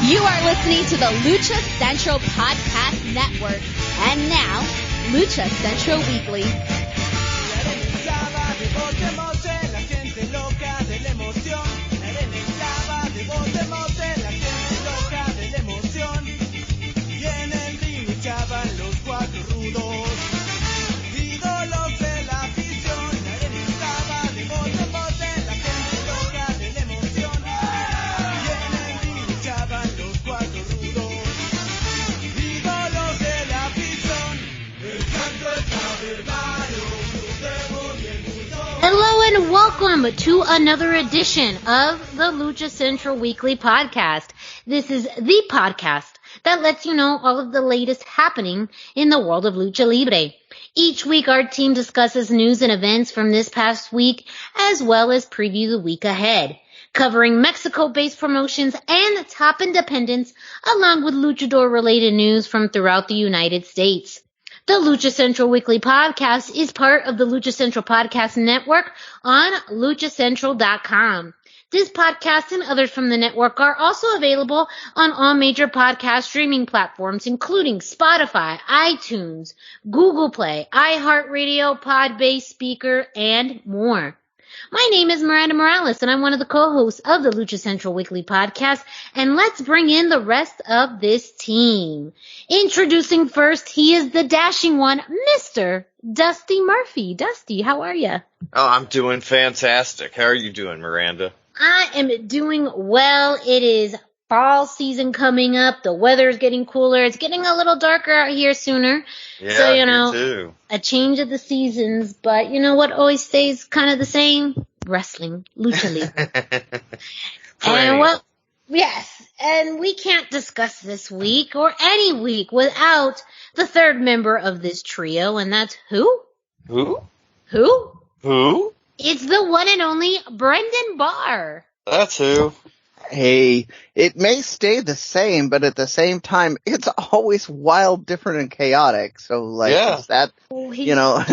You are listening to the Lucha Central Podcast Network. And now, Lucha Central Weekly. Hello and welcome to another edition of the Lucha Central Weekly podcast. This is the podcast that lets you know all of the latest happening in the world of Lucha Libre. Each week our team discusses news and events from this past week as well as preview the week ahead, covering Mexico-based promotions and top independents along with luchador-related news from throughout the United States. The Lucha Central Weekly podcast is part of the Lucha Central Podcast Network on luchacentral.com. This podcast and others from the network are also available on all major podcast streaming platforms, including Spotify, iTunes, Google Play, iHeartRadio, Podbase, Speaker, and more. My name is Miranda Morales, and I'm one of the co-hosts of the Lucha Central Weekly podcast, and let's bring in the rest of this team. Introducing first, he is the dashing one, Mr. Dusty Murphy. Dusty, how are you? Oh, I'm doing fantastic. How are you doing, Miranda? I am doing well. It is fall season coming up. The weather is getting cooler. It's getting a little darker out here sooner. Yeah, so, me too. A change of the seasons. But you know what always stays kind of the same? Wrestling. Lucha Libre. And well, yes. And we can't discuss this week or any week without the third member of this trio. And that's who? Who? It's the one and only Brandan Barr. That's who. Hey, it may stay the same, but at the same time, it's always wild, different, and chaotic. So, like, yeah. Is that, you know,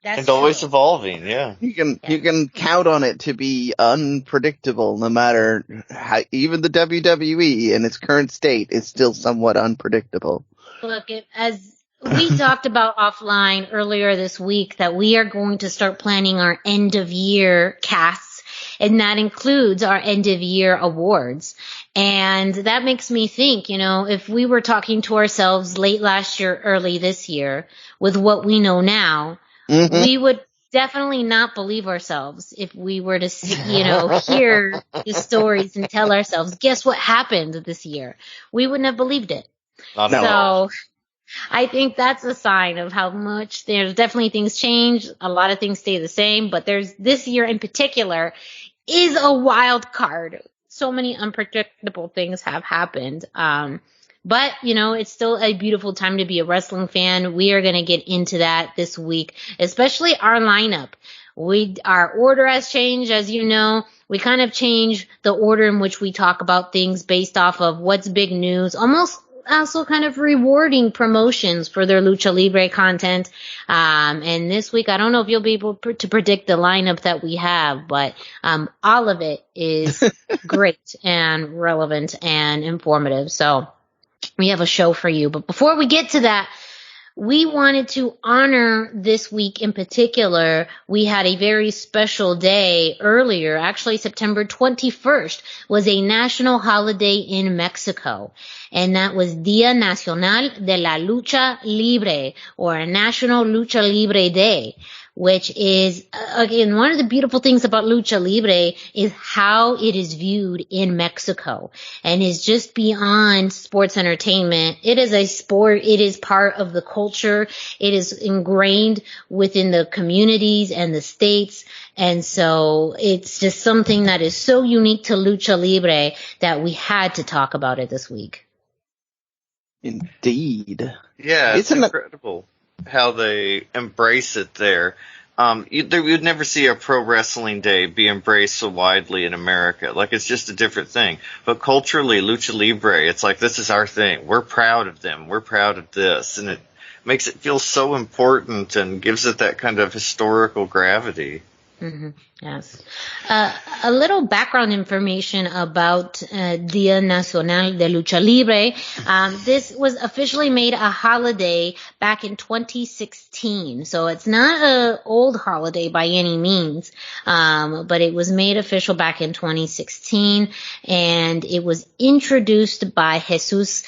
it's always evolving. Yeah, you can count on it to be unpredictable, no matter how. Even the WWE in its current state is still somewhat unpredictable. Look, as we talked about offline earlier this week, that we are going to start planning our end of year casts. And that includes our end-of-year awards. And that makes me think, you know, if we were talking to ourselves late last year, early this year, with what we know now, we would definitely not believe ourselves if we were to, hear the stories and tell ourselves, guess what happened this year? We wouldn't have believed it. So I think that's a sign of how much there's definitely things change. A lot of things stay the same, but there's this year in particular is a wild card. So many unpredictable things have happened. But, you know, it's still a beautiful time to be a wrestling fan. We are going to get into that this week, especially our lineup. Our order has changed, as you know. We kind of change the order in which we talk about things based off of what's big news, almost also kind of rewarding promotions for their Lucha Libre content. And this week, I don't know if you'll be able to predict the lineup that we have, but all of it is great and relevant and informative. So we have a show for you. But before we get to that, we wanted to honor this week in particular. We had a very special day earlier. Actually, September 21st was a national holiday in Mexico. And that was Día Nacional de la Lucha Libre, or National Lucha Libre Day, which is, again, one of the beautiful things about Lucha Libre is how it is viewed in Mexico and is just beyond sports entertainment. It is a sport. It is part of the culture. It is ingrained within the communities and the states. And so it's just something that is so unique to Lucha Libre that we had to talk about it this week. Indeed. Yeah, it's incredible how they embrace it there. You'd never see a pro wrestling day be embraced so widely in America. Like, it's just a different thing. But culturally, Lucha Libre, it's like, this is our thing. We're proud of them. We're proud of this. And it makes it feel so important and gives it that kind of historical gravity. Mm-hmm. Yes. A little background information about Dia Nacional de Lucha Libre. This was officially made a holiday back in 2016. So it's not an old holiday by any means, but it was made official back in 2016. And it was introduced by Jesus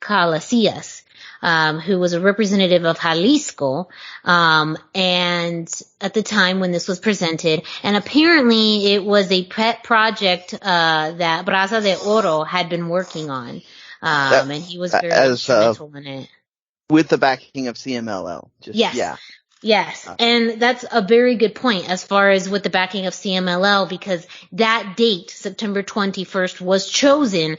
Calacias. Who was a representative of Jalisco, and at the time when this was presented, and apparently it was a pet project that Braza de Oro had been working on, and he was very instrumental in it. With the backing of CMLL. Yes, and that's a very good point as far as with the backing of CMLL, because that date, September 21st, was chosen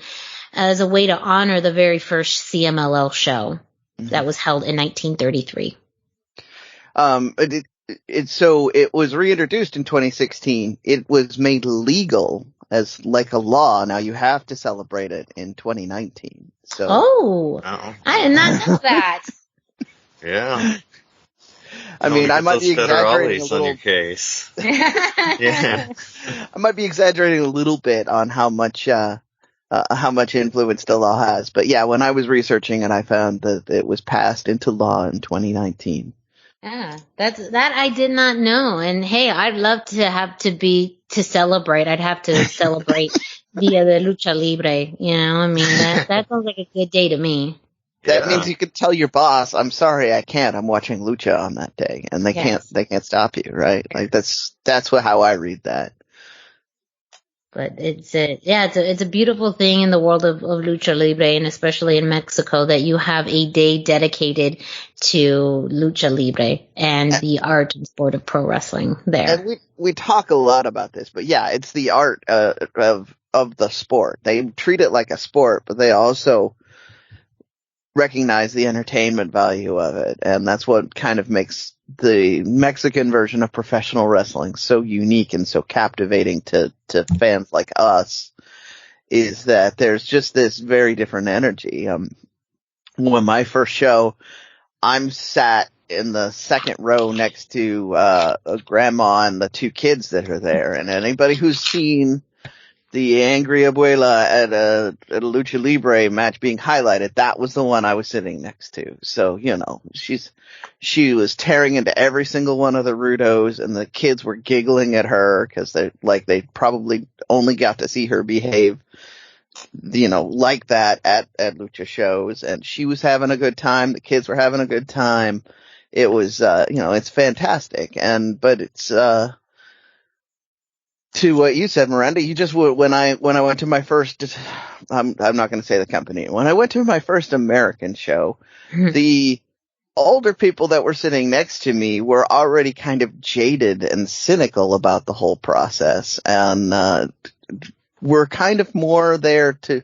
as a way to honor the very first CMLL show. That was held in 1933. So it was reintroduced in 2016. It was made legal as like a law. Now you have to celebrate it in 2019. So. I did not know that. Yeah. I mean, I might be exaggerating a little. On your case. Yeah. I might be exaggerating a little bit on how much influence the law has. But yeah, when I was researching it, I found that it was passed into law in 2019. Yeah, that I did not know. And hey, I'd love to celebrate. I'd have to celebrate Dia de Lucha Libre. You know, I mean, that sounds like a good day to me. That means you could tell your boss, I'm sorry, I can't. I'm watching Lucha on that day. And they can't stop you, right? Like that's how I read that. But it's a beautiful thing in the world of Lucha Libre, and especially in Mexico, that you have a day dedicated to Lucha Libre and the art and sport of pro wrestling there. And we talk a lot about this, but yeah, it's the art of the sport. They treat it like a sport, but they also recognize the entertainment value of it, and that's what kind of makes the Mexican version of professional wrestling so unique and so captivating to fans like us, is that there's just this very different energy. When my first show, I'm sat in the second row next to a grandma and the two kids that are there, and anybody who's seen the Angry Abuela at a Lucha Libre match being highlighted, that was the one I was sitting next to. So, you know, she was tearing into every single one of the Rudos, and the kids were giggling at her because they probably only got to see her behave, you know, like that at Lucha shows, and she was having a good time. The kids were having a good time. It was, you know, it's fantastic. But it's, to what you said, Miranda, you just when I went to my first, I'm not going to say the company. When I went to my first American show, the older people that were sitting next to me were already kind of jaded and cynical about the whole process, and were kind of more there to,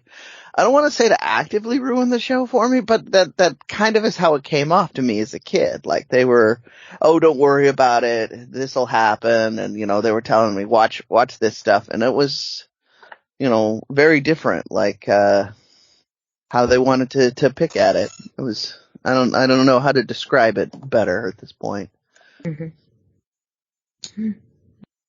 I don't want to say to actively ruin the show for me, but that kind of is how it came off to me as a kid. Like they were, oh, don't worry about it, this'll happen, and you know, they were telling me watch this stuff, and it was, you know, very different, like how they wanted to pick at it. It was, I don't know how to describe it better at this point. Mm-hmm.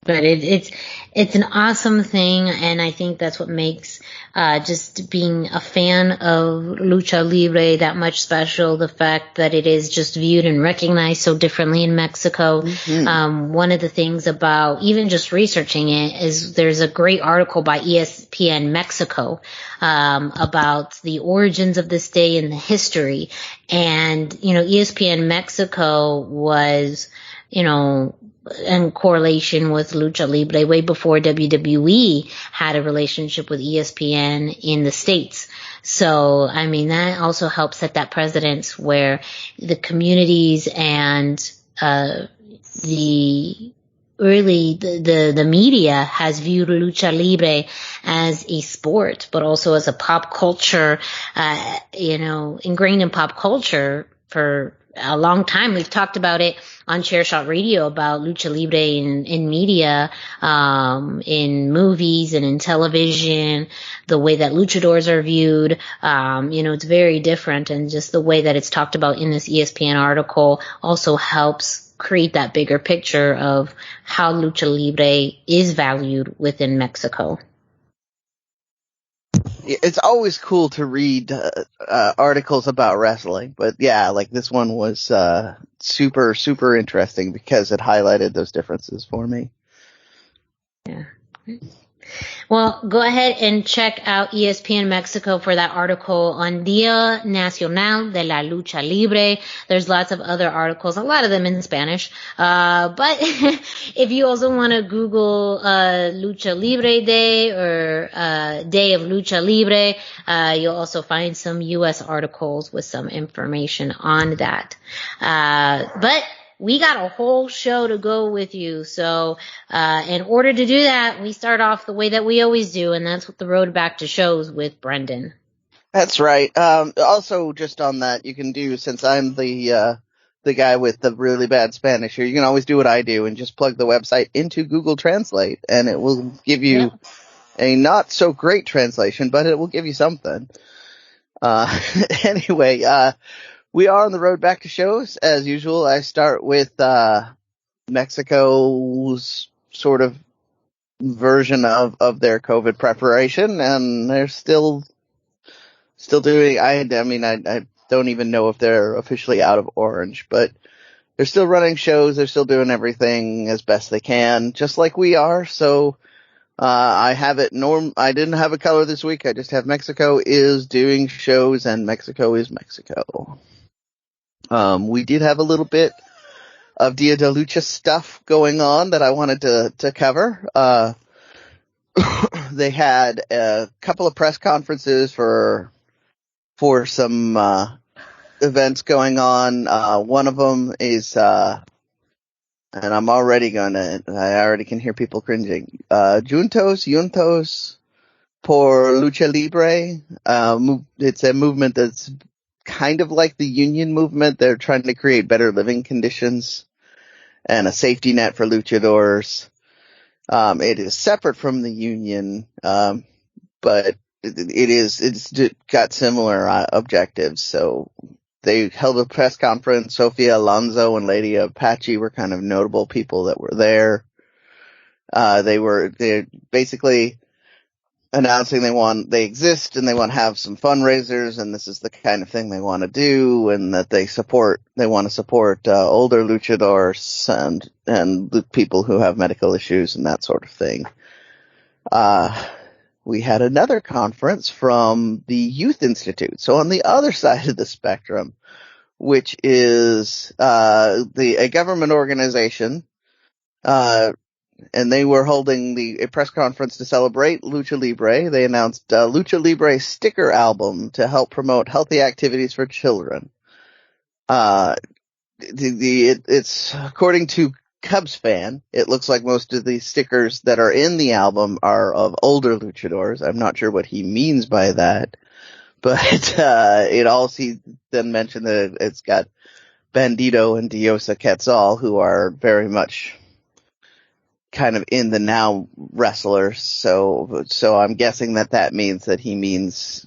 But it's an awesome thing, and I think that's what makes just being a fan of Lucha Libre that much special. The fact that it is just viewed and recognized so differently in Mexico. Mm-hmm. One of the things about even just researching it is there's a great article by ESPN Mexico about the origins of this day and the history. And, you know, ESPN Mexico was, you know, in correlation with Lucha Libre way before WWE had a relationship with ESPN in the States. So, I mean, that also helps set that precedence where the communities and the media has viewed Lucha Libre as a sport, but also as a pop culture, you know, ingrained in pop culture for a long time. We've talked about it on Chair Shot Radio about Lucha Libre in media, in movies and in television, the way that luchadors are viewed. You know, it's very different, and just the way that it's talked about in this ESPN article also helps create that bigger picture of how lucha libre is valued within Mexico. It's always cool to read articles about wrestling, but yeah, like this one was super, super interesting because it highlighted those differences for me. Yeah. Well, go ahead and check out ESPN Mexico for that article on Día Nacional de la Lucha Libre. There's lots of other articles, a lot of them in Spanish. But if you also want to Google Lucha Libre Day or Day of Lucha Libre, you'll also find some U.S. articles with some information on that. But we got a whole show to go with you. So, in order to do that, we start off the way that we always do, and that's with the road back to shows with Brendan. That's right. Also, just on that, you can do, since I'm the guy with the really bad Spanish here, you can always do what I do and just plug the website into Google Translate, and it will give you a not so great translation, but it will give you something. Anyway, we are on the road back to shows. As usual, I start with Mexico's sort of version of their COVID preparation, and they're still doing. I mean, I don't even know if they're officially out of orange, but they're still running shows. They're still doing everything as best they can, just like we are. So I have it I didn't have a color this week. I just have Mexico is doing shows, and Mexico is Mexico. We did have a little bit of Dia de Lucha stuff going on that I wanted to cover. They had a couple of press conferences for some events going on. One of them is, and I already can hear people cringing. Juntos por Lucha Libre. It's a movement that's kind of like the union movement. They're trying to create better living conditions and a safety net for luchadors. It is separate from the union, but it's got similar objectives. So they held a press conference. Sofia Alonso and Lady Apache were kind of notable people that were there. They're basically announcing they exist and they want to have some fundraisers, and this is the kind of thing they want to do, and that they want to support older luchadors and people who have medical issues and that sort of thing. We had another conference from the Youth Institute, so on the other side of the spectrum, which is a government organization, and they were holding a press conference to celebrate Lucha Libre. They announced Lucha Libre sticker album to help promote healthy activities for children. It's according to Cubs Fan, it looks like most of the stickers that are in the album are of older luchadors. I'm not sure what he means by that, but he then mentioned that it's got Bandito and Diosa Quetzal, who are very much kind of in the now wrestlers, so I'm guessing that means that he means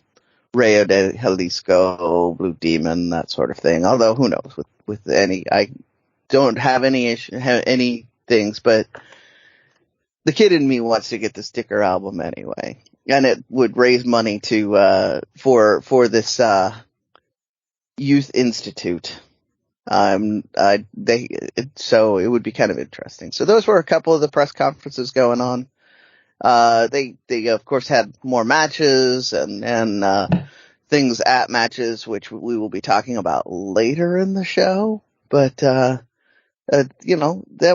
Rayo de Jalisco, Blue Demon, that sort of thing. Although who knows with any, I don't have any things, but the kid in me wants to get the sticker album anyway, and it would raise money to for this Youth Institute. So it would be kind of interesting. So those were a couple of the press conferences going on. They of course had more matches and things at matches, which we will be talking about later in the show. But, that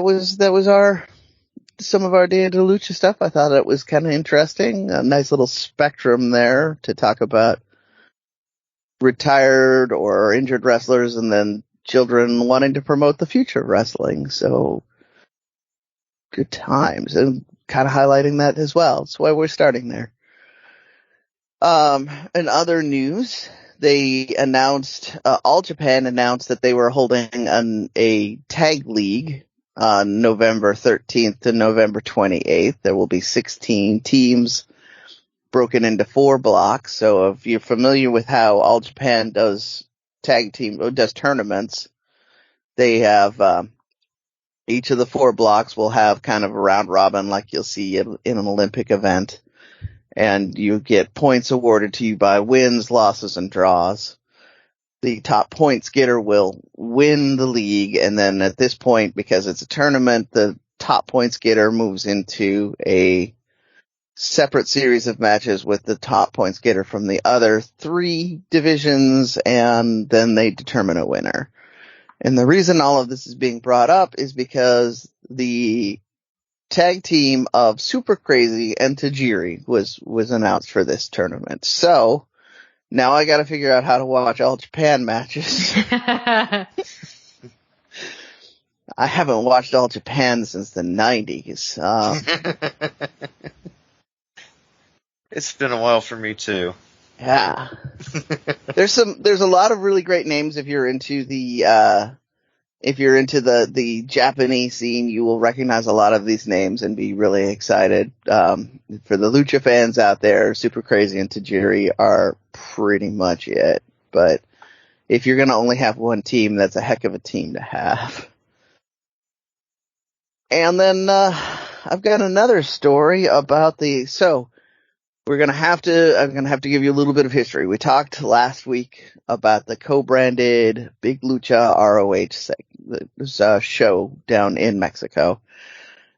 was some of our Dia de Lucha stuff. I thought it was kind of interesting. A nice little spectrum there to talk about retired or injured wrestlers, and then children wanting to promote the future of wrestling. So good times, and kind of highlighting that as well. That's why we're starting there. In other news, they announced, All Japan announced that they were holding a tag league on November 13th to November 28th. There will be 16 teams broken into 4 blocks. So if you're familiar with how All Japan does tournaments, they have Each of the 4 blocks will have kind of a round robin like you'll see in an Olympic event. And you get points awarded to you by wins, losses, and draws. The top points getter will win the league, and then at this point, because it's a tournament, the top points getter moves into a separate series of matches with the top points getter from the other 3 divisions, and then they determine a winner. And the reason all of this is being brought up is because the tag team of Super Crazy and Tajiri was announced for this tournament. So now I got to figure out how to watch All Japan matches. I haven't watched All Japan since the 90s. It's been a while for me too. Yeah. There's a lot of really great names if you're into the Japanese scene. You will recognize a lot of these names and be really excited. For the Lucha fans out there, Super Crazy and Tajiri are pretty much it. But if you're gonna only have one team, that's a heck of a team to have. And then, I've got another story about I'm gonna have to give you a little bit of history. We talked last week about the co-branded Big Lucha ROH show down in Mexico.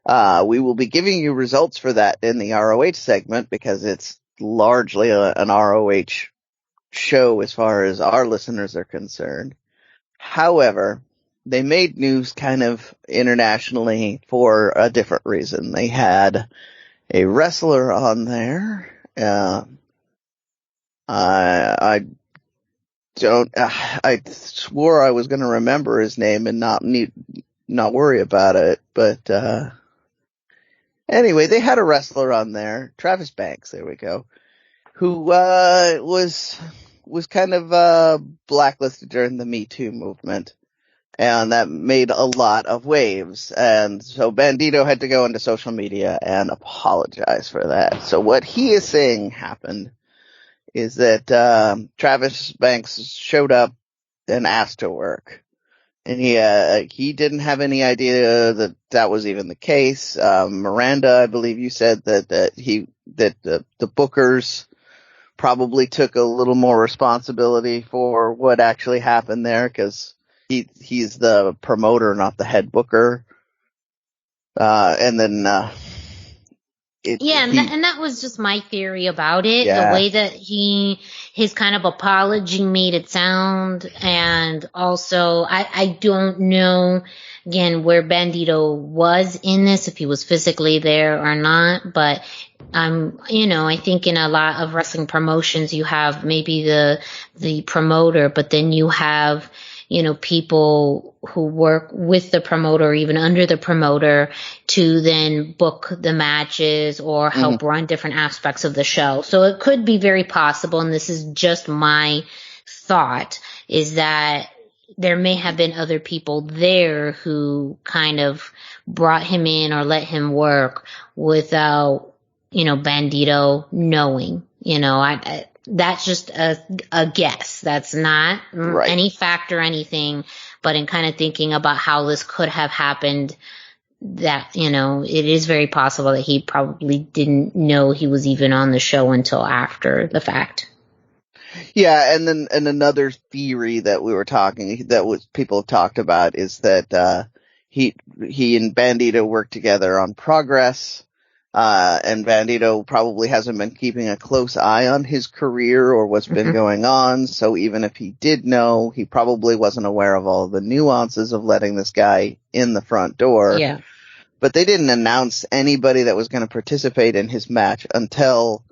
We will be giving you results for that in the ROH segment because it's largely an ROH show as far as our listeners are concerned. However, they made news kind of internationally for a different reason. They had a wrestler on there. I swore I was going to remember his name and not worry about it, but anyway, they had a wrestler on there, Travis Banks, there we go, who was kind of blacklisted during the Me Too movement. And that made a lot of waves. And so Bandito had to go into social media and apologize for that. So what he is saying happened is that Travis Banks showed up and asked to work. And he didn't have any idea that was even the case. Miranda, I believe you said that the bookers probably took a little more responsibility for what actually happened there, because he's the promoter, not the head booker. And that was just my theory about it. Yeah. The way that his kind of apology made it sound, and also I don't know again where Bandito was in this, if he was physically there or not, but I think in a lot of wrestling promotions you have maybe the promoter, but then you have people who work with the promoter or even under the promoter to then book the matches or help run different aspects of the show. So it could be very possible, and this is just my thought, is that there may have been other people there who kind of brought him in or let him work without, Bandito knowing. That's just a guess. That's not any fact or anything, but in kind of thinking about how this could have happened, that, it is very possible that he probably didn't know he was even on the show until after the fact. Yeah, and another theory that people have talked about is that he and Bandito worked together on Progress. And Bandito probably hasn't been keeping a close eye on his career or what's been going on. So even if he did know, he probably wasn't aware of all the nuances of letting this guy in the front door. Yeah. But they didn't announce anybody that was going to participate in his match until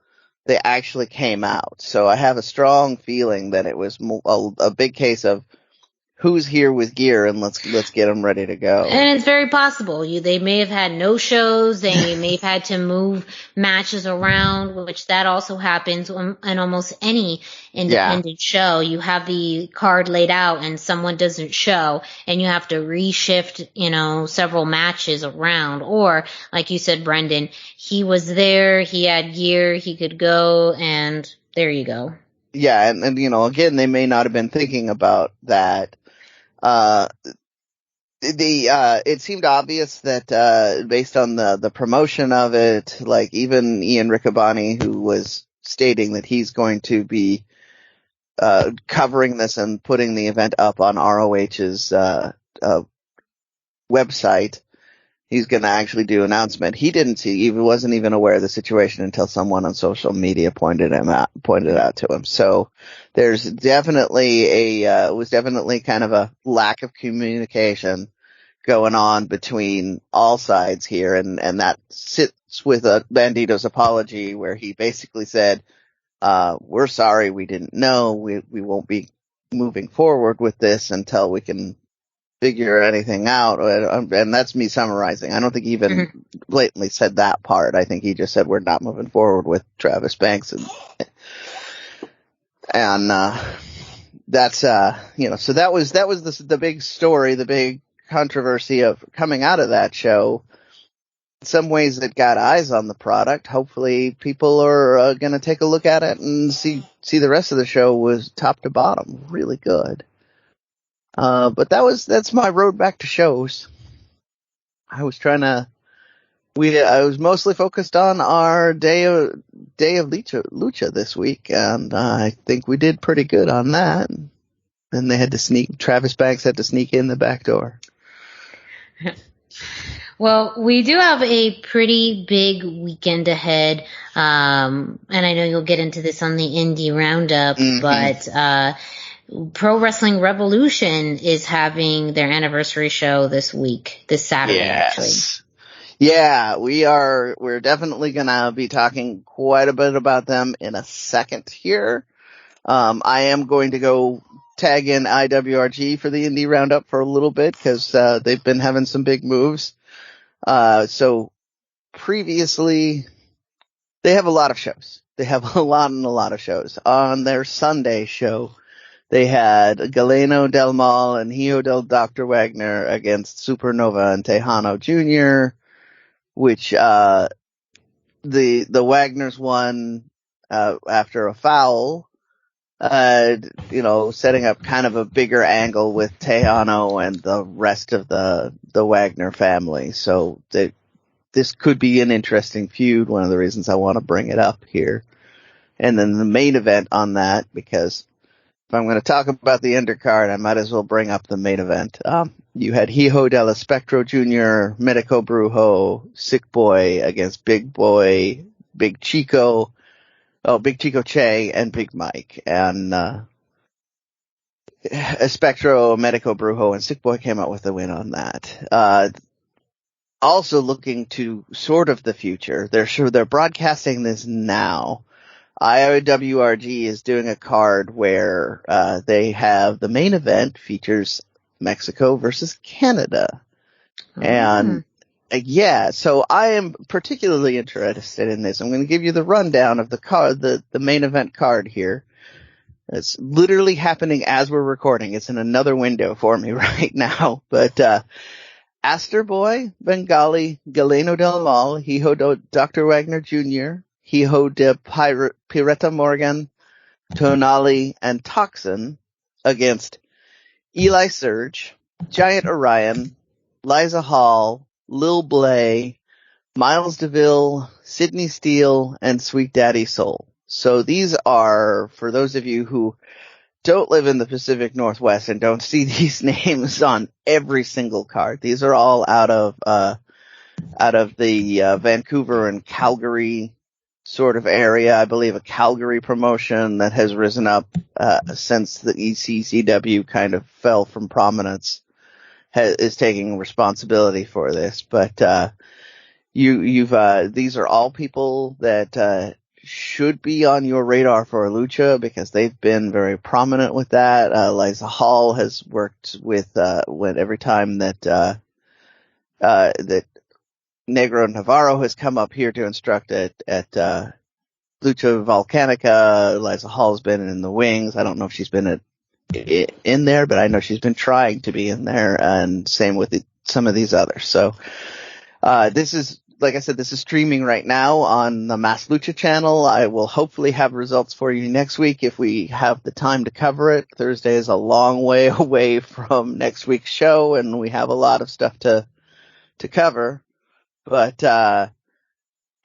they actually came out. So I have a strong feeling that it was a big case of who's here with gear, and let's get them ready to go. And it's very possible. They may have had no shows. They may have had to move matches around, which that also happens in almost any independent show. You have the card laid out and someone doesn't show, and you have to reshift, several matches around. Or, like you said, Brendan, he was there, he had gear, he could go, and there you go. Yeah, and again, they may not have been thinking about that. it seemed obvious that, based on the promotion of it, like even Ian Riccaboni, who was stating that he's going to be, covering this and putting the event up on ROH's, website, he's going to actually do an announcement. He wasn't even aware of the situation until someone on social media pointed it out to him. So there's definitely was definitely kind of a lack of communication going on between all sides here. And that sits with Bandito's apology, where he basically said, we're sorry, we didn't know. We won't be moving forward with this until we can figure anything out. And that's me summarizing. I don't think he even blatantly said that part. I think he just said we're not moving forward with Travis Banks, and that's so that was the big story, the big controversy of coming out of that show. In some ways it got eyes on the product. Hopefully people are going to take a look at it and see the rest of the show was top to bottom really good. But that's my road back to shows. I was mostly focused on our day of Lucha this week, and I think we did pretty good on that. And Travis Banks had to sneak in the back door. Well, we do have a pretty big weekend ahead, and I know you'll get into this on the Indie Roundup, but Pro Wrestling Revolution is having their anniversary show this Saturday, actually. Yeah, we're definitely gonna be talking quite a bit about them in a second here. I am going to go tag in IWRG for the Indie Roundup for a little bit, because they've been having some big moves. So previously, they have a lot of shows. They have a lot of shows. On their Sunday show, they had Galeno Del Mal and Hijo del Dr. Wagner against Supernova and Tejano Jr., which, the Wagners won, after a foul, setting up kind of a bigger angle with Tejano and the rest of the Wagner family. So this could be an interesting feud. One of the reasons I want to bring it up here. And then the main event on that, because if I'm going to talk about the undercard, I might as well bring up the main event. You had Hijo del Espectro Jr., Medico Brujo, Sick Boy against Big Boy, Big Chico Che, and Big Mike. And Espectro, Medico Brujo, and Sick Boy came out with a win on that. Also looking to sort of the future, they're broadcasting this now. IWRG is doing a card where they have the main event features Mexico versus Canada. And so I am particularly interested in this. I'm going to give you the rundown of the card, the main event card here. It's literally happening as we're recording. It's in another window for me right now. But Astor Boy, Bengali, Galeno Del Mal, Hijo Dr. Wagner Jr., Hijo de Pireta Morgan, Tonali, and Toxin against Eli Surge, Giant Orion, Liza Hall, Lil Blay, Miles DeVille, Sydney Steele, and Sweet Daddy Soul. So these are, for those of you who don't live in the Pacific Northwest and don't see these names on every single card, these are all out of the Vancouver and Calgary sort of area. I believe a Calgary promotion that has risen up since the ECCW kind of fell from prominence is taking responsibility for this. But these are all people that should be on your radar for Lucha, because they've been very prominent with that. Liza Hall has worked with every time that Negro Navarro has come up here to instruct at Lucha Volcanica. Liza Hall's been in the wings. I don't know if she's been in there, but I know she's been trying to be in there, and same with some of these others. So this is like I said, this is streaming right now on the Mass Lucha channel. I will hopefully have results for you next week if we have the time to cover it. Thursday is a long way away from next week's show, and we have a lot of stuff to cover. But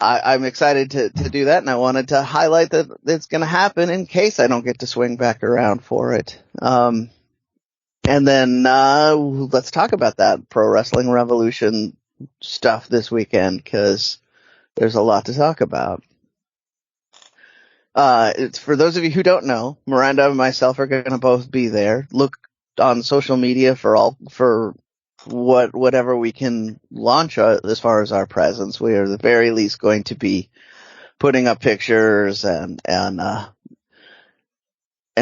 I'm excited to do that, and I wanted to highlight that it's going to happen in case I don't get to swing back around for it. And then let's talk about that Pro Wrestling Revolution stuff this weekend, because there's a lot to talk about. It's for those of you who don't know, Miranda and myself are going to both be there. Look on social media for whatever we can launch as far as our presence. We are at the very least going to be putting up pictures and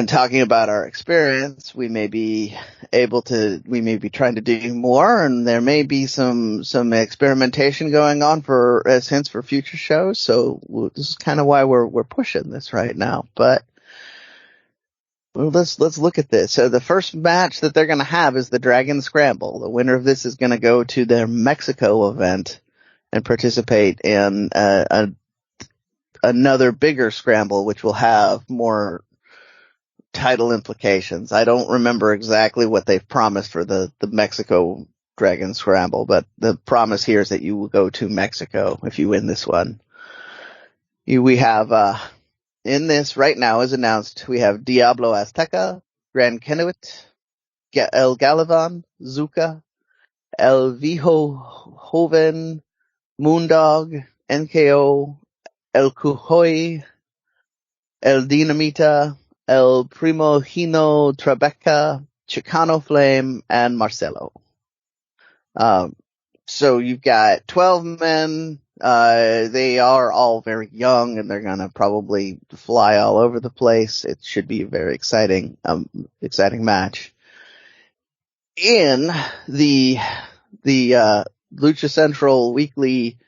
talking about our experience. We may be trying to do more, and there may be some experimentation going on as hints for future shows. So this is kind of why we're pushing this right now. But let's look at this. So the first match that they're going to have is the Dragon Scramble. The winner of this is going to go to their Mexico event and participate in another bigger scramble, which will have more title implications. I don't remember exactly what they've promised for the Mexico Dragon Scramble, but the promise here is that you will go to Mexico if you win this one. We have, in this right now as announced, we have Diablo Azteca, Gran Kenuit, El Galavan, Zuka, El Viejo Joven, Moondog, NKO, El Cujoy, El Dinamita, El Primogino Tribeca, Chicano Flame, and Marcelo. So you've got 12 men. They are all very young, and they're gonna probably fly all over the place. It should be a very exciting match. In the Lucha Central Weekly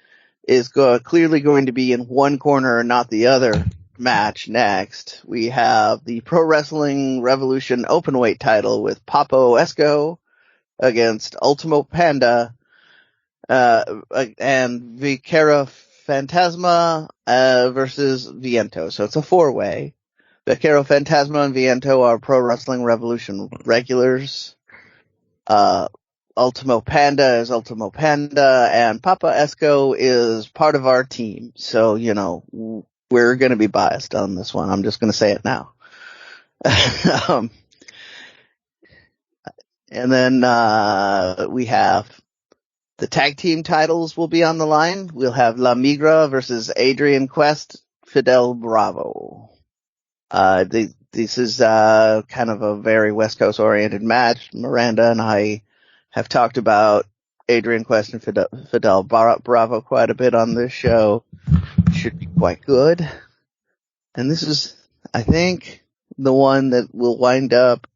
is clearly going to be in one corner and not the other match next. We have the Pro Wrestling Revolution Openweight title with Papo Esco against Ultimo Panda, and Viquera Fantasma, versus Viento. So it's a 4-way. Viquera Fantasma and Viento are Pro Wrestling Revolution regulars. Ultimo Panda is Ultimo Panda, and Papa Esco is part of our team. So, we're going to be biased on this one. I'm just going to say it now. And then we have the tag team titles will be on the line. We'll have La Migra versus Adrian Quest, Fidel Bravo. This is kind of a very West Coast oriented match. Miranda and I have talked about Adrian Quest and Fidel Bravo quite a bit on this show. Should be quite good. And this is, I think, the one that will wind up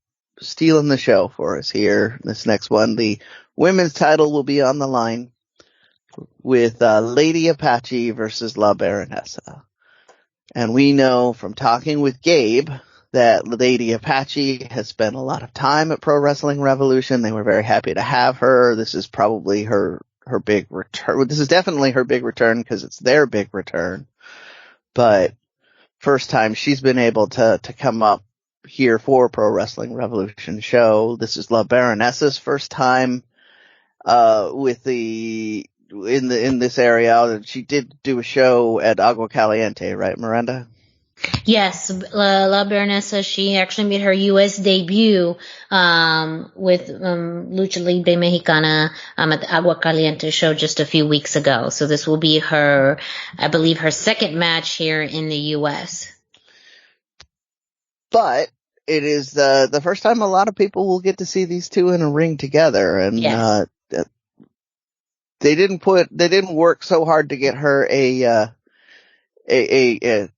stealing the show for us here. This next one, the women's title will be on the line with Lady Apache versus La Baronessa. And we know from talking with Gabe that Lady Apache has spent a lot of time at Pro Wrestling Revolution. They were very happy to have her. This is probably her big return. This is definitely her big return because it's their big return. But first time she's been able to come up here for Pro Wrestling Revolution show. This is La Baronessa's first time in this area. She did do a show at Agua Caliente, right, Miranda? Yes, La Baronessa, she actually made her U.S. debut with Lucha Libre Mexicana at the Agua Caliente show just a few weeks ago. So this will be her, I believe, her second match here in the U.S. But it is the first time a lot of people will get to see these two in a ring together, and yes. They didn't work so hard to get her a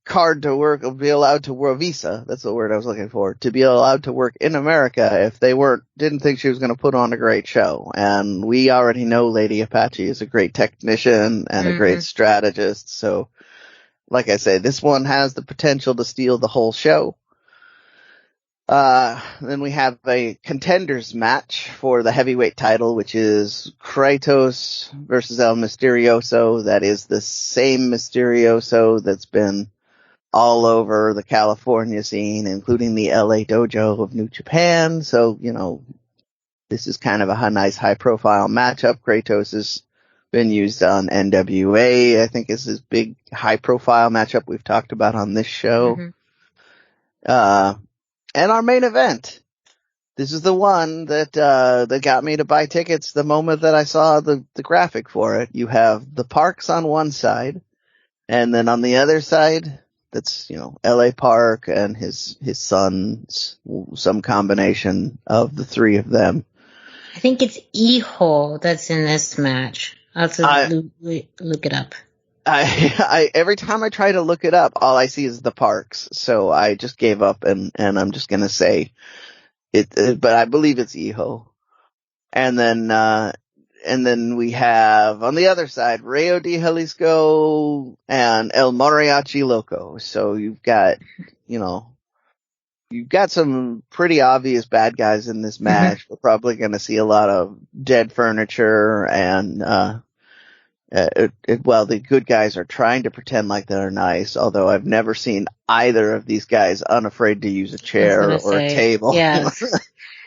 card to work, be allowed to work, visa, that's the word I was looking for, to be allowed to work in America if they didn't think she was going to put on a great show. And we already know Lady Apache is a great technician and a great strategist. So, like I say, this one has the potential to steal the whole show. Then we have a contenders match for the heavyweight title, which is Kratos versus El Misterioso. That is the same Misterioso that's been all over the California scene, including the LA dojo of New Japan. So, this is kind of a nice high profile matchup. Kratos has been used on NWA, I think is his big high profile matchup we've talked about on this show. Mm-hmm. And our main event. This is the one that got me to buy tickets the moment that I saw the graphic for it. You have the Parks on one side, and then on the other side, that's, L.A. Park and his sons, some combination of the three of them. I think it's Hijo that's in this match. I'll have to look it up. I every time I try to look it up, all I see is the Parks. So I just gave up and I'm just gonna say it, but I believe it's Hijo. And then we have on the other side, Rayo de Jalisco and El Mariachi Loco. So you've got some pretty obvious bad guys in this match. Mm-hmm. We're probably gonna see a lot of dead furniture and, the good guys are trying to pretend like they're nice, although I've never seen either of these guys unafraid to use a chair or a table. Yeah.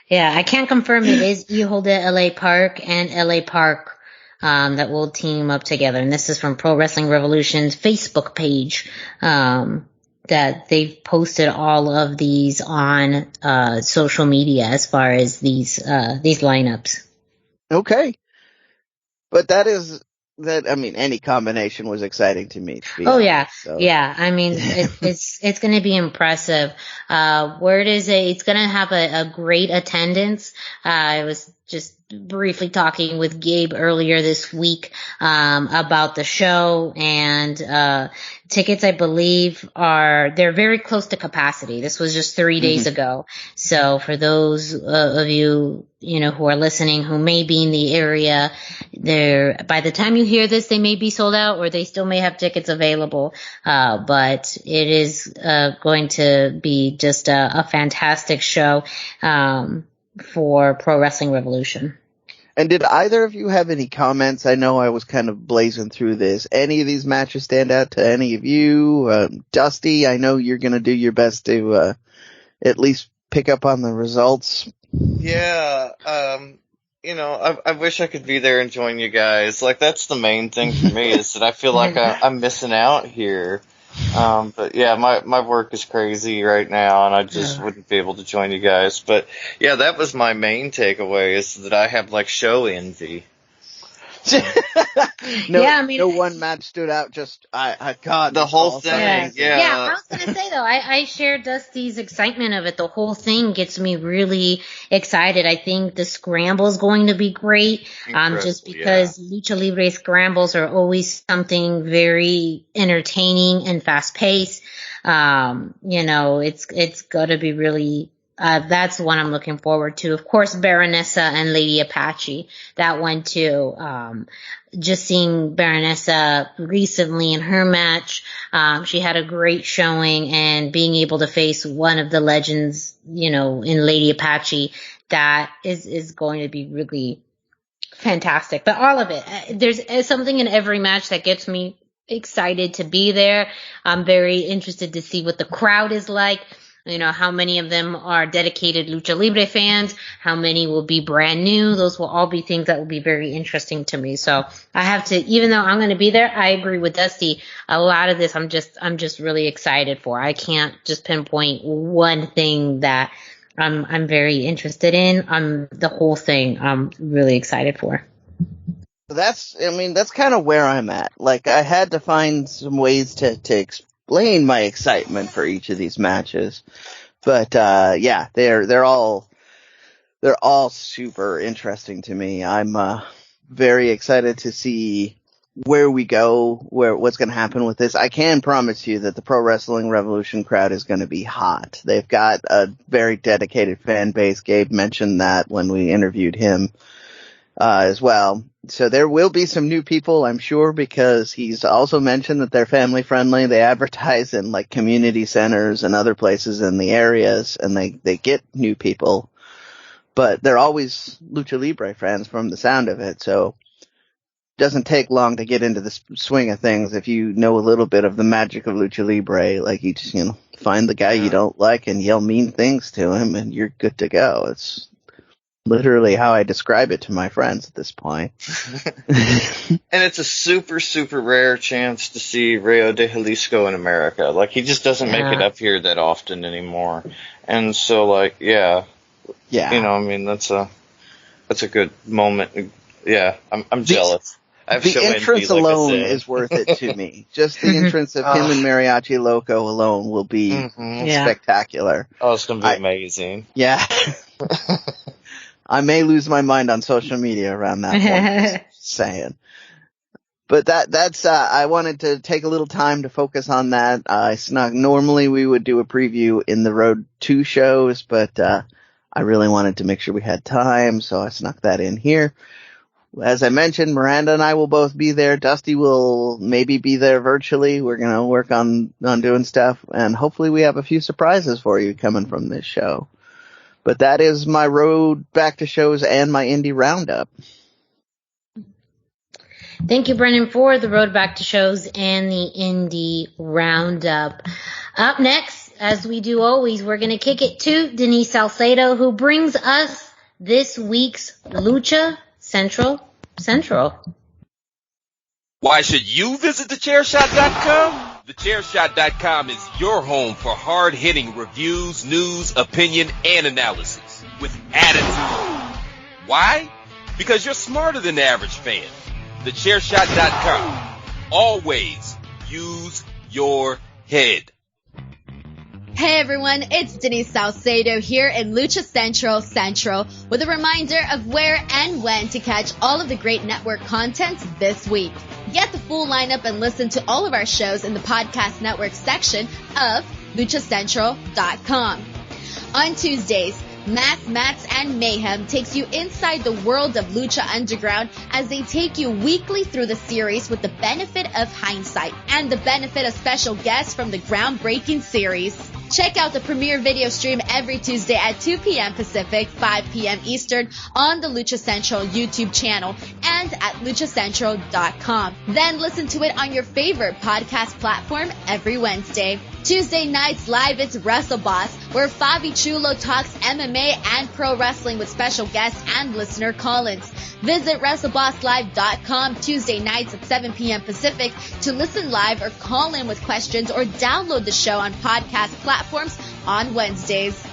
Yeah, I can't confirm it is Hijo de LA Park and LA Park, that will team up together. And this is from Pro Wrestling Revolution's Facebook page, that they've posted all of these on, social media as far as these lineups. Okay. But any combination was exciting to me. To be honest, yeah. So. Yeah. I mean, it's going to be impressive. Word is it's going to have a great attendance. I was just briefly talking with Gabe earlier this week, about the show, and, tickets, I believe, they're very close to capacity. This was just 3 days ago. So for those of you, who are listening, who may be in the area, by the time you hear this, they may be sold out, or they still may have tickets available. But it is, going to be just a fantastic show, for Pro Wrestling Revolution. And did either of you have any comments? I know I was kind of blazing through this. Any of these matches stand out to any of you? Dusty, I know you're going to do your best to at least pick up on the results. Yeah, I wish I could be there and join you guys. Like, that's the main thing for me is that I feel like I'm missing out here. But yeah, my work is crazy right now, and I just wouldn't be able to join you guys. But yeah, that was my main takeaway is that I have like show envy. No one match stood out. Just the whole thing. Yeah. I was gonna say though, I share Dusty's excitement of it. The whole thing gets me really excited. I think the scramble is going to be great. Just because Lucha Libre scrambles are always something very entertaining and fast paced. It's gotta be really. That's the one I'm looking forward to. Of course, Baronessa and Lady Apache, that one too. Just seeing Baronessa recently in her match, she had a great showing, and being able to face one of the legends, in Lady Apache, that is going to be really fantastic. But all of it, there's something in every match that gets me excited to be there. I'm very interested to see what the crowd is like. How many of them are dedicated Lucha Libre fans? How many will be brand new? Those will all be things that will be very interesting to me. So I have to, even though I'm going to be there, I agree with Dusty. A lot of this I'm just really excited for. I can't just pinpoint one thing that I'm very interested in. The whole thing I'm really excited for. That's kind of where I'm at. Like, I had to find some ways to explain my excitement for each of these matches. But, they're all super interesting to me. I'm, very excited to see where we go, what's going to happen with this. I can promise you that the Pro Wrestling Revolution crowd is going to be hot. They've got a very dedicated fan base. Gabe mentioned that when we interviewed him, as well. So there will be some new people, I'm sure, because he's also mentioned that they're family friendly. They advertise in like community centers and other places in the areas, and they get new people. But they're always Lucha Libre fans from the sound of it, so it doesn't take long to get into the swing of things if you know a little bit of the magic of Lucha Libre. Like, you just, find the guy you don't like and yell mean things to him, and you're good to go. It's literally how I describe it to my friends at this point. And it's a super, super rare chance to see Rayo de Jalisco in America. Like, he just doesn't make it up here that often anymore. And so, like, yeah. That's a good moment. Yeah, I'm jealous. The entrance alone is worth it to me. Just the entrance of him and Mariachi Loco alone will be spectacular. Oh, it's going to be amazing. Yeah. I may lose my mind on social media around that point, just saying. But that's I wanted to take a little time to focus on that. I snuck, normally we would do a preview in the Road 2 shows, but I really wanted to make sure we had time, so I snuck that in here. As I mentioned, Miranda and I will both be there. Dusty will maybe be there virtually. We're going to work on doing stuff, and hopefully we have a few surprises for you coming from this show. But that is my road back to shows and my indie roundup. Thank you, Brendan, for the road back to shows and the indie roundup. Up next, as we do always, we're going to kick it to Denise Salcedo, who brings us this week's Lucha Central. Why should you visit thechairshot.com? Thechairshot.com is your home for hard-hitting reviews, news, opinion, and analysis with attitude. Why? Because you're smarter than the average fan. Thechairshot.com. Always use your head. Hey everyone, it's Denise Salcedo here in Lucha Central with a reminder of where and when to catch all of the great network content this week. Get the full lineup and listen to all of our shows in the podcast network section of luchacentral.com. On Tuesdays, Mass, Mats, and Mayhem takes you inside the world of Lucha Underground as they take you weekly through the series with the benefit of hindsight and the benefit of special guests from the groundbreaking series. Check out the premiere video stream every Tuesday at 2 p.m. Pacific, 5 p.m. Eastern on the Lucha Central YouTube channel and at luchacentral.com. Then listen to it on your favorite podcast platform every Wednesday. Tuesday nights live, it's WrestleBoss, where Fabi Chulo talks MMA and pro wrestling with special guests and listener call-ins. Visit WrestleBossLive.com Tuesday nights at 7 p.m. Pacific to listen live or call in with questions or download the show on podcast platforms on Wednesdays.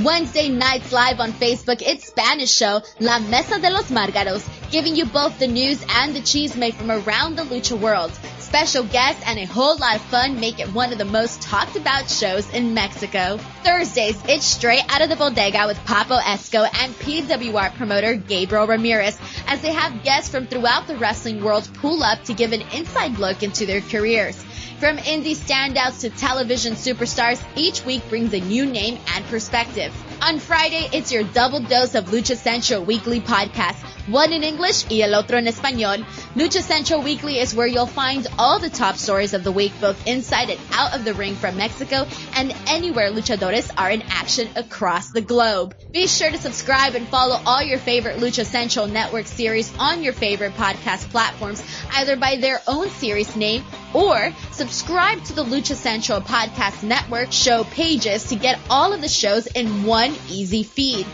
Wednesday nights live on Facebook, it's Spanish show La Mesa de los Márgaros, giving you both the news and the cheese made from around the lucha world. Special guests and a whole lot of fun make it one of the most talked about shows in Mexico. Thursdays, it's straight out of the bodega with Papo Esco and PWR promoter Gabriel Ramirez as they have guests from throughout the wrestling world pull up to give an inside look into their careers. From indie standouts to television superstars, each week brings a new name and perspective. On Friday, it's your double dose of Lucha Central Weekly podcast, one in English y el otro en español. Lucha Central Weekly is where you'll find all the top stories of the week, both inside and out of the ring from Mexico and anywhere luchadores are in action across the globe. Be sure to subscribe and follow all your favorite Lucha Central Network series on your favorite podcast platforms, either by their own series name or subscribe to the Lucha Central Podcast Network show pages to get all of the shows in one easy feed.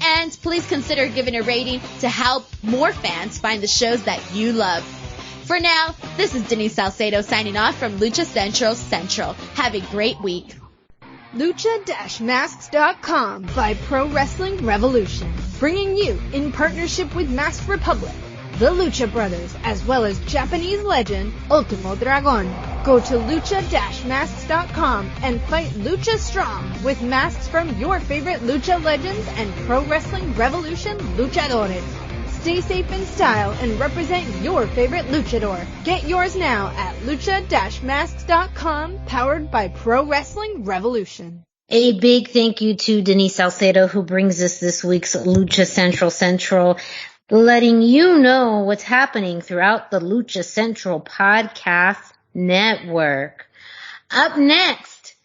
And please consider giving a rating to help more fans find the shows that you love. For now, this is Denise Salcedo signing off from Lucha Central. Have a great week. Lucha-Masks.com by Pro Wrestling Revolution, bringing you, in partnership with Masked Republic, the Lucha Brothers, as well as Japanese legend Ultimo Dragon. Go to lucha-masks.com and fight Lucha Strong with masks from your favorite Lucha legends and Pro Wrestling Revolution luchadores. Stay safe in style and represent your favorite luchador. Get yours now at lucha-masks.com, powered by Pro Wrestling Revolution. A big thank you to Denise Salcedo, who brings us this week's Lucha Central. letting you know what's happening throughout the Lucha Central Podcast Network. Up next,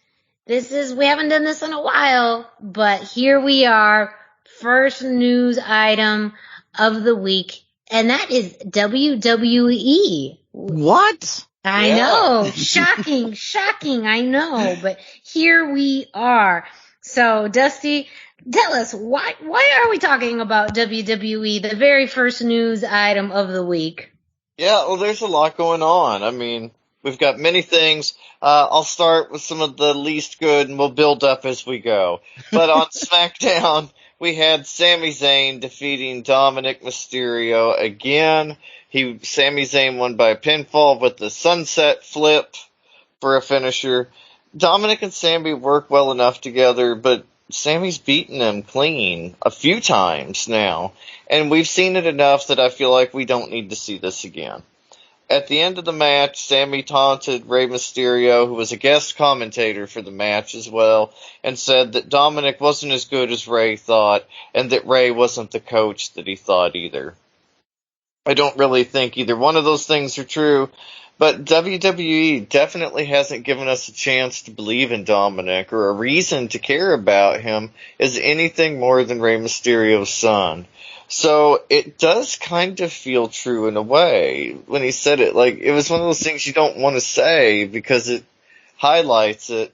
we haven't done this in a while, but here we are, first news item of the week, and that is WWE. What? I know. Shocking, I know, but here we are. So, Dusty, tell us, why are we talking about WWE, the very first news item of the week? Yeah, well, there's a lot going on. I mean, we've got many things. I'll start with some of the least good, and we'll build up as we go. But on SmackDown, we had Sami Zayn defeating Dominic Mysterio again. Sami Zayn won by a pinfall with the sunset flip for a finisher. Dominic and Sami work well enough together, but Sami's beaten him clean a few times now, and we've seen it enough that I feel like we don't need to see this again. At the end of the match, Sami taunted Rey Mysterio, who was a guest commentator for the match as well, and said that Dominic wasn't as good as Rey thought, and that Rey wasn't the coach that he thought either. I don't really think either one of those things are true, but WWE definitely hasn't given us a chance to believe in Dominic or a reason to care about him as anything more than Rey Mysterio's son. So it does kind of feel true in a way when he said it. Like, it was one of those things you don't want to say because it highlights it.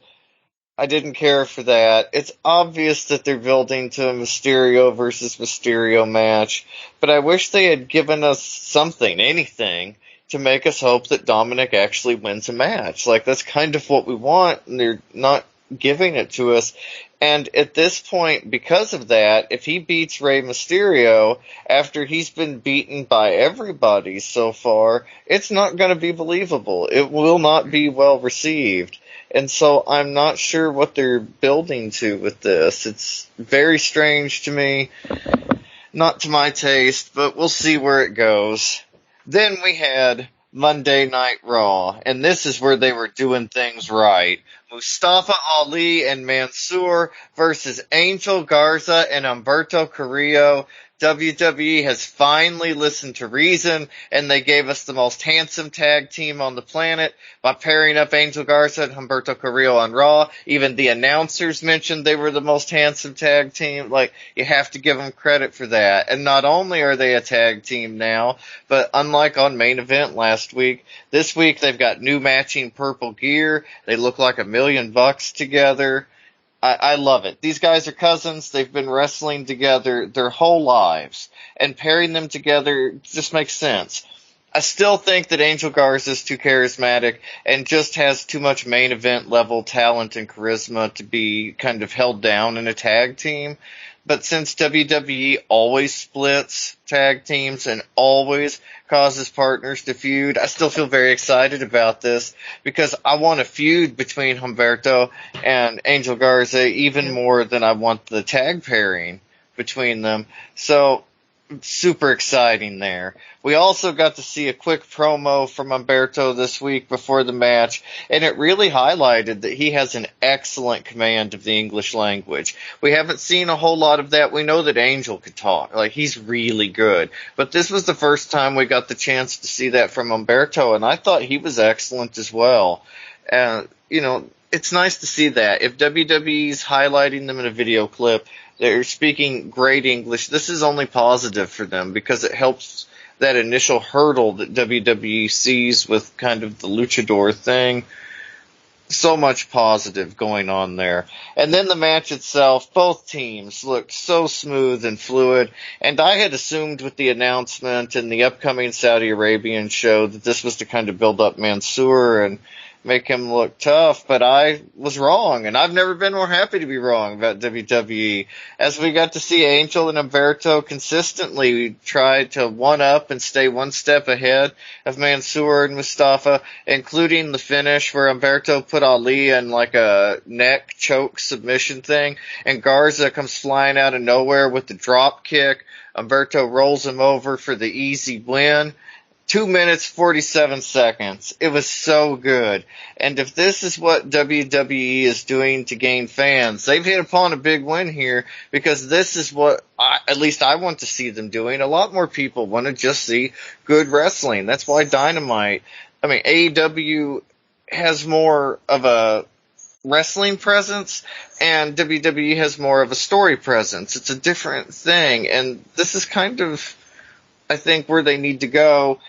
I didn't care for that. It's obvious that they're building to a Mysterio versus Mysterio match, but I wish they had given us something, anything, to make us hope that Dominic actually wins a match. Like, that's kind of what we want, and they're not giving it to us. And at this point, because of that, if he beats Rey Mysterio after he's been beaten by everybody so far, it's not going to be believable. It will not be well received. And so I'm not sure what they're building to with this. It's very strange to me. Not to my taste, but we'll see where it goes. Then we had Monday Night Raw, and this is where they were doing things right. Mustafa Ali and Mansoor versus Angel Garza and Humberto Carrillo. WWE has finally listened to reason, and they gave us the most handsome tag team on the planet by pairing up Angel Garza and Humberto Carrillo on Raw. Even the announcers mentioned they were the most handsome tag team. Like, you have to give them credit for that. And not only are they a tag team now, but unlike on Main Event last week, this week they've got new matching purple gear. They look like $1 million together. I love it. These guys are cousins. They've been wrestling together their whole lives. And pairing them together just makes sense. I still think that Angel Garza is too charismatic and just has too much main event level talent and charisma to be kind of held down in a tag team. But since WWE always splits tag teams and always causes partners to feud, I still feel very excited about this because I want a feud between Humberto and Angel Garza even more than I want the tag pairing between them. So, super exciting there. We also got to see a quick promo from Humberto this week before the match, and it really highlighted that he has an excellent command of the English language. We haven't seen a whole lot of that. We know that Angel could talk. Like, he's really good. But this was the first time we got the chance to see that from Humberto, and I thought he was excellent as well. It's nice to see that. If WWE's highlighting them in a video clip, they're speaking great English, this is only positive for them because it helps that initial hurdle that WWE sees with kind of the luchador thing. So much positive going on there. And then the match itself, both teams looked so smooth and fluid, and I had assumed with the announcement and the upcoming Saudi Arabian show that this was to kind of build up Mansoor and make him look tough, but I was wrong, and I've never been more happy to be wrong about WWE. As we got to see Angel and Humberto consistently try to one-up and stay one step ahead of Mansoor and Mustafa, including the finish where Humberto put Ali in like a neck choke submission thing, and Garza comes flying out of nowhere with the drop kick. Humberto rolls him over for the easy win. 2 minutes, 47 seconds. It was so good. And if this is what WWE is doing to gain fans, they've hit upon a big win here, because this is what at least I want to see them doing. A lot more people want to just see good wrestling. That's why AEW has more of a wrestling presence, and WWE has more of a story presence. It's a different thing, and this is kind of, I think, where they need to go.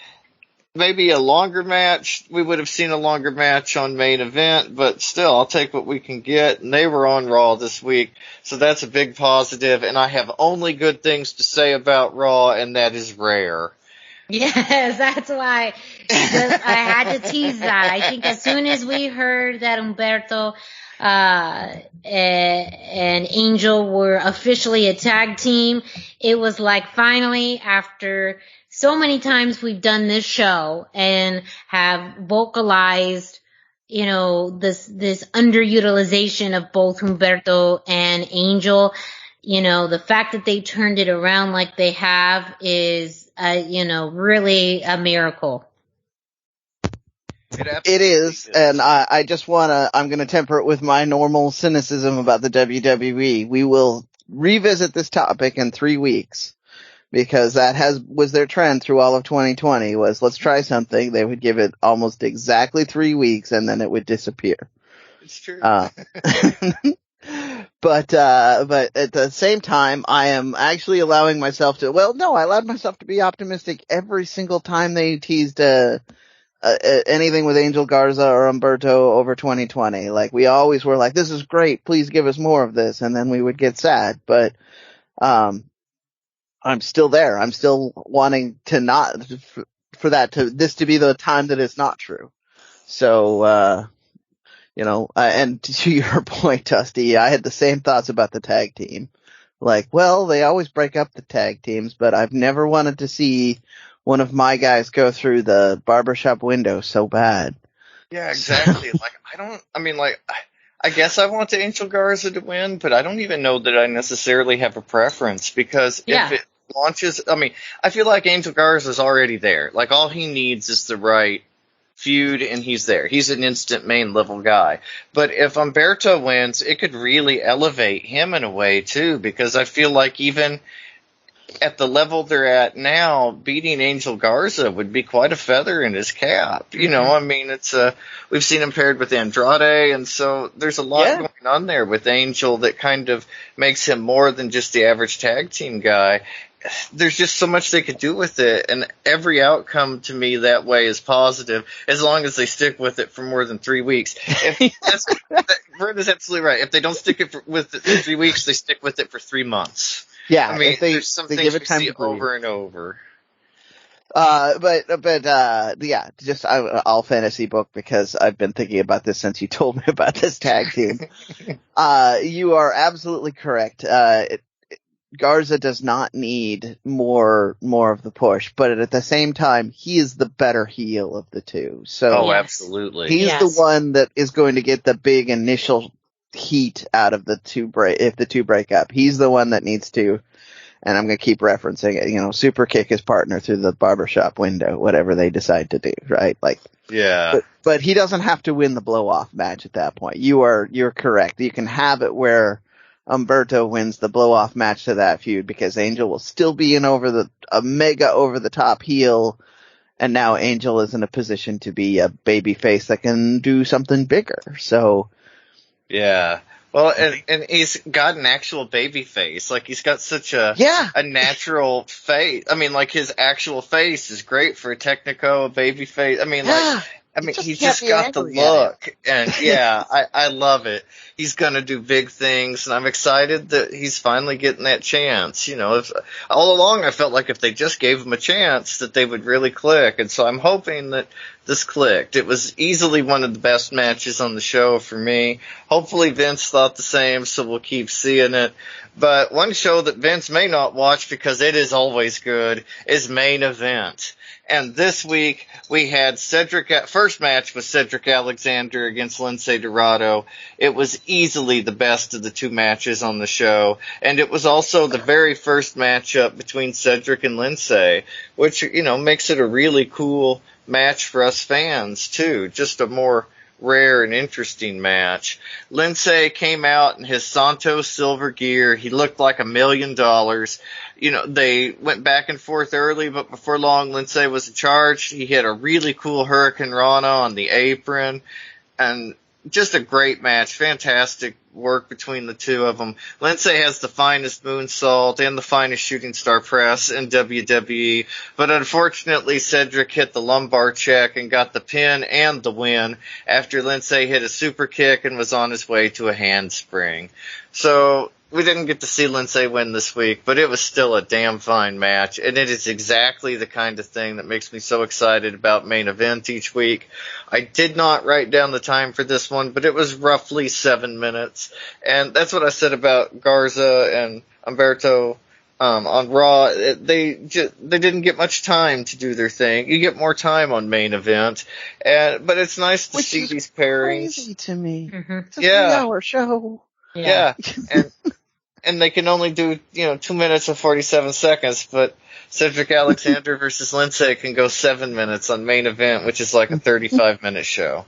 Maybe a longer match. We would have seen a longer match on main event, but still, I'll take what we can get. And they were on Raw this week, so that's a big positive. And I have only good things to say about Raw, and that is rare. Yes, that's why I had to tease that. I think as soon as we heard that Humberto and Angel were officially a tag team, it was like finally, after so many times we've done this show and have vocalized, this underutilization of both Humberto and Angel, the fact that they turned it around like they have is, really a miracle. It is, and I'm going to temper it with my normal cynicism about the WWE. We will revisit this topic in 3 weeks, because that was their trend through all of 2020, was let's try something. They would give it almost exactly 3 weeks, and then it would disappear. It's true. But at the same time, I am actually allowing myself I allowed myself to be optimistic every single time they teased, anything with Angel Garza or Humberto over 2020. Like, we always were like, this is great, please give us more of this, and then we would get sad. But, I'm still there. I'm still wanting to this to be the time that it's not true. So, and to your point, Dusty, I had the same thoughts about the tag team. Like, well, they always break up the tag teams, but I've never wanted to see one of my guys go through the barbershop window so bad. Yeah, exactly. I guess I want the Angel Garza to win, but I don't even know that I necessarily have a preference, because if it launches, I feel like Angel Garza is already there. Like, all he needs is the right feud, and he's there. He's an instant main level guy. But if Humberto wins, it could really elevate him in a way too, because I feel like even at the level they're at now, beating Angel Garza would be quite a feather in his cap. It's we've seen him paired with Andrade, and so there's a lot going on there with Angel that kind of makes him more than just the average tag team guy. There's just so much they could do with it, and every outcome to me that way is positive, as long as they stick with it for more than 3 weeks. Brenda's absolutely right. If they don't stick with it for 3 weeks, they stick with it for 3 months. Yeah, there's some things we see over and over. Just I'll fantasy book, because I've been thinking about this since you told me about this tag team. You are absolutely correct. Garza does not need more of the push, but at the same time, he is the better heel of the two. So, absolutely. He's the one that is going to get the big initial heat out of the two if the two break up. He's the one that needs to, and I'm going to keep referencing it, super kick his partner through the barbershop window, whatever they decide to do, right? But he doesn't have to win the blow off match at that point. You're correct. You can have it where Humberto wins the blow-off match to that feud, because Angel will still be a mega over-the-top heel, and now Angel is in a position to be a babyface that can do something bigger. So, yeah. Well, and he's got an actual baby face. Like, he's got such a natural face. His actual face is great for a Technico, a baby face. He's just got the look, and I love it. He's gonna do big things, and I'm excited that he's finally getting that chance. All along I felt like if they just gave him a chance, that they would really click, and so I'm hoping that this clicked. It was easily one of the best matches on the show for me. Hopefully Vince thought the same, so we'll keep seeing it. But one show that Vince may not watch, because it is always good, is Main Event. And this week we had first match was Cedric Alexander against Lince Dorado. It was easily the best of the two matches on the show. And it was also the very first matchup between Cedric and Lince, which, makes it a really cool match for us fans too. Just a more rare and interesting match. Lince came out in his Santos silver gear. He looked like $1 million. They went back and forth early, but before long, Lince was in charge. He had a really cool Hurricane Rana on the apron, and just a great match. Fantastic work between the two of them. Lince has the finest moonsault and the finest shooting star press in WWE, but unfortunately Cedric hit the lumbar check and got the pin and the win after Lince hit a super kick and was on his way to a handspring. So we didn't get to see Lince win this week, but it was still a damn fine match, and it is exactly the kind of thing that makes me so excited about main event each week. I did not write down the time for this one, but it was roughly 7 minutes, and that's what I said about Garza and Humberto on Raw. They didn't get much time to do their thing. You get more time on main event, but it's nice to see these pairings. Crazy to me. Mm-hmm. It's a 3-hour show. Yeah. And they can only do, 2 minutes and 47 seconds, but Cedric Alexander versus Lince can go 7 minutes on main event, which is like a 35-minute show.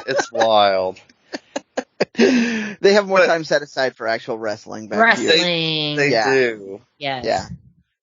It's wild. They have more time set aside for actual wrestling back here. They do. Yes. Yeah.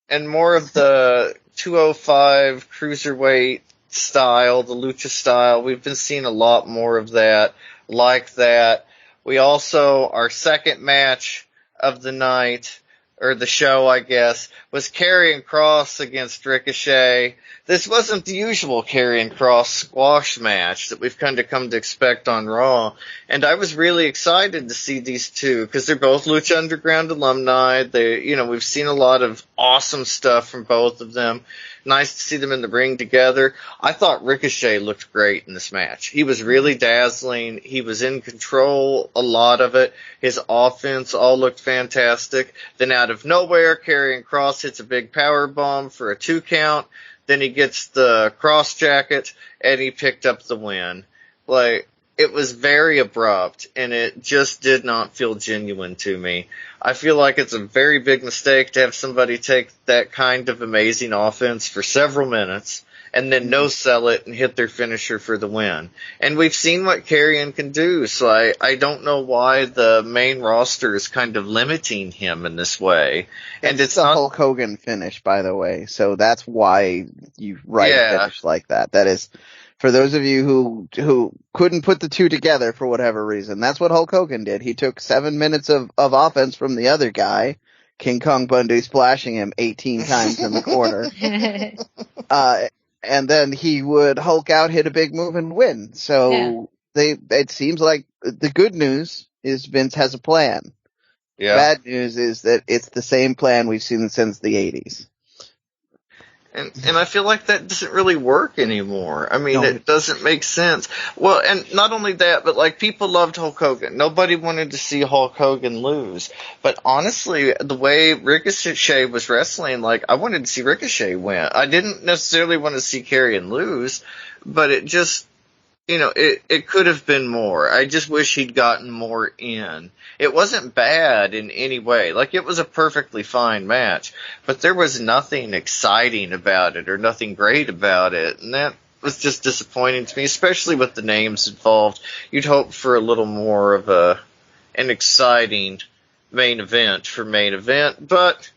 And more of the 205 cruiserweight style, the lucha style. We've been seeing a lot more of that, like that. We also, our second match of the night, or the show, I guess, was Karrion Kross against Ricochet. This wasn't the usual Karrion Kross squash match that we've kind of come to expect on Raw. And I was really excited to see these two, because they're both Lucha Underground alumni. We've seen a lot of awesome stuff from both of them. Nice to see them in the ring together. I thought Ricochet looked great in this match. He was really dazzling. He was in control a lot of it. His offense all looked fantastic. Then out of nowhere, Karrion Kross hits a big power bomb for a 2 count. Then he gets the cross jacket, and he picked up the win. It was very abrupt, and it just did not feel genuine to me. I feel like it's a very big mistake to have somebody take that kind of amazing offense for several minutes and then no-sell it and hit their finisher for the win. And we've seen what Karrion can do, so I don't know why the main roster is kind of limiting him in this way. And it's a not Hulk Hogan finish, by the way, so that's why you write a finish like that. That is, for those of you who couldn't put the two together for whatever reason, that's what Hulk Hogan did. He took 7 minutes of offense from the other guy, King Kong Bundy splashing him 18 times in the corner. And then he would Hulk out, hit a big move, and win. So it seems like the good news is Vince has a plan. Yeah. Bad news is that it's the same plan we've seen since the 80s. And I feel like that doesn't really work anymore. I mean, it doesn't make sense. Well, and not only that, but people loved Hulk Hogan. Nobody wanted to see Hulk Hogan lose. But honestly, the way Ricochet was wrestling, I wanted to see Ricochet win. I didn't necessarily want to see Karrion lose, but it just, it could have been more. I just wish he'd gotten more in. It wasn't bad in any way. It was a perfectly fine match, but there was nothing exciting about it or nothing great about it, and that was just disappointing to me, especially with the names involved. You'd hope for a little more of an exciting main event for main event, but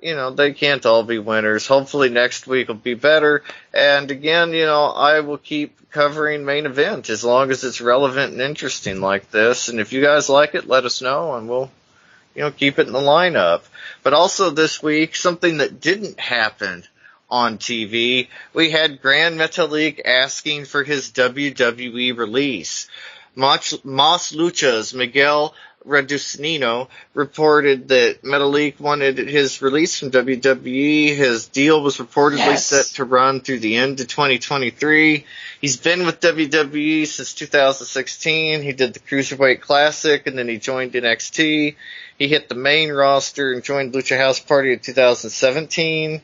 they can't all be winners. Hopefully next week will be better. And again, I will keep covering main event as long as it's relevant and interesting like this. And if you guys like it, let us know and we'll, keep it in the lineup. But also this week, something that didn't happen on TV, we had Gran Metalik asking for his WWE release. Mas Luchas, Miguel Reducnino, reported that Metalik wanted his release from WWE. His deal was reportedly set to run through the end of 2023. He's been with WWE since 2016. He did the Cruiserweight Classic, and then he joined NXT. He hit the main roster and joined Lucha House Party in 2017.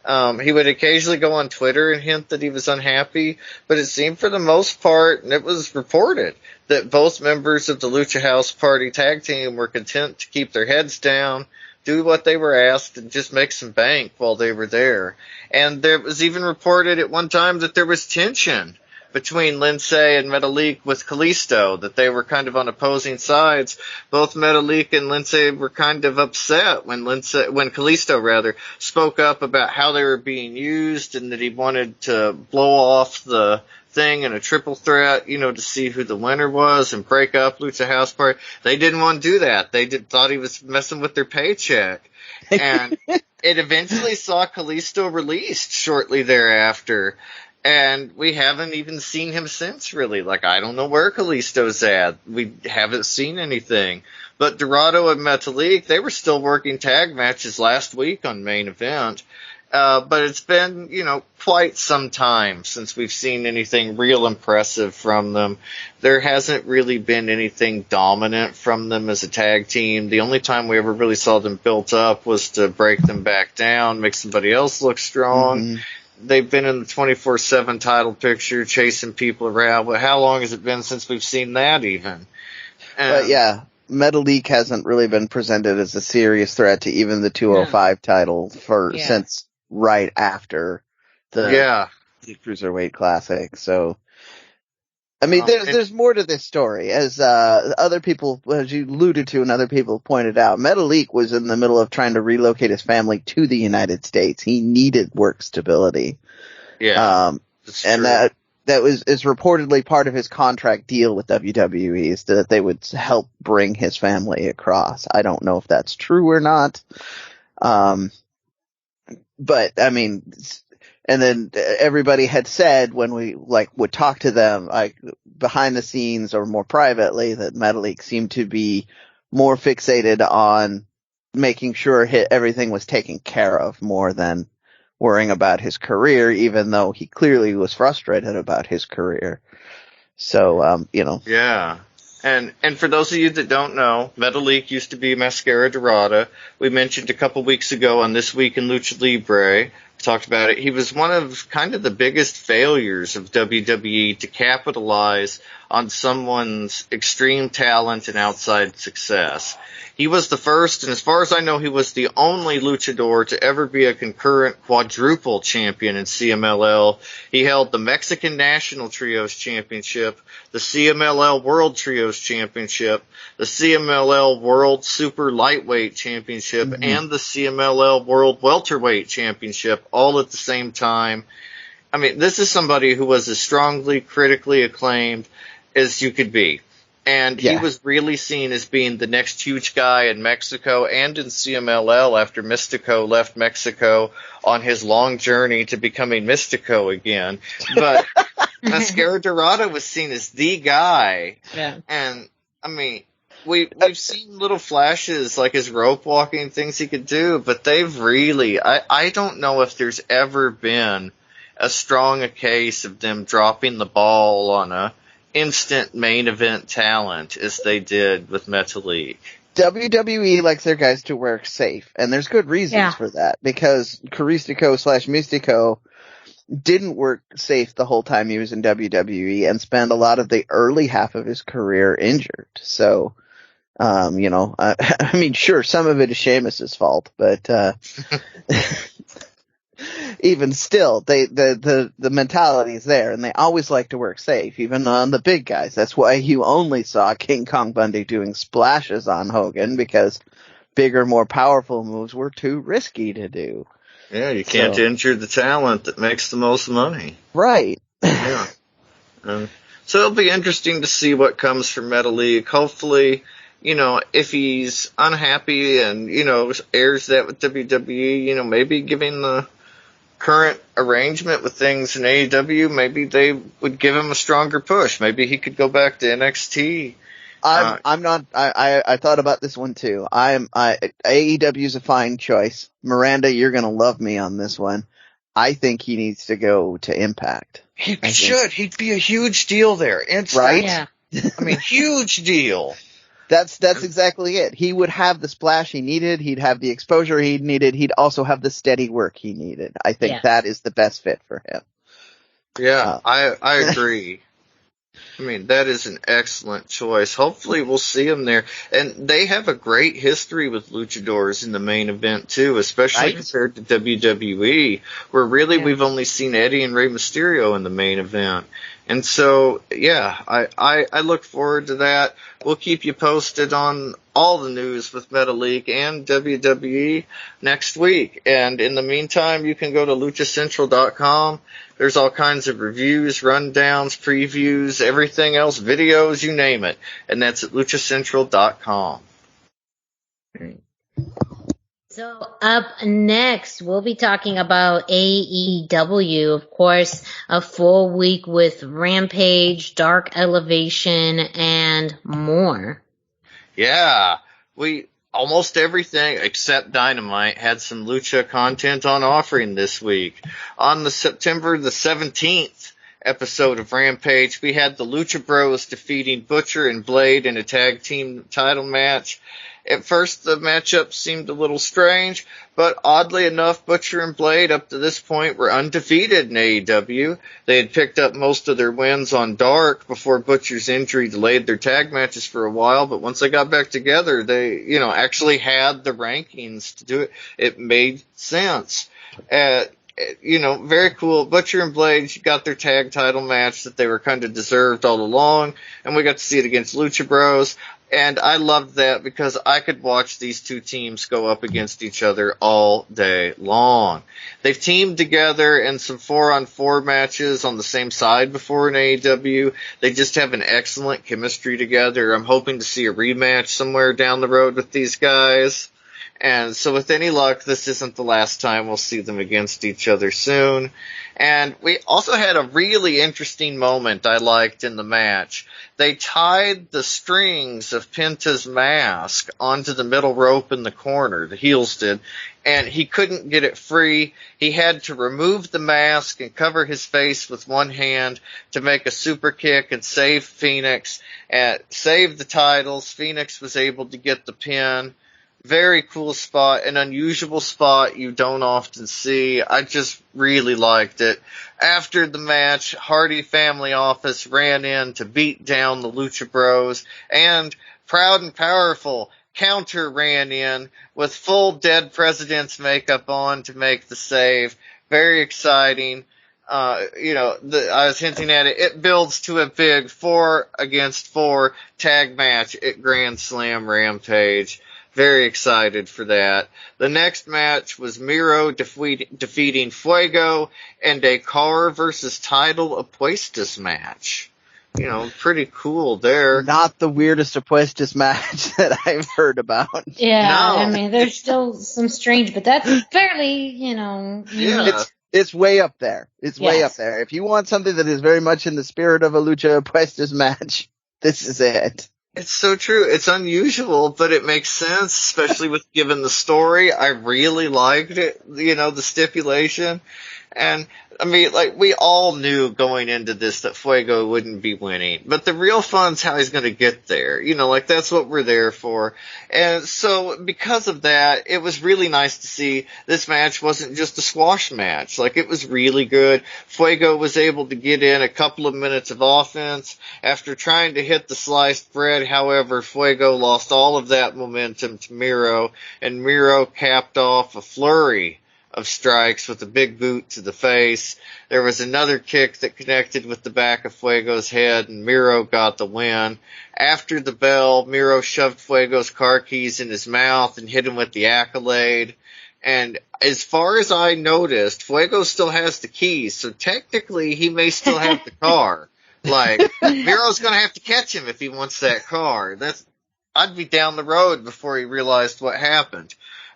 He would occasionally go on Twitter and hint that he was unhappy, but it seemed for the most part, and it was reported, that both members of the Lucha House Party tag team were content to keep their heads down, do what they were asked, and just make some bank while they were there. And there was even reported at one time that there was tension between Lindsay and Metalik with Kalisto, that they were kind of on opposing sides. Both Metalik and Lindsay were kind of upset when Kalisto spoke up about how they were being used and that he wanted to blow off the thing in a triple threat, to see who the winner was and break up Lucha House Party. They didn't want to do that. They thought he was messing with their paycheck. And it eventually saw Kalisto released shortly thereafter. And we haven't even seen him since, really. Like, I don't know where Kalisto's at. We haven't seen anything. But Dorado and Metalik, they were still working tag matches last week on Main Event. But it's been, quite some time since we've seen anything real impressive from them. There hasn't really been anything dominant from them as a tag team. The only time we ever really saw them built up was to break them back down, make somebody else look strong. Mm-hmm. They've been in the 24/7 title picture, chasing people around. But how long has it been since we've seen that even? But yeah, Metalik hasn't really been presented as a serious threat to even the 205 title since right after the Cruiserweight Classic. So, I mean, there's more to this story. As other people, as you alluded to and other people pointed out, Metalik was in the middle of trying to relocate his family to the United States. He needed work stability. Yeah. And that is reportedly part of his contract deal with WWE, is that they would help bring his family across. I don't know if that's true or not. But I mean, and then everybody had said when we would talk to them behind the scenes or more privately that Metalik seemed to be more fixated on making sure everything was taken care of more than worrying about his career, even though he clearly was frustrated about his career. So, Yeah. And for those of you that don't know, Metalik used to be Mascara Dorada. We mentioned a couple weeks ago on This Week in Lucha Libre, talked about it. He was one of kind of the biggest failures of WWE to capitalize on someone's extreme talent and outside success. He was the first, and as far as I know, he was the only luchador to ever be a concurrent quadruple champion in CMLL. He held the Mexican National Trios Championship, the CMLL World Trios Championship, the CMLL World Super Lightweight Championship, and the CMLL World Welterweight Championship, all at the same time. I mean, this is somebody who was as strongly critically acclaimed as you could be. And he was really seen as being the next huge guy in Mexico and in CMLL after Mystico left Mexico on his long journey to becoming Mystico again. But Mascara Dorada was seen as the guy. Yeah. And, I mean, we've seen little flashes like his rope walking things he could do, but they've really, I don't know if there's ever been as strong a case of them dropping the ball on a instant main event talent as they did with Metalik. WWE likes their guys to work safe, and there's good reasons for that, because Caristico/Mystico didn't work safe the whole time he was in WWE and spent a lot of the early half of his career injured. So, I mean, sure, some of it is Sheamus's fault, but even still, the mentality is there, and they always like to work safe, even on the big guys. That's why you only saw King Kong Bundy doing splashes on Hogan, because bigger, more powerful moves were too risky to do. Yeah, you can't injure the talent that makes the most money. Right. Yeah. So it'll be interesting to see what comes from Metalik. Hopefully, if he's unhappy and, airs that with WWE, maybe giving the current arrangement with things in AEW, maybe they would give him a stronger push. Maybe he could go back to NXT. I thought about this one too. AEW's a fine choice. Miranda, you're gonna love me on this one. I think he needs to go to Impact. He should. He'd be a huge deal there. Instant. Right? Yeah. I mean, huge deal. That's exactly it. He would have the splash he needed. He'd have the exposure he needed. He'd also have the steady work he needed. I think that is the best fit for him. Yeah, I agree. I mean, that is an excellent choice. Hopefully we'll see him there. And they have a great history with luchadors in the main event, too, especially compared to WWE, where really we've only seen Eddie and Rey Mysterio in the main event. And so, yeah, I look forward to that. We'll keep you posted on all the news with MetaLeague and WWE next week. And in the meantime, you can go to luchacentral.com. There's all kinds of reviews, rundowns, previews, everything else, videos, you name it. And that's at luchacentral.com. So up next, we'll be talking about AEW, of course, a full week with Rampage, Dark Elevation, and more. Yeah, almost everything except Dynamite had some Lucha content on offering this week. On the September the 17th episode of Rampage, we had the Lucha Bros defeating Butcher and Blade in a tag team title match. At first, the matchup seemed a little strange, but oddly enough, Butcher and Blade up to this point were undefeated in AEW. They had picked up most of their wins on Dark before Butcher's injury delayed their tag matches for a while, but once they got back together, they, actually had the rankings to do it. It made sense. Very cool. Butcher and Blade got their tag title match that they were kind of deserved all along, and we got to see it against Lucha Bros. And I loved that because I could watch these two teams go up against each other all day long. They've teamed together in some 4-on-4 matches on the same side before in AEW. They just have an excellent chemistry together. I'm hoping to see a rematch somewhere down the road with these guys. And so with any luck, this isn't the last time we'll see them against each other soon. And we also had a really interesting moment I liked in the match. They tied the strings of Penta's mask onto the middle rope in the corner, the heels did, and he couldn't get it free. He had to remove the mask and cover his face with one hand to make a super kick and save Phoenix and save the titles. Phoenix was able to get the pin. Very cool spot, an unusual spot you don't often see. I just really liked it. After the match, Hardy Family Office ran in to beat down the Lucha Bros, and Proud and Powerful Counter ran in with full Dead President's makeup on to make the save. Very exciting. I was hinting at it. It builds to a big 4-against-4 tag match at Grand Slam Rampage. Very excited for that. The next match was Miro defeating Fuego and a Car versus Title Apuestas match. Pretty cool there. Not the weirdest Apuestas match that I've heard about. Yeah, no. I mean, there's still some strange, but that's fairly, Yeah. It's way up there. It's way up there. If you want something that is very much in the spirit of a Lucha Apuestas match, this is it. It's so true. It's unusual, but it makes sense, especially with given the story. I really liked it, the stipulation. And, I mean, we all knew going into this that Fuego wouldn't be winning. But the real fun's how he's going to get there. That's what we're there for. And so, because of that, it was really nice to see this match wasn't just a squash match. It was really good. Fuego was able to get in a couple of minutes of offense. After trying to hit the sliced bread, however, Fuego lost all of that momentum to Miro, and Miro capped off a flurry of strikes with a big boot to the face. There was another kick that connected with the back of Fuego's head, and Miro got the win. After the bell, Miro shoved Fuego's car keys in his mouth and hit him with the accolade. And as far as I noticed, Fuego still has the keys, so technically he may still have the car. Miro's gonna have to catch him if he wants that car. I'd be down the road before he realized what happened.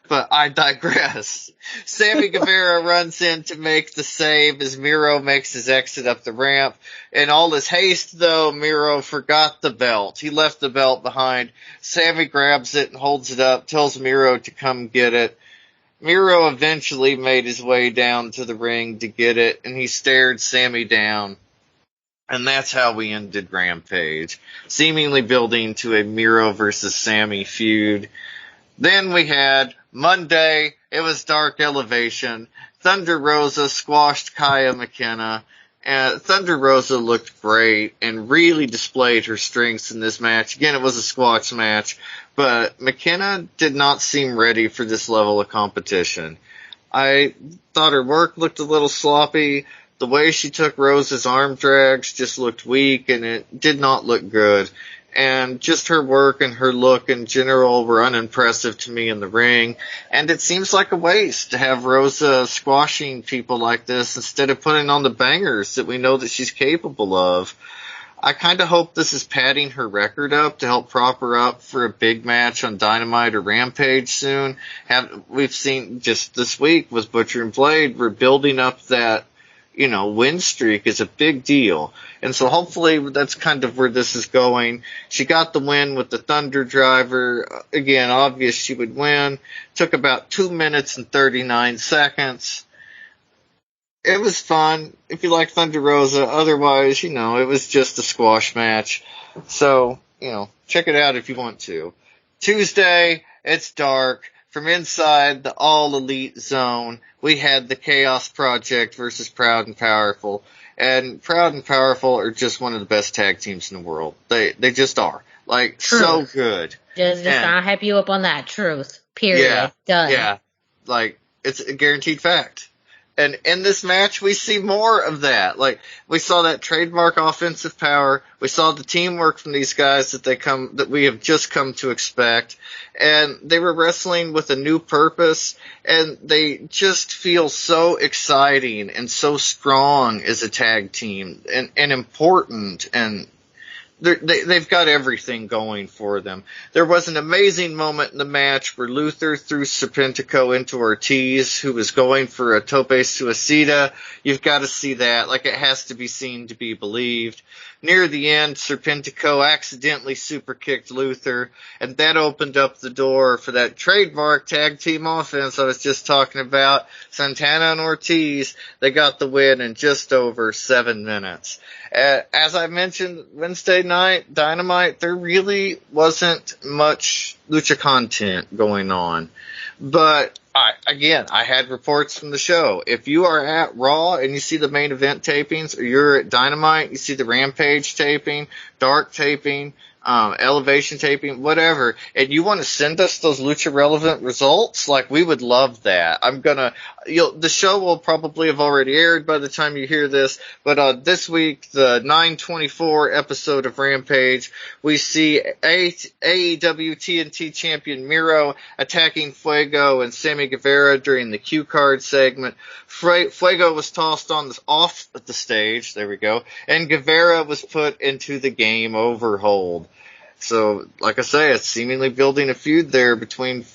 But I digress. Sammy Guevara runs in to make the save as Miro makes his exit up the ramp. In all his haste, though, Miro forgot the belt. He left the belt behind. Sammy grabs it and holds it up, tells Miro to come get it. Miro eventually made his way down to the ring to get it, and he stared Sammy down. And that's how we ended Rampage, seemingly building to a Miro versus Sammy feud. Then we had Monday, it was Dark Elevation. Thunder Rosa squashed Kaya McKenna. And Thunder Rosa looked great and really displayed her strengths in this match. Again, it was a squash match, but McKenna did not seem ready for this level of competition. I thought her work looked a little sloppy. The way she took Rosa's arm drags just looked weak, and it did not look good. And just her work and her look in general were unimpressive to me in the ring. And it seems like a waste to have Rosa squashing people like this instead of putting on the bangers that we know that she's capable of. I kind of hope this is padding her record up to help prop her up for a big match on Dynamite or Rampage soon. We've seen just this week with Butcher and Blade, we're building up that, win streak is a big deal. And so hopefully that's kind of where this is going. She got the win with the Thunder Driver. Again, obvious she would win. Took about 2 minutes and 39 seconds. It was fun if you like Thunder Rosa. Otherwise, it was just a squash match. So, check it out if you want to. Tuesday, it's dark. From inside the All Elite Zone, we had the Chaos Project versus Proud and Powerful. And Proud and Powerful are just one of the best tag teams in the world. They just are. Like, Truth. So good. Just I'll hype you up on that. Truth. Period. Yeah. Done. Yeah. Like, it's a guaranteed fact. And in this match, we see more of that. Like, we saw that trademark offensive power. We saw the teamwork from these guys that we have just come to expect. And they were wrestling with a new purpose. And they just feel so exciting and so strong as a tag team and important, and they've got everything going for them. There was an amazing moment in the match where Luther threw Serpentico into Ortiz, who was going for a tope suicida. You've got to see that. Like, it has to be seen to be believed. Near the end, Serpentico accidentally superkicked Luther, and that opened up the door for that trademark tag team offense I was just talking about. Santana and Ortiz, they got the win in just over 7 minutes. As I mentioned, Wednesday night, Dynamite, there really wasn't much lucha content going on. But, I had reports from the show. If you are at Raw and you see the main event tapings, or you're at Dynamite, you see the Rampage taping, Dark taping, Elevation taping, whatever, and you want to send us those lucha relevant results, like, we would love that. The show will probably have already aired by the time you hear this, but this week, the 9/24 episode of Rampage, we see AEW TNT champion Miro attacking Fuego and Sammy Guevara during the Q card segment. Fuego was tossed off the stage, there we go, and Guevara was put into the game over hold. So, like I say, it's seemingly building a feud there between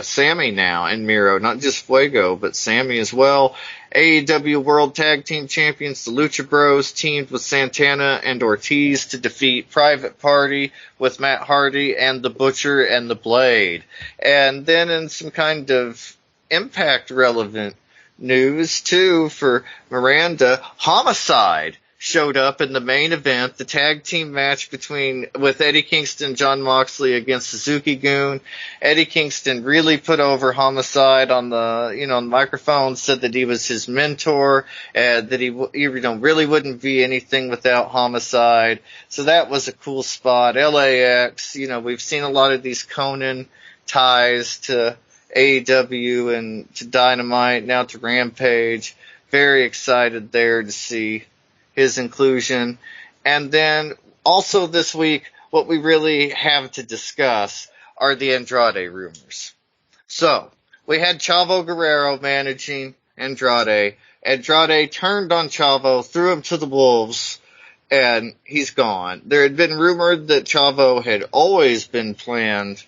Sammy now and Miro, not just Fuego, but Sammy as well. AEW World Tag Team Champions, the Lucha Bros, teamed with Santana and Ortiz to defeat Private Party with Matt Hardy and the Butcher and the Blade. And then in some kind of Impact relevant news too for Miranda, Homicide showed up in the main event, the tag team match with Eddie Kingston and Jon Moxley against Suzuki-gun. Eddie Kingston really put over Homicide on the microphone, said that he was his mentor, that he really wouldn't be anything without Homicide. So that was a cool spot. LAX, we've seen a lot of these Conan ties to AEW and to Dynamite, now to Rampage. Very excited there to see his inclusion. And then also this week, what we really have to discuss are the Andrade rumors. So, we had Chavo Guerrero managing Andrade. Andrade turned on Chavo, threw him to the wolves, and he's gone. There had been rumored that Chavo had always been planned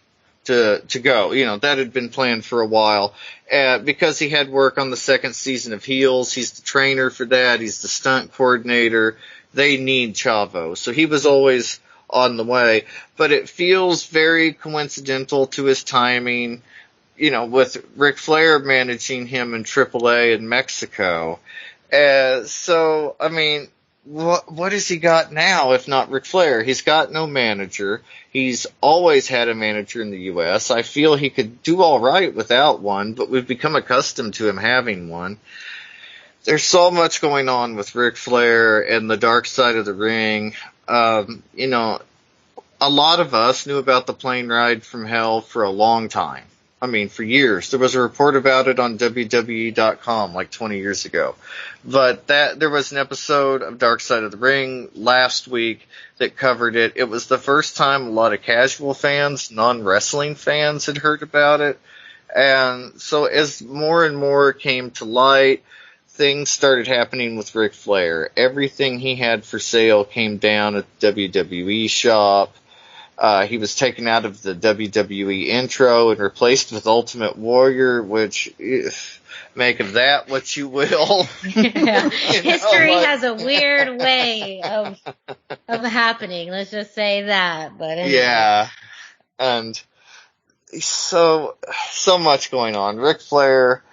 to go. That had been planned for a while. Because he had work on the second season of Heels. He's the trainer for that. He's the stunt coordinator. They need Chavo. So he was always on the way. But it feels very coincidental to his timing, with Ric Flair managing him in AAA in Mexico. what has he got now if not Ric Flair? He's got no manager. He's always had a manager in the U.S. I feel he could do all right without one, but we've become accustomed to him having one. There's so much going on with Ric Flair and the dark side of the ring. You know, a lot of us knew about the plane ride from hell for a long time. I mean, for years. There was a report about it on WWE.com like 20 years ago. But there was an episode of Dark Side of the Ring last week that covered it. It was the first time a lot of casual fans, non-wrestling fans, had heard about it. And so as more and more came to light, things started happening with Ric Flair. Everything he had for sale came down at the WWE shop. He was taken out of the WWE intro and replaced with Ultimate Warrior, which, make of that what you will. Yeah. History has a weird way of happening. Let's just say that. But anyway. Yeah. And so much going on. Ric Flair,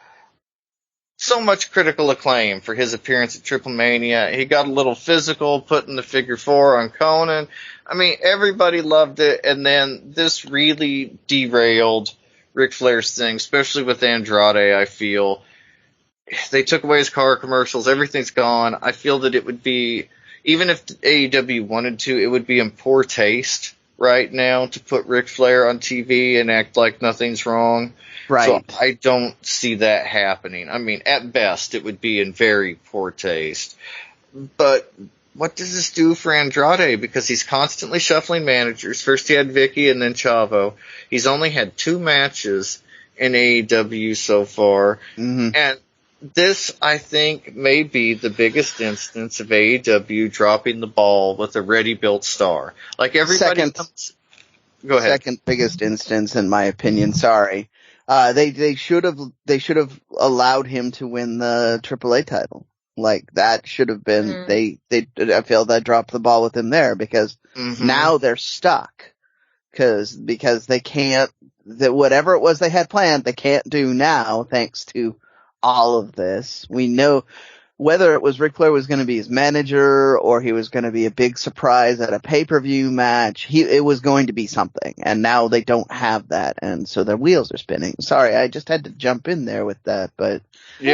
so much critical acclaim for his appearance at Triple Mania. He got a little physical, putting the figure 4 on Conan. I mean, everybody loved it, and then this really derailed Ric Flair's thing, especially with Andrade, I feel. They took away his car commercials, everything's gone. I feel that it would be, even if AEW wanted to, it would be in poor taste right now to put Ric Flair on TV and act like nothing's wrong. Right. So I don't see that happening. I mean, at best, it would be in very poor taste. But what does this do for Andrade? Because he's constantly shuffling managers. First he had Vicky and then Chavo. He's only had 2 matches in AEW so far. Mm-hmm. And this, I think, may be the biggest instance of AEW dropping the ball with a ready-built star. Like everybody Go ahead. Second biggest instance, in my opinion. Sorry. They should have allowed him to win the AAA title. Like, that should have been, I feel that dropped the ball with him there, because now they're stuck. Because they can't, whatever it was they had planned, they can't do now, thanks to all of this. We know whether it was Ric Flair was going to be his manager, or he was going to be a big surprise at a pay-per-view match, it was going to be something. And now they don't have that, and so their wheels are spinning. Sorry, I just had to jump in there with that, but... But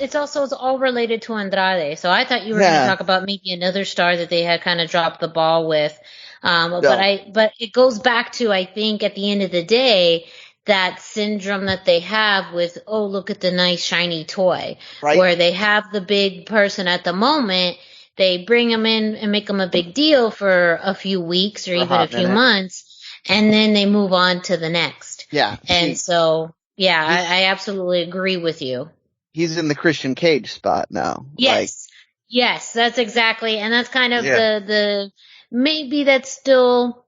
it's all related to Andrade. So I thought you were going to talk about maybe another star that they had kind of dropped the ball with. But it goes back to, I think, at the end of the day, that syndrome that they have with, oh, look at the nice shiny toy, right? Where they have the big person at the moment, they bring them in and make them a big deal for a few weeks or even a few months, and then they move on to the next. Yeah. And so... Yeah, I absolutely agree with you. He's in the Christian Cage spot now. Yes. Yes, that's exactly, and that's kind of the maybe that's still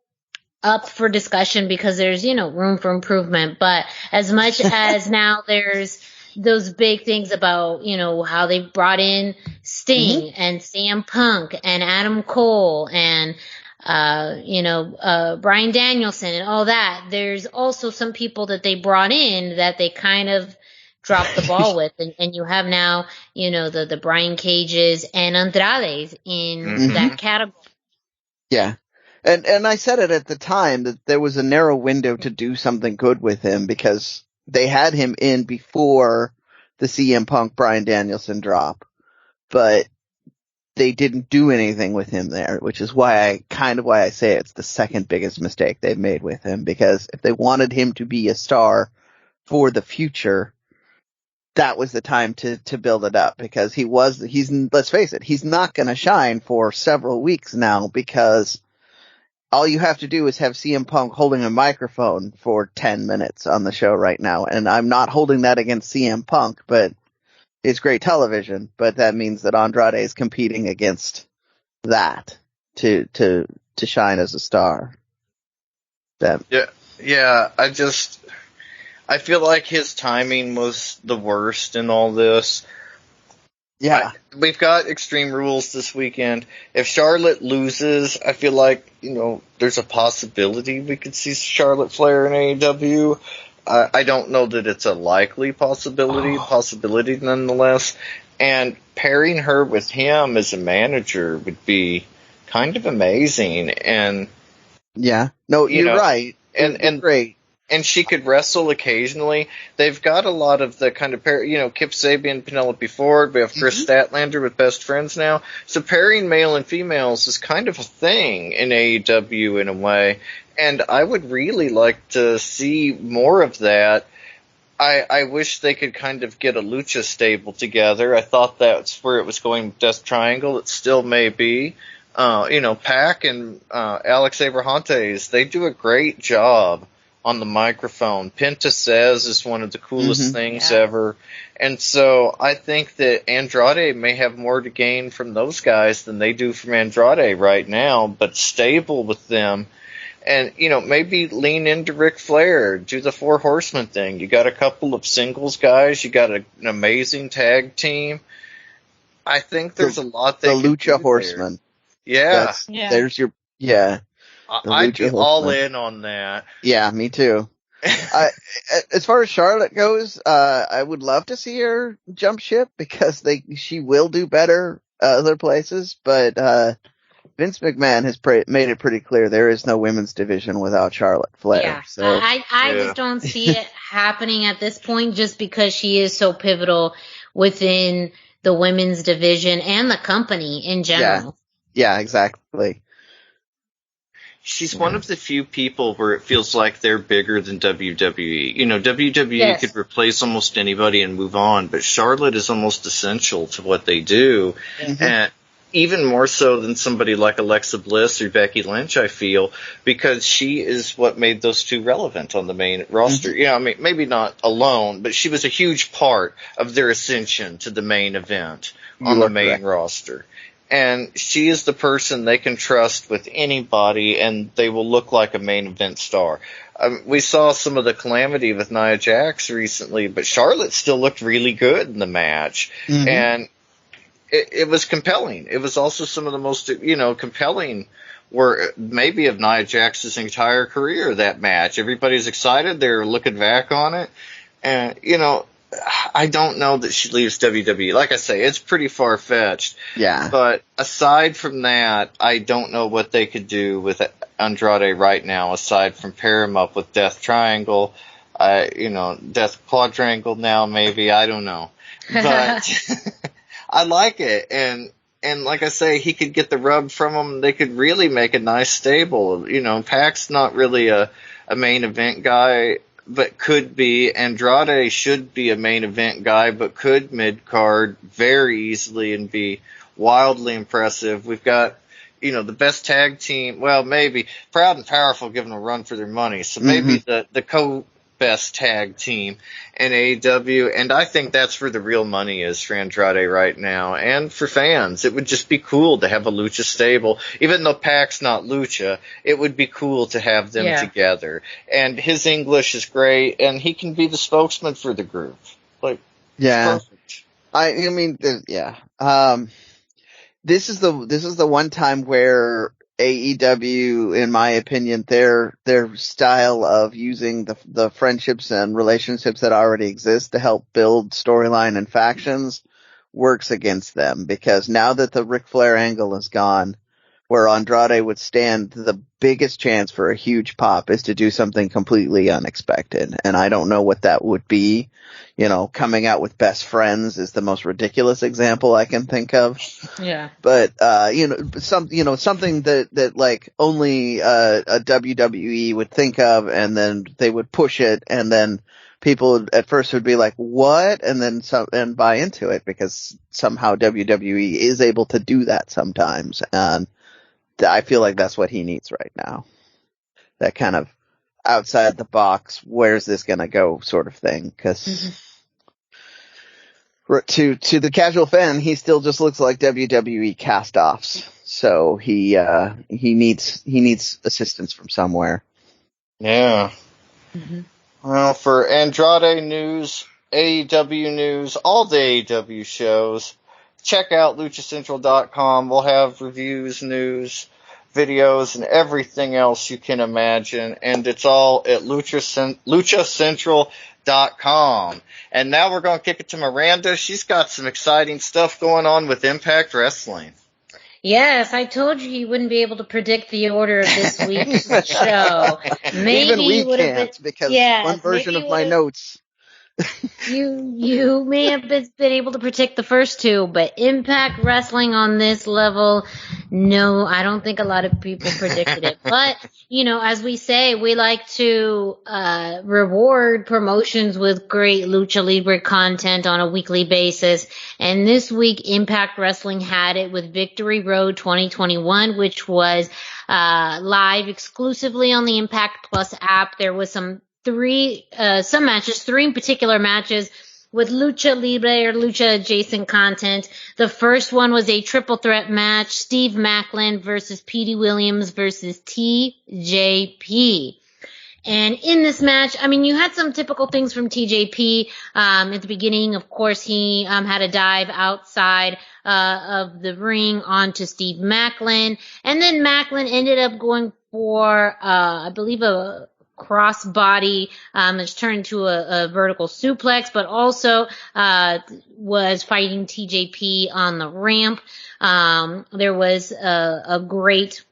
up for discussion because there's, room for improvement. But as much as now there's those big things about, how they brought in Sting and CM Punk and Adam Cole and Bryan Danielson and all that. There's also some people that they brought in that they kind of dropped the ball with. And you have now, the Brian Cages and Andrades in that category. Yeah. And I said it at the time that there was a narrow window to do something good with him because they had him in before the CM Punk Bryan Danielson drop. But they didn't do anything with him there, which is why I say it's the second biggest mistake they've made with him, because if they wanted him to be a star for the future, that was the time to build it up, because let's face it, he's not going to shine for several weeks now, because all you have to do is have CM Punk holding a microphone for 10 minutes on the show right now. And I'm not holding that against CM Punk, but it's great television, but that means that Andrade is competing against that to shine as a star. Yeah. I feel like his timing was the worst in all this. Yeah. We've got Extreme Rules this weekend. If Charlotte loses, I feel like, there's a possibility we could see Charlotte Flair in AEW. I don't know that it's a likely possibility nonetheless. And pairing her with him as a manager would be kind of amazing. And yeah, no, you're right. And great. And she could wrestle occasionally. They've got a lot of the kind of Kip Sabian, Penelope Ford. We have Chris Statlander with Best Friends now. So pairing male and females is kind of a thing in AEW in a way. And I would really like to see more of that. I wish they could kind of get a lucha stable together. I thought that's where it was going with Death Triangle. It still may be. Pac and Alex Abrahantes, they do a great job on the microphone. Penta Says is one of the coolest things ever. And so I think that Andrade may have more to gain from those guys than they do from Andrade right now, but stable with them. And, maybe lean into Ric Flair, do the Four Horsemen thing. You got a couple of singles guys. You got an amazing tag team. I think there's a lot they the Lucha Horsemen. Yeah. There's your, yeah. I'd be all in on that. Yeah, me too. As far as Charlotte goes, I would love to see her jump ship because she will do better other places, but Vince McMahon has made it pretty clear there is no women's division without Charlotte Flair. Yeah, so I just don't see it happening at this point just because she is so pivotal within the women's division and the company in general. Yeah, exactly. She's one of the few people where it feels like they're bigger than WWE. WWE could replace almost anybody and move on, but Charlotte is almost essential to what they do. And even more so than somebody like Alexa Bliss or Becky Lynch, I feel, because she is what made those two relevant on the main roster. Maybe not alone, but she was a huge part of their ascension to the main event on the main roster. And she is the person they can trust with anybody, and they will look like a main event star. We saw some of the calamity with Nia Jax recently, but Charlotte still looked really good in the match. And it was compelling. It was also some of the most, compelling were maybe of Nia Jax's entire career, that match. Everybody's excited. They're looking back on it. And, I don't know that she leaves WWE. Like I say, it's pretty far-fetched. Yeah. But aside from that, I don't know what they could do with Andrade right now, aside from pair him up with Death Triangle, Death Quadrangle now maybe. I don't know. But I like it. And like I say, he could get the rub from him. They could really make a nice stable. Pac's not really a main event guy, but could be. Andrade should be a main event guy, but could mid-card very easily and be wildly impressive. We've got, the best tag team. Well, maybe Proud and Powerful giving a run for their money. So maybe the co-best tag team in AEW. And I think that's where the real money is for Andrade right now. And for fans, it would just be cool to have a Lucha stable. Even though Pac's not Lucha, it would be cool to have them together. And his English is great, and he can be the spokesman for the group. Perfect. This is the one time where AEW, in my opinion, their style of using the friendships and relationships that already exist to help build storyline and factions works against them, because now that the Ric Flair angle is gone, where Andrade would stand the biggest chance for a huge pop is to do something completely unexpected. And I don't know what that would be. Coming out with Best Friends is the most ridiculous example I can think of. Yeah. But, something that like only, a WWE would think of, and then they would push it, and then people at first would be like, what? And then and buy into it, because somehow WWE is able to do that sometimes. And I feel like that's what he needs right now. That kind of outside the box, where's this gonna go sort of thing. Cause to the casual fan, he still just looks like WWE cast-offs. So he needs assistance from somewhere. Yeah. Well, for Andrade news, AEW news, all the AEW shows, check out luchacentral.com. We'll have reviews, news, videos and everything else you can imagine. And it's all at luchacentral.com. And now we're going to kick it to Miranda. She's got some exciting stuff going on with Impact Wrestling. Yes, I told you you wouldn't be able to predict the order of this week's show. Maybe Even we would have can't, been, because yes, one version maybe of my notes. You may have been able to predict the first two, but Impact Wrestling on this level, no, I don't think a lot of people predicted it. But, as we say, we like to reward promotions with great Lucha Libre content on a weekly basis. And this week, Impact Wrestling had it with Victory Road 2021, which was live exclusively on the Impact Plus app. There was some matches, three in particular matches with Lucha Libre or Lucha adjacent content. The first one was a triple threat match, Steve Maclin versus Petey Williams versus TJP. And in this match, you had some typical things from TJP. At the beginning, of course, he had a dive outside of the ring onto Steve Maclin. And then Maclin ended up going for, I believe, a crossbody, it's turned into a vertical suplex, but also was fighting TJP on the ramp. There was a great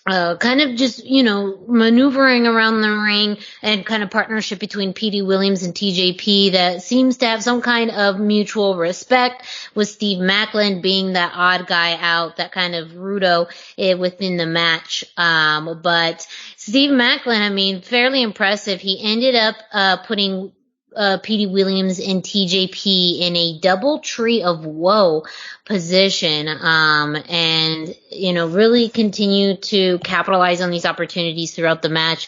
kind of just, maneuvering around the ring and kind of partnership between Petey Williams and TJP that seems to have some kind of mutual respect, with Steve Maclin being that odd guy out, that kind of rudo within the match. But Steve Maclin, fairly impressive. He ended up putting Petey Williams and TJP in a double tree of woe position, and really continue to capitalize on these opportunities throughout the match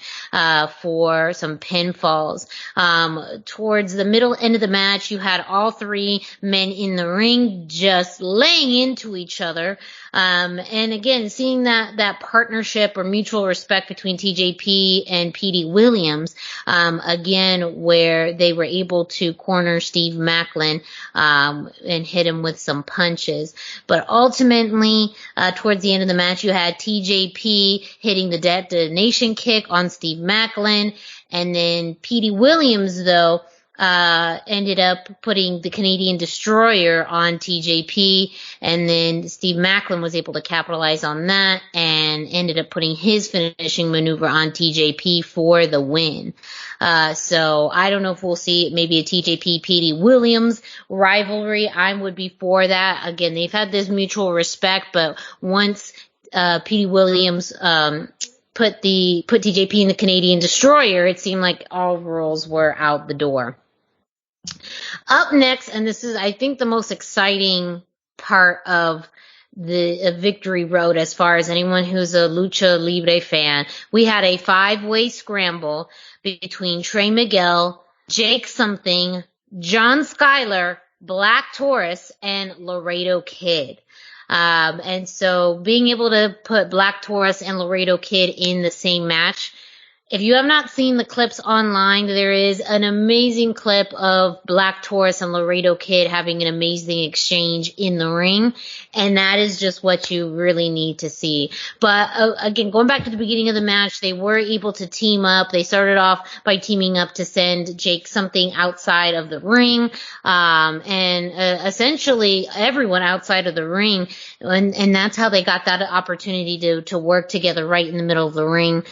for some pinfalls. Towards the middle end of the match, you had all three men in the ring just laying into each other. And again, seeing that partnership or mutual respect between TJP and Petey Williams, again, where they were able to corner Steve Maclin, and hit him with some punches. But ultimately, towards the end of the match, you had TJP hitting the detonation kick on Steve Maclin, and then Petey Williams, though, ended up putting the Canadian Destroyer on TJP, and then Steve Maclin was able to capitalize on that and ended up putting his finishing maneuver on TJP for the win. So I don't know if we'll see maybe a TJP Petey Williams rivalry. I would be for that. Again, they've had this mutual respect, but once Petey Williams put TJP in the Canadian Destroyer, it seemed like all rules were out the door. Up next, and this is, I think, the most exciting part of the Victory Road as far as anyone who's a Lucha Libre fan, we had a 5-way scramble between Trey Miguel, Jake Something, John Schuyler, Black Taurus, and Laredo Kid. And so being able to put Black Taurus and Laredo Kid in the same match, if you have not seen the clips online, there is an amazing clip of Black Taurus and Laredo Kid having an amazing exchange in the ring, and that is just what you really need to see. But again, going back to the beginning of the match, they were able to team up. They started off by teaming up to send Jake Something outside of the ring, and essentially everyone outside of the ring, and that's how they got that opportunity to work together right in the middle of the ring.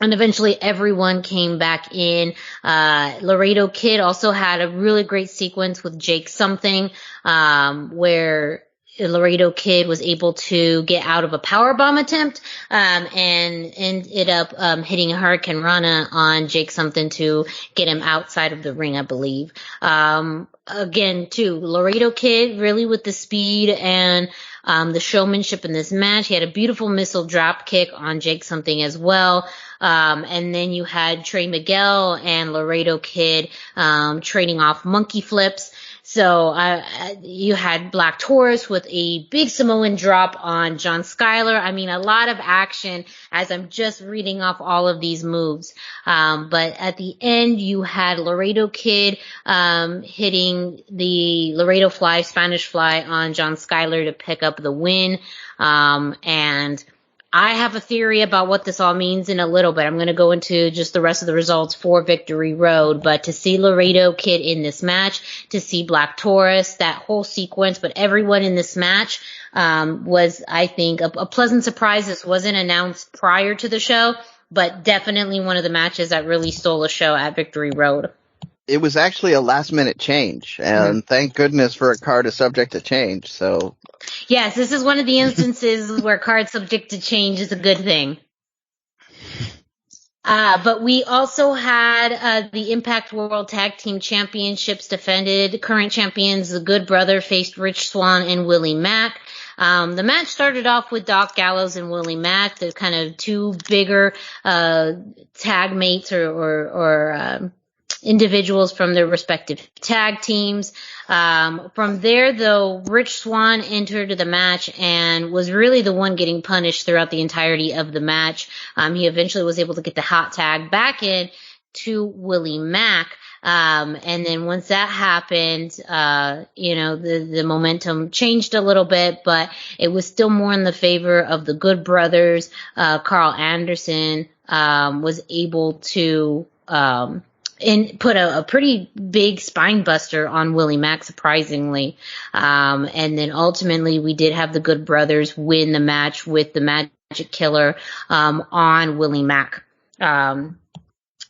And eventually everyone came back in. Laredo Kid also had a really great sequence with Jake Something, where Laredo Kid was able to get out of a powerbomb attempt, and ended up hitting a Hurricane Rana on Jake Something to get him outside of the ring, I believe. Again, too, Laredo Kid really with the speed and the showmanship in this match. He had a beautiful missile drop kick on Jake Something as well. And then you had Trey Miguel and Laredo Kid trading off monkey flips. So you had Black Taurus with a big Samoan drop on John Skyler. I mean, a lot of action as I'm just reading off all of these moves. But at the end, you had Laredo Kid hitting the Laredo Fly, Spanish Fly on John Skyler to pick up the win. And I have a theory about what this all means in a little bit. I'm going to go into just the rest of the results for Victory Road, but to see Laredo Kid in this match, to see Black Taurus, that whole sequence, but everyone in this match, was, I think, a pleasant surprise. This wasn't announced prior to the show, but definitely one of the matches that really stole a show at Victory Road. It was actually a last-minute change, and thank goodness for a card is subject to change, so... Yes, this is one of the instances where card subject to change is a good thing. But we also had the Impact World Tag Team Championships defended. Current champions, the Good Brother, faced Rich Swann and Willie Mack. The match started off with Doc Gallows and Willie Mack. There's kind of two bigger tag mates or individuals from their respective tag teams. From there, though, Rich Swann entered the match and was really the one getting punished throughout the entirety of the match. He eventually was able to get the hot tag back in to Willie Mack. And then once that happened, the momentum changed a little bit, but it was still more in the favor of the Good Brothers. Carl Anderson, was able to, and put a pretty big spine buster on Willie Mack, surprisingly. And then ultimately we did have the Good Brothers win the match with the Magic Killer, on Willie Mack.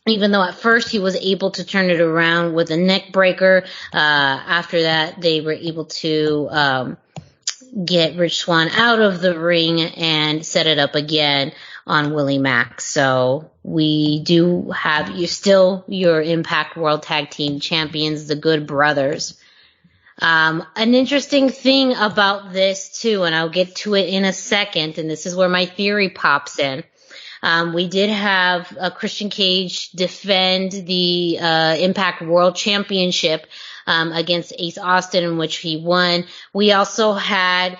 Even though at first he was able to turn it around with a neck breaker, after that they were able to, get Rich Swann out of the ring and set it up again on Willie Mack. So we do have your Impact World Tag Team Champions, the Good Brothers. An interesting thing about this too, and I'll get to it in a second, and this is where my theory pops in. We did have Christian Cage defend the Impact World Championship against Ace Austin, in which he won. We also had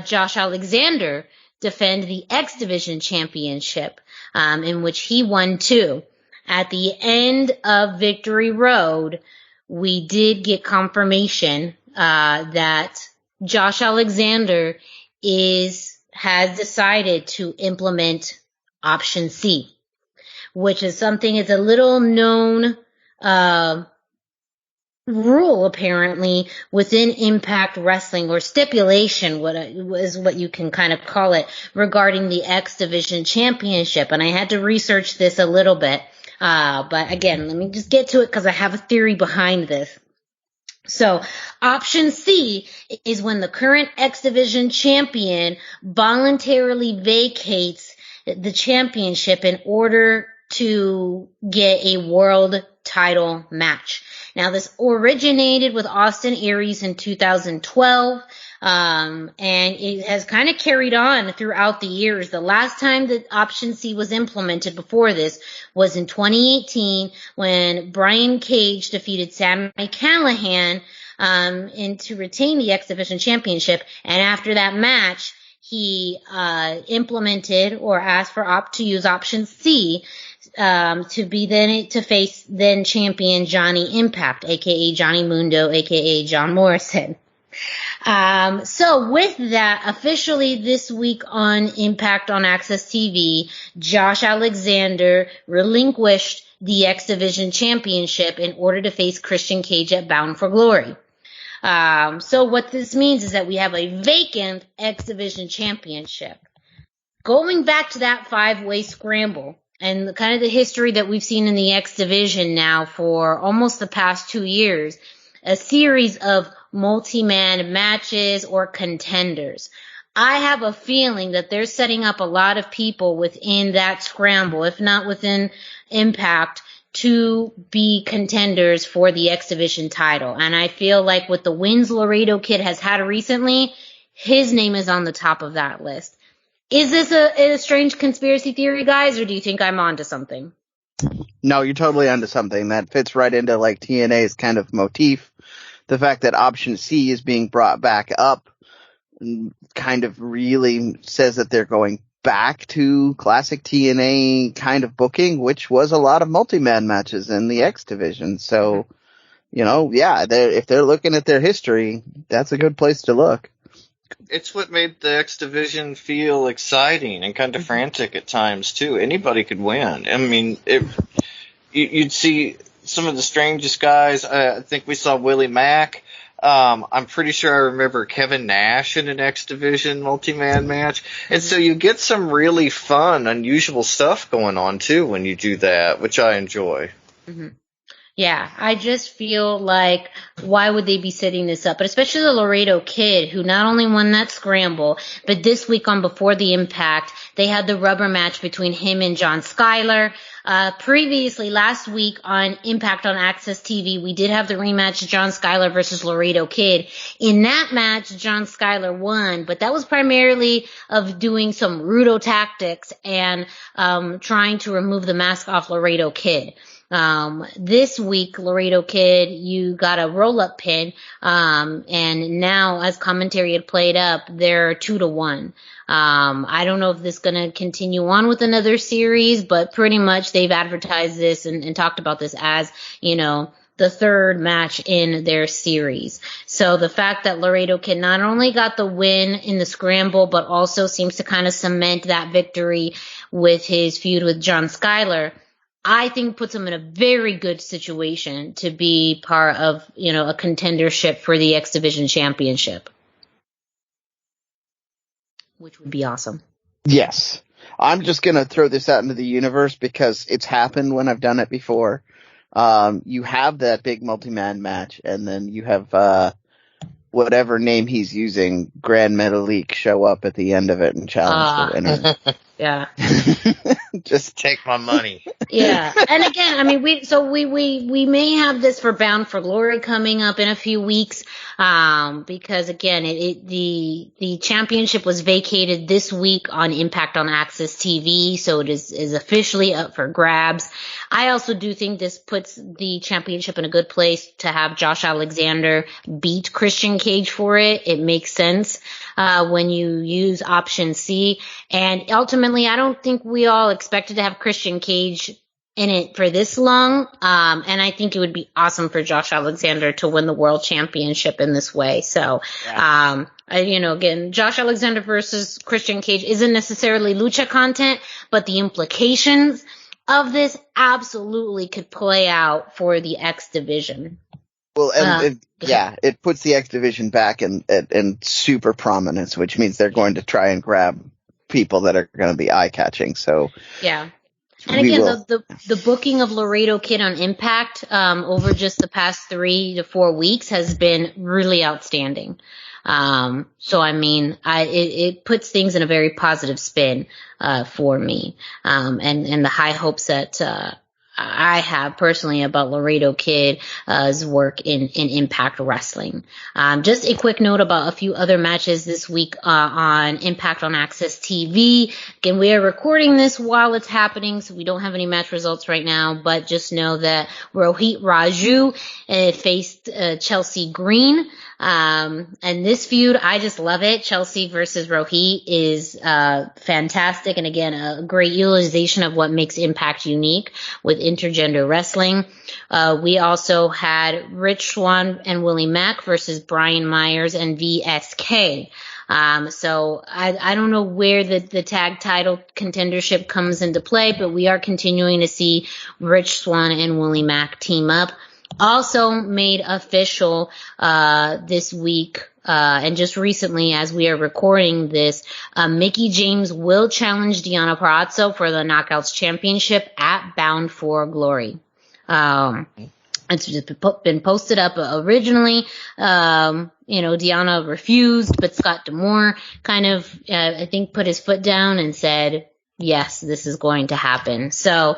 Josh Alexander defend the X Division Championship, in which he won too. At the end of Victory Road, we did get confirmation that Josh Alexander has decided to implement Option C, which is something, it's a little known rule apparently within Impact Wrestling, or stipulation, what you can kind of call it, regarding the X Division Championship. And I had to research this a little bit, but again, let me just get to it because I have a theory behind this. So Option C is when the current X Division champion voluntarily vacates the championship in order to get a world title match. Now, this originated with Austin Aries in 2012, and it has kind of carried on throughout the years. The last time that Option C was implemented before this was in 2018 when Brian Cage defeated Sami Callihan to retain the X Division Championship, and after that match, he implemented or asked to use Option C to face then champion Johnny Impact, aka Johnny Mundo, aka John Morrison. So with that, officially this week on Impact on Access TV, Josh Alexander relinquished the X Division Championship in order to face Christian Cage at Bound for Glory. So what this means is that we have a vacant X Division Championship. Going back to that 5-way scramble and kind of the history that we've seen in the X Division now for almost the past 2 years, a series of multi-man matches or contenders. I have a feeling that they're setting up a lot of people within that scramble, if not within Impact, to be contenders for the X Division title. And I feel like with the wins Laredo Kid has had recently, his name is on the top of that list. Is this a strange conspiracy theory, guys, or do you think I'm onto something? No, you're totally onto something. That fits right into like TNA's kind of motif. the fact that option C is being brought back up kind of really says that they're going back to classic TNA kind of booking, which was a lot of multi-man matches in the X division. So, if they're looking at their history, that's a good place to look. It's what made the X division feel exciting and kind of frantic at times too. Anybody could win. I mean, you'd see some of the strangest guys. I think we saw Willie Mack. I'm pretty sure I remember Kevin Nash in an X Division multi-man match. And so you get some really fun, unusual stuff going on too when you do that, which I enjoy. Mm-hmm. Yeah, I just feel like, why would they be setting this up? But especially the Laredo Kid, who not only won that scramble, but this week on Before the Impact, they had the rubber match between him and John Skyler. Previously, last week on Impact on Access TV, we did have the rematch John Skyler versus Laredo Kid. In that match, John Skyler won, but that was primarily of doing some rudo tactics and trying to remove the mask off Laredo Kid. This week, Laredo Kid, you got a roll-up pin, and now, as commentary had played up, they're 2-1. I don't know if this is going to continue on with another series, but pretty much they've advertised this and talked about this as, the third match in their series. So the fact that Laredo Kid not only got the win in the scramble, but also seems to kind of cement that victory with his feud with John Skyler, I think puts him in a very good situation to be part of, a contendership for the X Division Championship, which would be awesome. Yes. I'm just going to throw this out into the universe because it's happened when I've done it before. You have that big multi-man match, and then you have whatever name he's using, Grand Metalik, show up at the end of it and challenge the winner. Yeah. Just take my money. Yeah. And again, I mean, we may have this for Bound for Glory coming up in a few weeks. Because again, the championship was vacated this week on Impact on Access TV. So it is officially up for grabs. I also do think this puts the championship in a good place to have Josh Alexander beat Christian Cage for it. It makes sense, when you use option C. And ultimately, I don't think we all expected to have Christian Cage in it for this long. And I think it would be awesome for Josh Alexander to win the world championship in this way. So, again, Josh Alexander versus Christian Cage isn't necessarily lucha content, but the implications of this absolutely could play out for the X division. Well, it puts the X division back in super prominence, which means they're going to try and grab people that are going to be eye-catching. So, yeah. And again, the booking of Laredo Kid on Impact over just the past 3 to 4 weeks has been really outstanding. So I mean, it puts things in a very positive spin for me, and the high hopes that I have personally about Laredo Kid's work in Impact Wrestling. Just a quick note about a few other matches this week on Impact on Access TV. Again, we are recording this while it's happening, so we don't have any match results right now, but just know that Rohit Raju faced Chelsea Green. And this feud, I just love it. Chelsea versus Rohit is fantastic, and again, a great utilization of what makes Impact unique with intergender wrestling. We also had Rich Swann and Willie Mack versus Brian Myers and VSK. So I don't know where the tag title contendership comes into play, but we are continuing to see Rich Swann and Willie Mack team up. Also made official this week, and just recently as we are recording this, Mickie James will challenge Deonna Purrazzo for the Knockouts Championship at Bound for Glory. It's just been posted up originally. Deonna refused, but Scott D'Amore kind of, I think, put his foot down and said, yes, this is going to happen. So,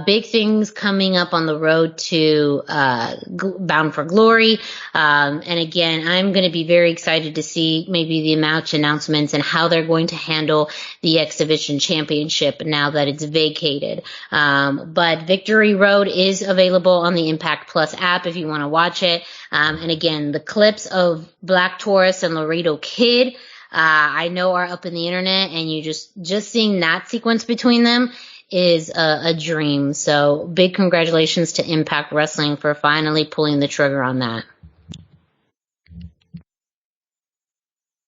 big things coming up on the road to Bound for Glory. And again, I'm going to be very excited to see maybe the match announcements and how they're going to handle the Exhibition Championship now that it's vacated. But Victory Road is available on the Impact Plus app if you want to watch it. And again, the clips of Black Taurus and Laredo Kid, I know are up in the internet, and you just seeing that sequence between them is a dream. So big congratulations to Impact Wrestling for finally pulling the trigger on that.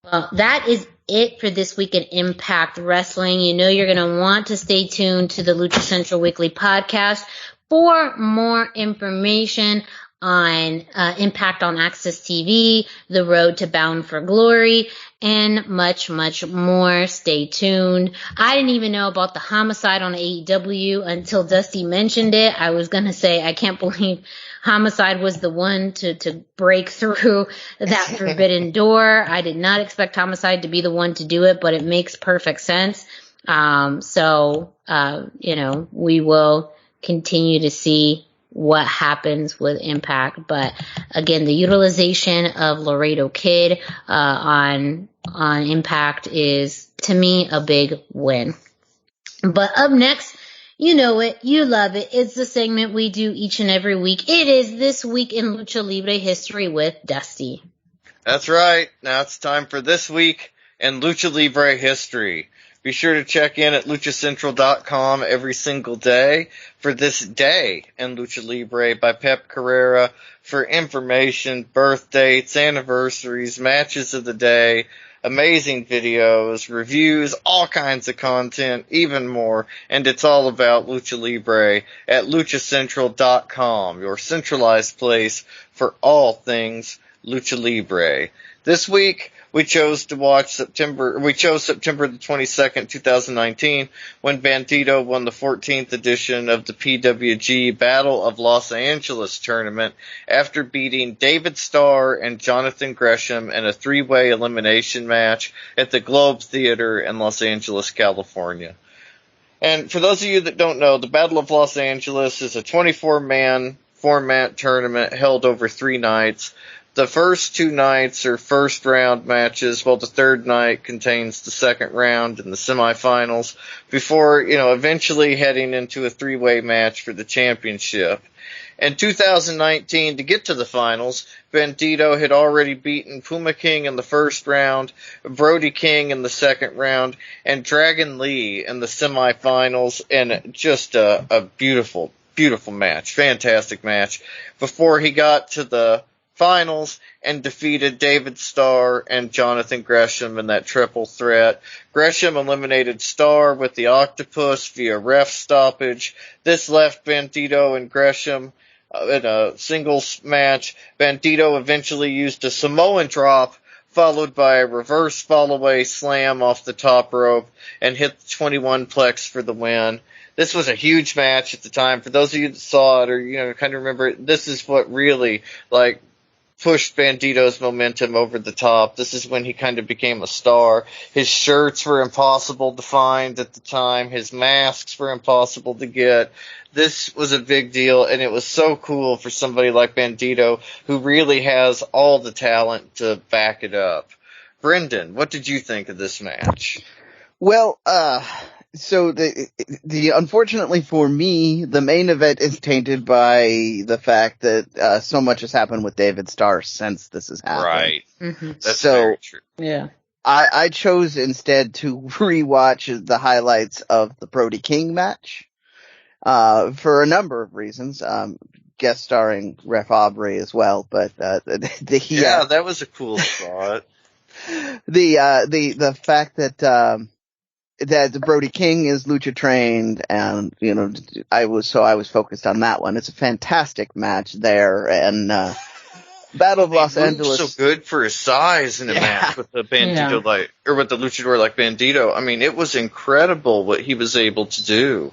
Well, that is it for this week in Impact Wrestling. You know you're going to want to stay tuned to the Lucha Central Weekly podcast for more information on Impact on Access TV, the road to Bound for Glory, and much, much more. Stay tuned. I didn't even know about the homicide on AEW until Dusty mentioned it. I was going to say, I can't believe Homicide was the one to break through that forbidden door. I did not expect Homicide to be the one to do it, but it makes perfect sense. So, we will continue to see what happens with Impact. But again, the utilization of Laredo Kid on Impact is, to me, a big win. But up next, you know it, you love it. It's the segment we do each and every week. It is This Week in Lucha Libre History with Dusty. That's right. Now it's time for This Week in Lucha Libre History. Be sure to check in at luchacentral.com every single day for This Day in Lucha Libre by Pep Carrera for information, birth dates, anniversaries, matches of the day, amazing videos, reviews, all kinds of content, even more. And it's all about Lucha Libre at luchacentral.com, your centralized place for all things Lucha Libre. This week, we chose September the 22nd, 2019, when Bandito won the 14th edition of the PWG Battle of Los Angeles tournament after beating David Starr and Jonathan Gresham in a three-way elimination match at the Globe Theater in Los Angeles, California. And for those of you that don't know, the Battle of Los Angeles is a 24-man format tournament held over 3 nights. The first 2 nights are first round matches, while the third night contains the second round and the semifinals before, eventually heading into a 3-way match for the championship. In 2019, to get to the finals, Bandito had already beaten Puma King in the first round, Brody King in the second round, and Dragon Lee in the semifinals, and just a beautiful, beautiful match, fantastic match, before he got to the finals and defeated David Starr and Jonathan Gresham in that triple threat. Gresham eliminated Starr with the octopus via ref stoppage. This left Bandito and Gresham in a singles match. Bandito eventually used a Samoan drop followed by a reverse fall-away slam off the top rope and hit the 21-plex for the win. This was a huge match at the time. For those of you that saw it or, kind of remember it, this is what really, pushed Bandito's momentum over the top. This is when he kind of became a star. His shirts were impossible to find at the time. His masks were impossible to get. This was a big deal, and it was so cool for somebody like Bandito, who really has all the talent to back it up. Brendan, what did you think of this match? Well, so the unfortunately for me, the main event is tainted by the fact that so much has happened with David Starr since this has happened. Right. Mm-hmm. That's very true. Yeah. I chose instead to rewatch the highlights of the Brody King match for a number of reasons. Guest starring Ref Aubrey as well, but that was a cool spot. The fact that that Brody King is lucha trained, and I was focused on that one. It's a fantastic match there, and Battle of Los Angeles, so good for his size in a match with the Bandito or with the luchador like Bandito. I mean, it was incredible what he was able to do.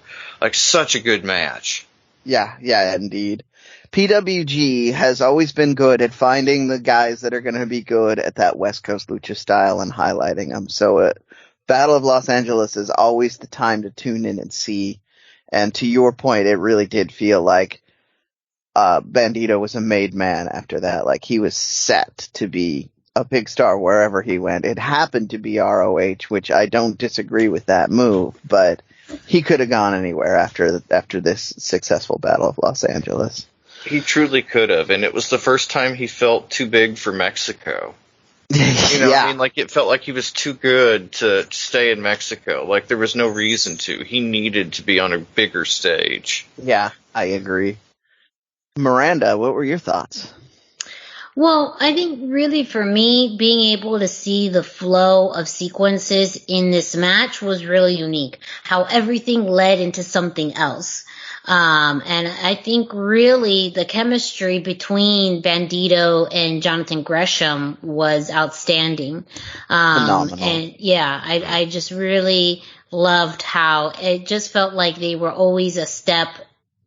Such a good match. Yeah, indeed. PWG has always been good at finding the guys that are going to be good at that West Coast lucha style and highlighting them. So Battle of Los Angeles is always the time to tune in and see. And to your point, it really did feel like Bandito was a made man after that. Like, he was set to be a big star wherever he went. It happened to be ROH, which I don't disagree with that move, but he could have gone anywhere after this successful Battle of Los Angeles. He truly could have, and it was the first time he felt too big for Mexico. Yeah. I mean, like, it felt like he was too good to stay in Mexico. Like, there was no reason to. He needed to be on a bigger stage. Yeah, I agree. Miranda, what were your thoughts? Well, I think really for me, being able to see the flow of sequences in this match was really unique. How everything led into something else. And I think really the chemistry between Bandito and Jonathan Gresham was outstanding. Phenomenal. And yeah, I just really loved how it just felt like they were always a step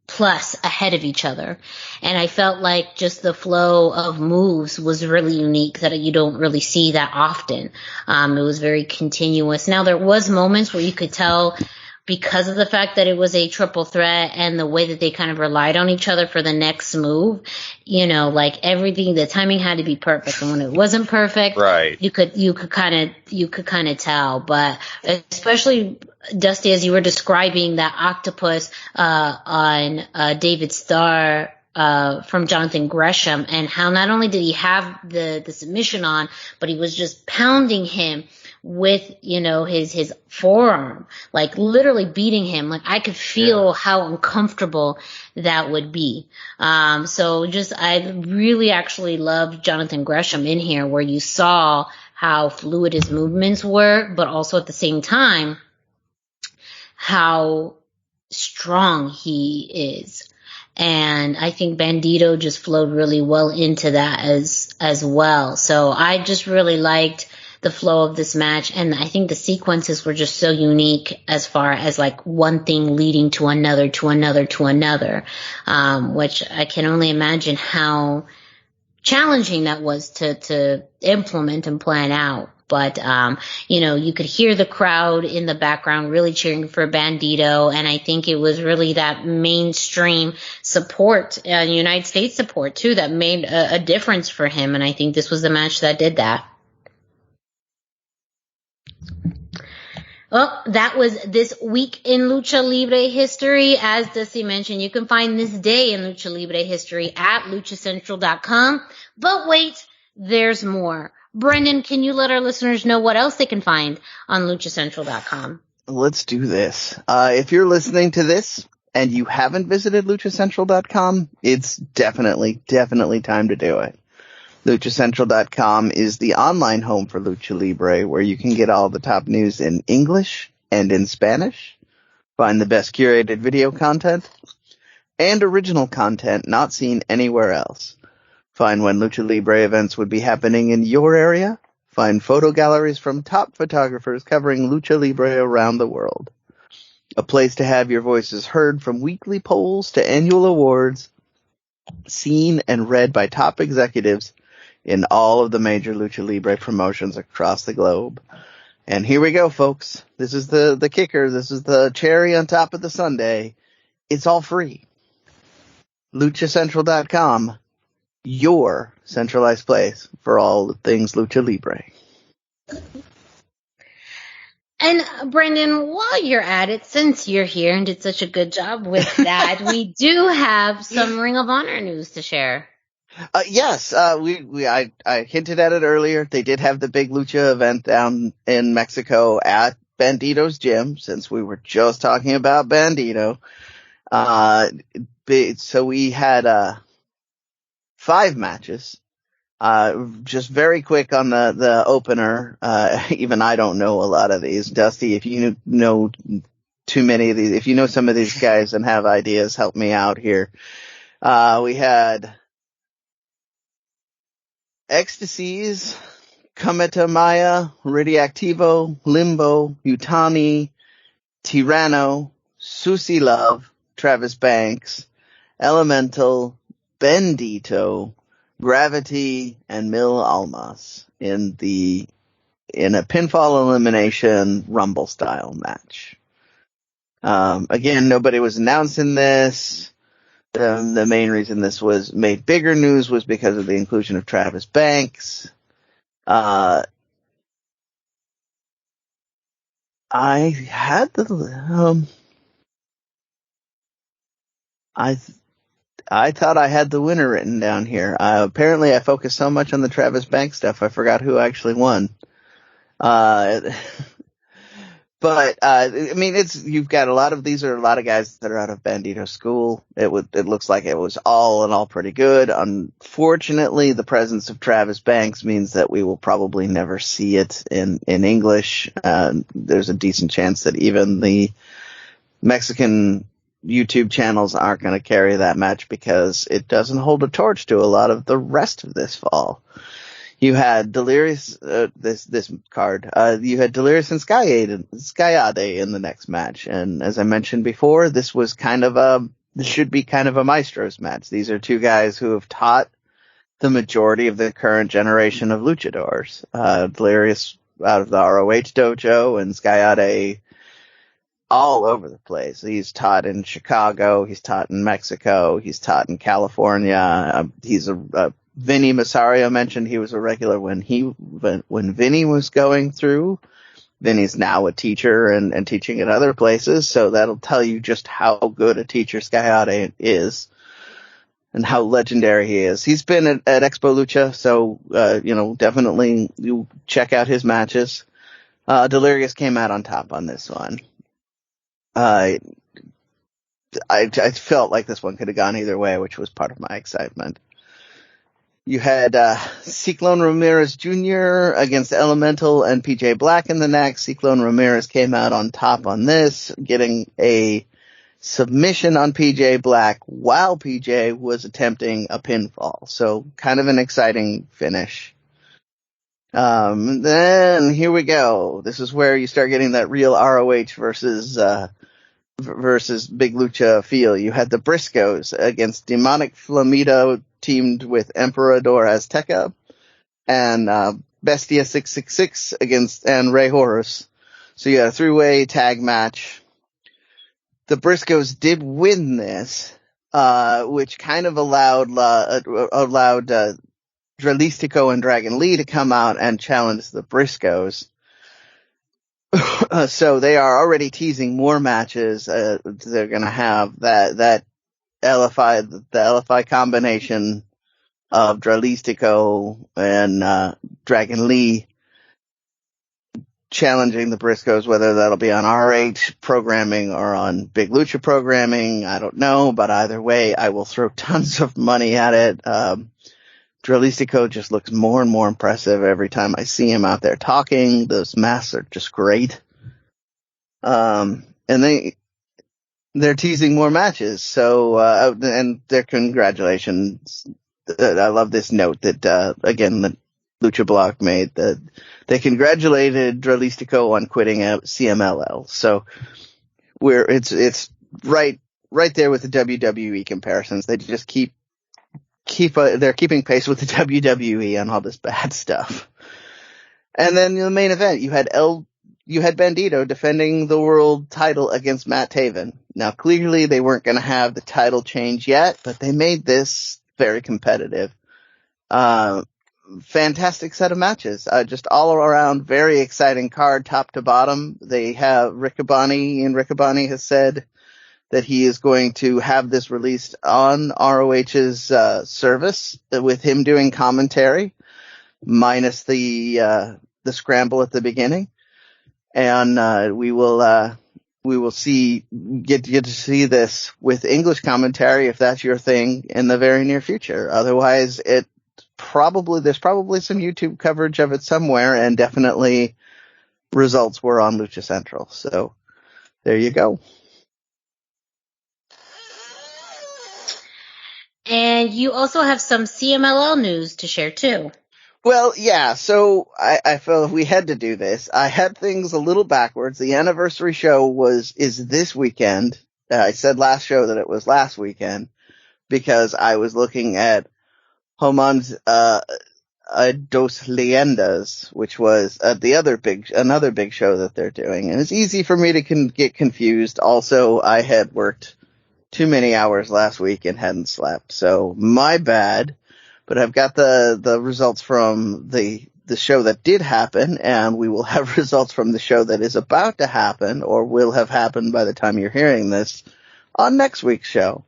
plus ahead of each other. And I felt like just the flow of moves was really unique that you don't really see that often. It was very continuous. Now there was moments where you could tell, because of the fact that it was a triple threat and the way that they kind of relied on each other for the next move, like everything, the timing had to be perfect. And when it wasn't perfect, right, you could kind of tell. But especially, Dusty, as you were describing that octopus, on, David Starr, from Jonathan Gresham, and how not only did he have the submission on, but he was just pounding him with, his forearm, like literally beating him. Like, I could feel how uncomfortable that would be. So I really actually loved Jonathan Gresham in here, where you saw how fluid his movements were, but also at the same time, how strong he is. And I think Bandito just flowed really well into that as well. So I just really liked the flow of this match, and I think the sequences were just so unique as far as like one thing leading to another, which I can only imagine how challenging that was to implement and plan out. But, you could hear the crowd in the background really cheering for Bandito. And I think it was really that mainstream support, United States support too, that made a difference for him. And I think this was the match that did that. Well, that was this week in Lucha Libre history. As Dusty mentioned, you can find this day in Lucha Libre history at luchacentral.com. But wait, there's more. Brendan, can you let our listeners know what else they can find on luchacentral.com? Let's do this. If you're listening to this and you haven't visited luchacentral.com, it's definitely time to do it. LuchaCentral.com is the online home for Lucha Libre, where you can get all the top news in English and in Spanish, find the best curated video content, and original content not seen anywhere else. Find when Lucha Libre events would be happening in your area. Find photo galleries from top photographers covering Lucha Libre around the world. A place to have your voices heard, from weekly polls to annual awards, seen and read by top executives in all of the major Lucha Libre promotions across the globe. And here we go, folks. This is the kicker. This is the cherry on top of the sundae. It's all free. LuchaCentral.com, your centralized place for all things Lucha Libre. And Brendan, while you're at it, since you're here and did such a good job with that, we do have some Ring of Honor news to share. Yes, I hinted at it earlier. They did have the big Lucha event down in Mexico at Bandito's gym, since we were just talking about Bandito. So we had 5 matches. Just very quick on the opener. Even I don't know a lot of these. Dusty, if you know too many of these, if you know some of these guys and have ideas, help me out here. We had Ecstasies, Cometa Maya, Radioactivo, Limbo, Utani, Tyranno, Susie Love, Travis Banks, Elemental, Bandito, Gravity, and Mil Almas in the in a pinfall elimination Rumble style match. Again, nobody was announcing this. The main reason this was made bigger news was because of the inclusion of Travis Banks. I had the I thought I had the winner written down here. Apparently I focused so much on the Travis Banks stuff I forgot who actually won. But I mean, you've got a lot of guys that are out of Bandito school. It looks like it was all in all pretty good. Unfortunately, the presence of Travis Banks means that we will probably never see it in English. There's a decent chance that even the Mexican YouTube channels aren't going to carry that match because it doesn't hold a torch to a lot of the rest of this fall. You had Delirious, this card, you had Delirious and Skyade in the next match. And as I mentioned before, this should be kind of a Maestros match. These are two guys who have taught the majority of the current generation of luchadors. Delirious out of the ROH dojo and Skyade all over the place. He's taught in Chicago. He's taught in Mexico. He's taught in California. He's Vinny Masario mentioned he was a regular when Vinny was going through. Vinny's now a teacher and teaching at other places, so that'll tell you just how good a teacher Skyade is and how legendary he is. He's been at Expo Lucha, so definitely you check out his matches. Delirious came out on top on this one. I felt like this one could have gone either way, which was part of my excitement. You had Ciclone Ramirez Jr. against Elemental and PJ Black in the next. Ciclone Ramirez came out on top on this, getting a submission on PJ Black while PJ was attempting a pinfall. So kind of an exciting finish. Then here we go. This is where you start getting that real ROH versus Big Lucha feel. You had the Briscoes against Demonic Flamido teamed with Emperador Azteca and Bestia 666 and Rey Horus. So you had a three-way tag match. The Briscoes did win this, which kind of allowed Dralistico and Dragon Lee to come out and challenge the Briscoes. So they are already teasing more matches. They're going to have that LFI combination of Dralistico and Dragon Lee challenging the Briscoes, whether that'll be on RH programming or on Big Lucha programming, I don't know, but either way, I will throw tons of money at it. Dralistico just looks more and more impressive every time I see him out there talking. Those masks are just great. And they're teasing more matches. So, and their congratulations. I love this note that, again, the Lucha Blog made that they congratulated Dralistico on quitting CMLL. So it's right there with the WWE comparisons. They just they're keeping pace with the WWE on all this bad stuff. And then the main event, you had Bandito defending the world title against Matt Taven. Now, clearly they weren't going to have the title change yet, but they made this very competitive. Fantastic set of matches. Just all around very exciting card, top to bottom. They have Riccaboni, and Riccaboni has said that he is going to have this released on ROH's service with him doing commentary, minus the scramble at the beginning. And we will get to see this with English commentary if that's your thing in the very near future. Otherwise, there's probably some YouTube coverage of it somewhere, and definitely results were on Lucha Central. So there you go. And you also have some CMLL news to share too. Well, yeah, so I felt we had to do this. I had things a little backwards. The anniversary show is this weekend. I said last show that it was last weekend because I was looking at Homan's Dos Leyendas, which was another big show that they're doing. And it's easy for me to get confused. Also, I had worked too many hours last week and hadn't slept, so my bad. But I've got the results from the show that did happen, and we will have results from the show that is about to happen, or will have happened by the time you're hearing this, on next week's show.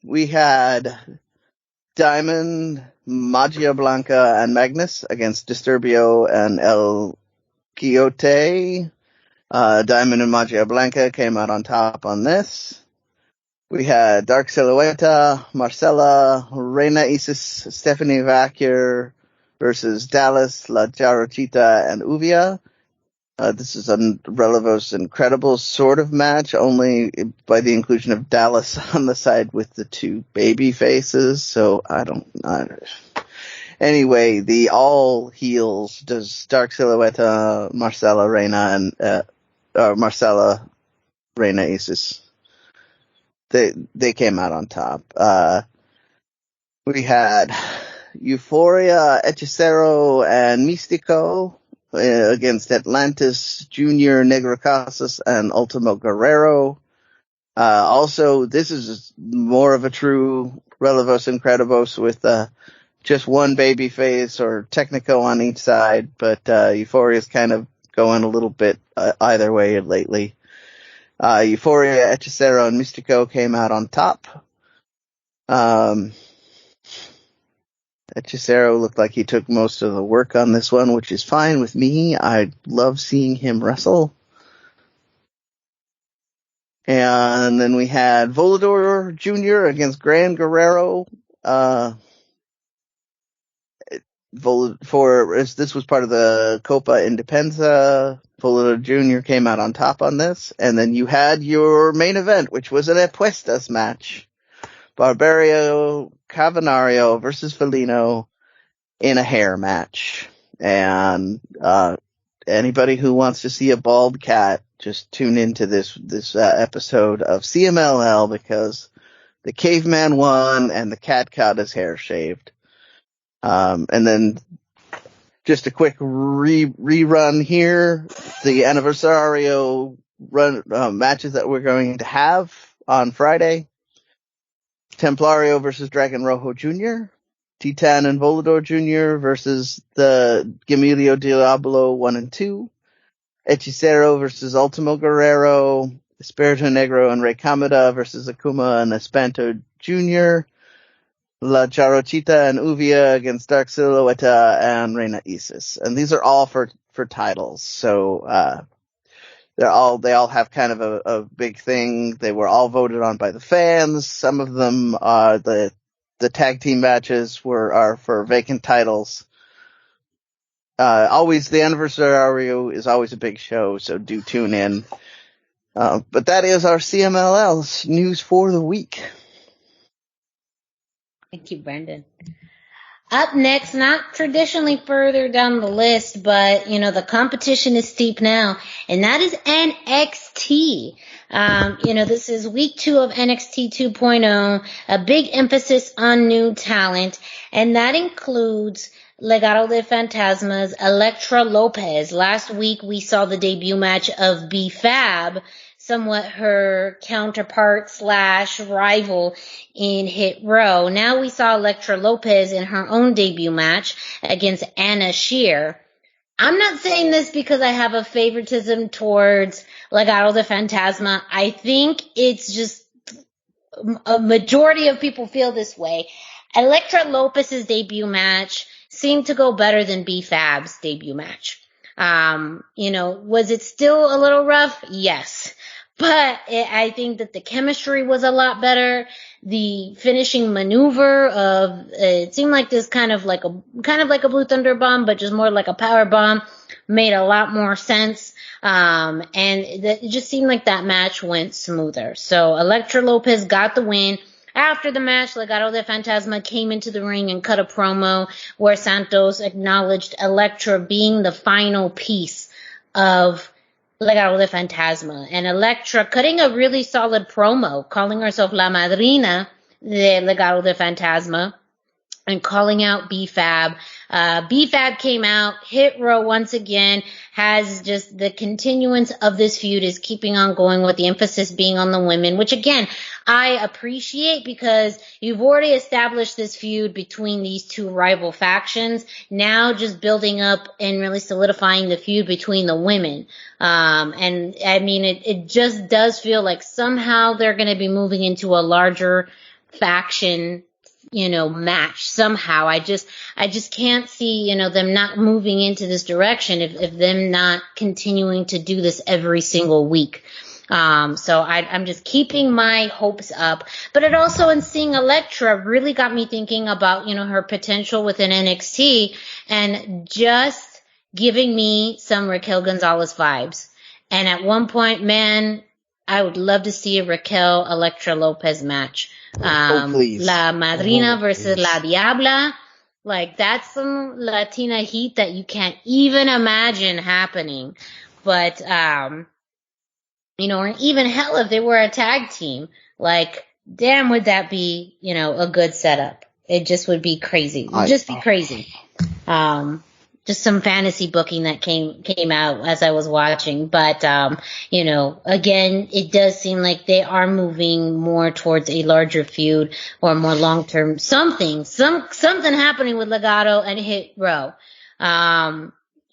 We had Diamond, Magia Blanca, and Magnus against Disturbio and El Quixote. Diamond and Magia Blanca came out on top on this. We had Dark Silhouette, Marcela, Reina Isis, Stephanie Vacur versus Dallas, La Jarochita, and Uvia. This is a Relevos Incredibles sort of match, only by the inclusion of Dallas on the side with the two baby faces, so I don't know. Anyway, the all heels does Dark Silhouette, Marcela, Reina, and Marcela, Reina Isis. They came out on top. We had Euphoria, Hechicero, and Místico against Atlantis, Junior, Negro Casas, and Ultimo Guerrero. Also, this is more of a true Relevos Incredibos with just one baby face or Technico on each side, but Euphoria's kind of going a little bit either way lately. Euphoria, Hechicero, and Místico came out on top. Hechicero looked like he took most of the work on this one, which is fine with me. I love seeing him wrestle. And then we had Volador Jr. against Gran Guerrero. This was part of the Copa Independencia. Volador Jr. came out on top on this. And then you had your main event, which was an apuestas match. Barbario Cavanario versus Felino in a hair match. And anybody who wants to see a bald cat, just tune into this episode of CMLL, because the caveman won and the cat got his hair shaved. And then just a quick rerun here. The Anniversario matches that we're going to have on Friday. Templario versus Dragon Rojo Jr., Titan and Volador Jr. versus the Gemilio Diablo 1 and 2, Hechicero versus Ultimo Guerrero, Espirito Negro and Rey Kamada versus Akuma and Espanto Jr., La Jarochita and Uvia against Dark Silhouette and Reina Isis. And these are all for titles. So, they all have kind of a big thing. They were all voted on by the fans. Some of them, the tag team matches are for vacant titles. Always the Anniversario is always a big show, so do tune in. But that is our CMLL news for the week. Thank you, Brendan. Up next, not traditionally further down the list, but, the competition is steep now, and that is NXT. This is week 2 of NXT 2.0, a big emphasis on new talent, and that includes Legado de Fantasma's Elektra Lopez. Last week, we saw the debut match of B-Fab, somewhat her counterpart / rival in Hit Row. Now we saw Elektra Lopez in her own debut match against Anna Shear. I'm not saying this because I have a favoritism towards Legado de Fantasma. I think it's just a majority of people feel this way. Elektra Lopez's debut match seemed to go better than B-Fab's debut match. Was it still a little rough? Yes. But I think that the chemistry was a lot better. The finishing maneuver it seemed like this kind of like a Blue Thunder bomb, but just more like a power bomb, made a lot more sense. And it just seemed like that match went smoother. So Elektra Lopez got the win. After the match, Legado de Fantasma came into the ring and cut a promo where Santos acknowledged Elektra being the final piece of Legado de Fantasma, and Elektra cutting a really solid promo, calling herself La Madrina de Legado de Fantasma, and calling out BFAB. BFAB came out, hit Raw once again, has just the continuance of this feud is keeping on going with the emphasis being on the women, which again, I appreciate because you've already established this feud between these two rival factions. Now just building up and really solidifying the feud between the women. And I mean, it just does feel like somehow they're going to be moving into a larger faction, match somehow. I just can't see, them not moving into this direction if them not continuing to do this every single week. So I'm just keeping my hopes up, but it also, in seeing Elektra, really got me thinking about, her potential within NXT and just giving me some Raquel Gonzalez vibes. And at one point, man, I would love to see a Raquel Elektra Lopez match. Please. La Madrina versus La Diabla. Like, that's some Latina heat that you can't even imagine happening. But, or even hell, if they were a tag team, like, damn, would that be, a good setup. It just would be crazy. It would just be crazy. Just some fantasy booking that came out as I was watching. But, again, it does seem like they are moving more towards a larger feud or more long-term something happening with Legado and Hit Row.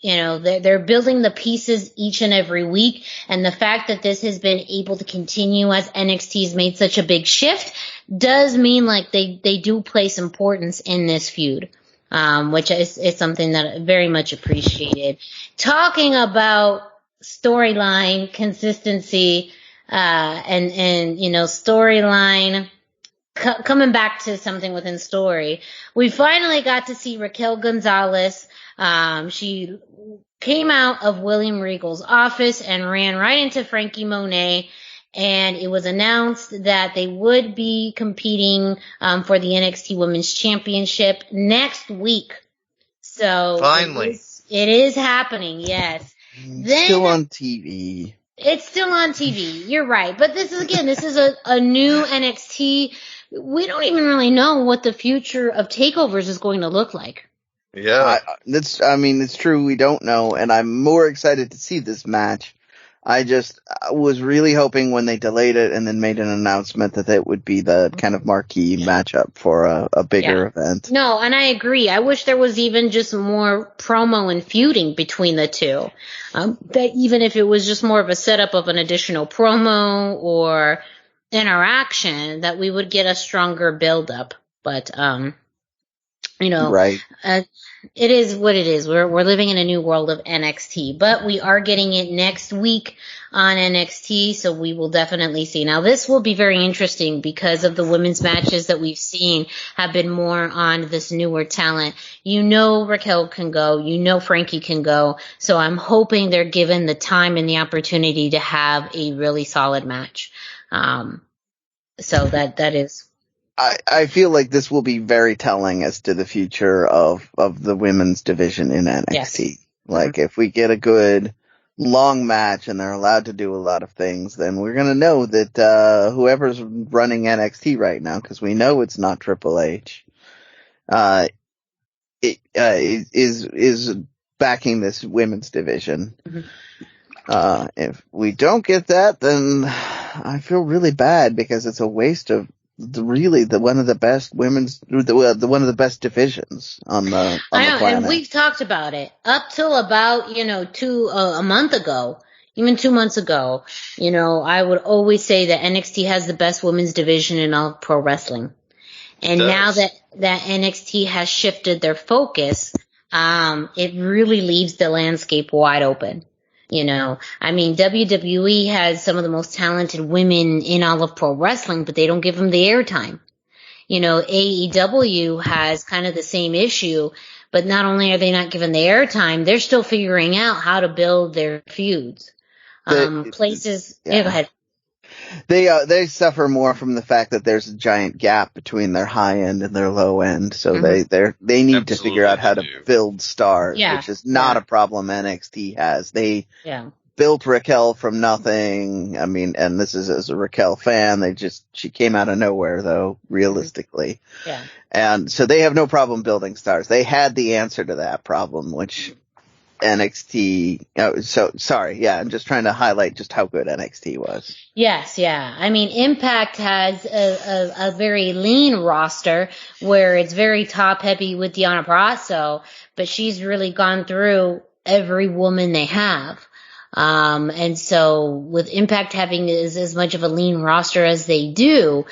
They're building the pieces each and every week. And the fact that this has been able to continue as NXT's made such a big shift does mean like they do place importance in this feud. Which is something that I very much appreciated. Talking about storyline consistency, and storyline, coming back to something within story, we finally got to see Raquel Gonzalez. She came out of William Regal's office and ran right into Frankie Monet. And it was announced that they would be competing for the NXT Women's Championship next week. So finally, it is happening. Yes, still on TV. It's still on TV. You're right, but this is a new NXT. We don't even really know what the future of takeovers is going to look like. Yeah, it's true. We don't know, and I'm more excited to see this match. I just was really hoping when they delayed it and then made an announcement that it would be the kind of marquee matchup for a bigger event. No, and I agree. I wish there was even just more promo and feuding between the two. That even if it was just more of a setup of an additional promo or interaction, that we would get a stronger build-up. But, right. It is what it is. We're living in a new world of NXT, but we are getting it next week on NXT, so we will definitely see. Now, this will be very interesting because of the women's matches that we've seen have been more on this newer talent. Raquel can go. Frankie can go. So I'm hoping they're given the time and the opportunity to have a really solid match. So that is. I feel like this will be very telling as to the future of the women's division in NXT. Yes. Like, if we get a good long match and they're allowed to do a lot of things, then we're going to know that whoever's running NXT right now, because we know it's not Triple H, is backing this women's division. Mm-hmm. If we don't get that, then I feel really bad because it's a waste of one of the best women's, one of the best divisions on the planet. And we've talked about it up till about, a month ago, even 2 months ago. I would always say that NXT has the best women's division in all of pro wrestling. And now that NXT has shifted their focus, it really leaves the landscape wide open. WWE has some of the most talented women in all of pro wrestling, but they don't give them the airtime. AEW has kind of the same issue, but not only are they not given the airtime, they're still figuring out how to build their feuds. Go ahead. They suffer more from the fact that there's a giant gap between their high end and their low end, so mm-hmm. they need to figure out how to build stars, which is not a problem NXT has. They built Raquel from nothing. I mean, and this is as a Raquel fan, she came out of nowhere though, realistically. Yeah. And so they have no problem building stars. They had the answer to that problem, which NXT, I'm just trying to highlight just how good NXT was. Yes, yeah. I mean, Impact has a very lean roster where it's very top heavy with Deonna Purrazzo, but she's really gone through every woman they have. And so with Impact having as much of a lean roster as they do,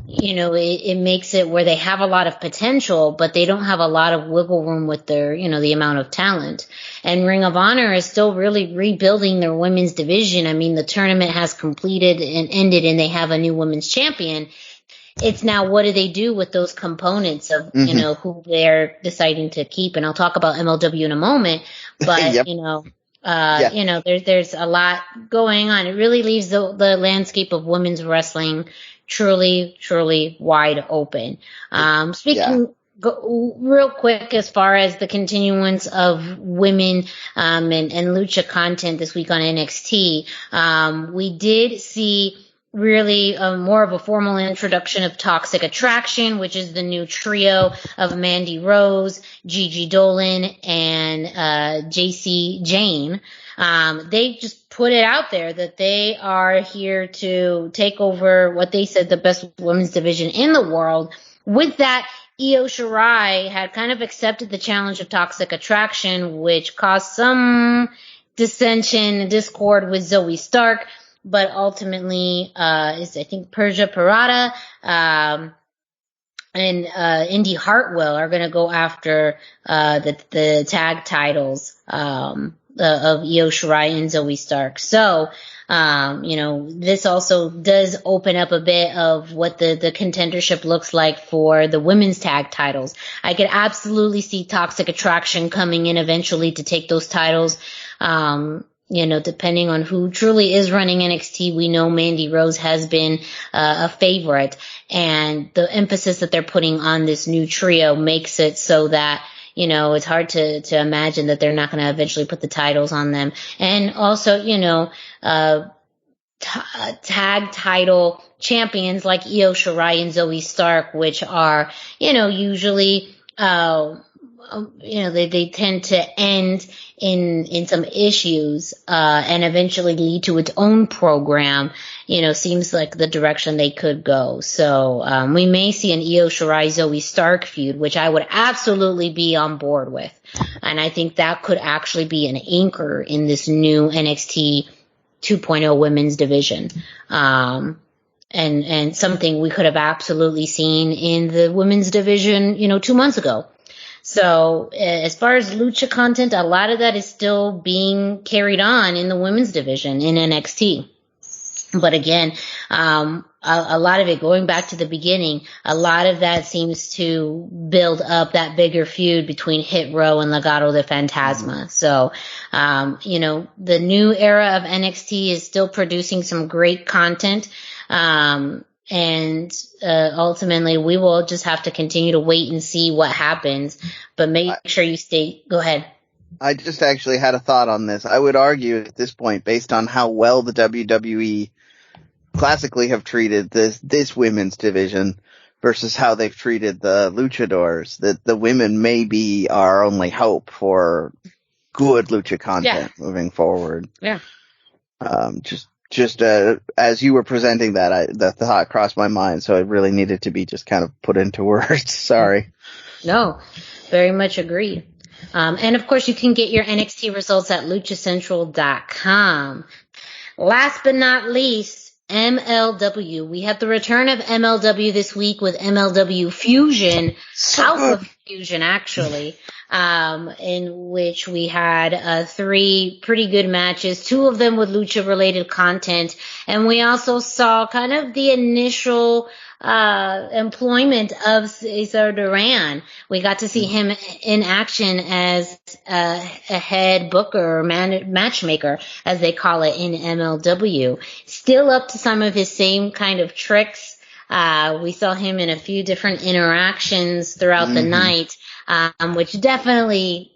it makes it where they have a lot of potential, but they don't have a lot of wiggle room with their, the amount of talent. And Ring of Honor is still really rebuilding their women's division. I mean, the tournament has completed and ended and they have a new women's champion. It's now, what do they do with those components of, who they're deciding to keep? And I'll talk about MLW in a moment, but, yep. There's a lot going on. It really leaves the landscape of women's wrestling truly, truly wide open. Speaking real quick, as far as the continuance of women, and lucha content this week on NXT, we did see really more of a formal introduction of Toxic Attraction, which is the new trio of Mandy Rose, Gigi Dolan, and JC Jane. They just put it out there that they are here to take over what they said the best women's division in the world. With that, Io Shirai had kind of accepted the challenge of Toxic Attraction, which caused some dissension and discord with Zoe Stark. But ultimately, I think Persia Parada, and Indy Hartwell are going to go after, the tag titles, of Io Shirai and Zoe Stark. So, this also does open up a bit of what the contendership looks like for the women's tag titles. I could absolutely see Toxic Attraction coming in eventually to take those titles. Depending on who truly is running NXT, we know Mandy Rose has been a favorite, and the emphasis that they're putting on this new trio makes it so that, it's hard to imagine that they're not going to eventually put the titles on them. And also, tag title champions like Io Shirai and Zoe Stark, which are, usually, they tend to end in some issues, and eventually lead to its own program, seems like the direction they could go. So, we may see an Io Shirai Zoe Stark feud, which I would absolutely be on board with. And I think that could actually be an anchor in this new NXT 2.0 women's division. And something we could have absolutely seen in the women's division, 2 months ago. So as far as lucha content, a lot of that is still being carried on in the women's division in NXT. But again, a lot of it, going back to the beginning, a lot of that seems to build up that bigger feud between Hit Row and Legado de Fantasma. So, the new era of NXT is still producing some great content. And ultimately, we will just have to continue to wait and see what happens. But make sure you go ahead. I just actually had a thought on this. I would argue at this point, based on how well the WWE classically have treated this women's division versus how they've treated the luchadors, that the women may be our only hope for good lucha content moving forward. Yeah. Just as you were presenting that, the thought crossed my mind, so it really needed to be just kind of put into words. Sorry. No, very much agreed. And of course, you can get your NXT results at luchacentral.com. Last but not least, MLW. We have the return of MLW this week with MLW Fusion, Alpha Fusion actually, in which we had 3 pretty good matches, 2 of them with lucha related content, and we also saw kind of the initial employment of Cesar Duran. We got to see him in action as a head booker or matchmaker, as they call it in MLW. Still up to some of his same kind of tricks. We saw him in a few different interactions throughout the night, which definitely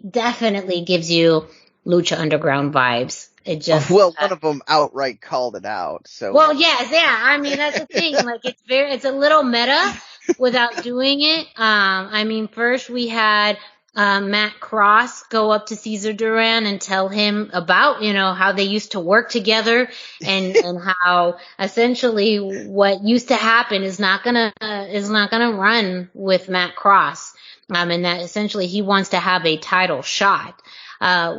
gives you Lucha Underground vibes. It just one of them outright called it out. So well, yes, yeah. I mean, that's the thing. Like, it's a little meta without doing it. I mean, first we had Matt Cross go up to Cesar Duran and tell him about, how they used to work together and how essentially what used to happen is not gonna run with Matt Cross. And that essentially he wants to have a title shot.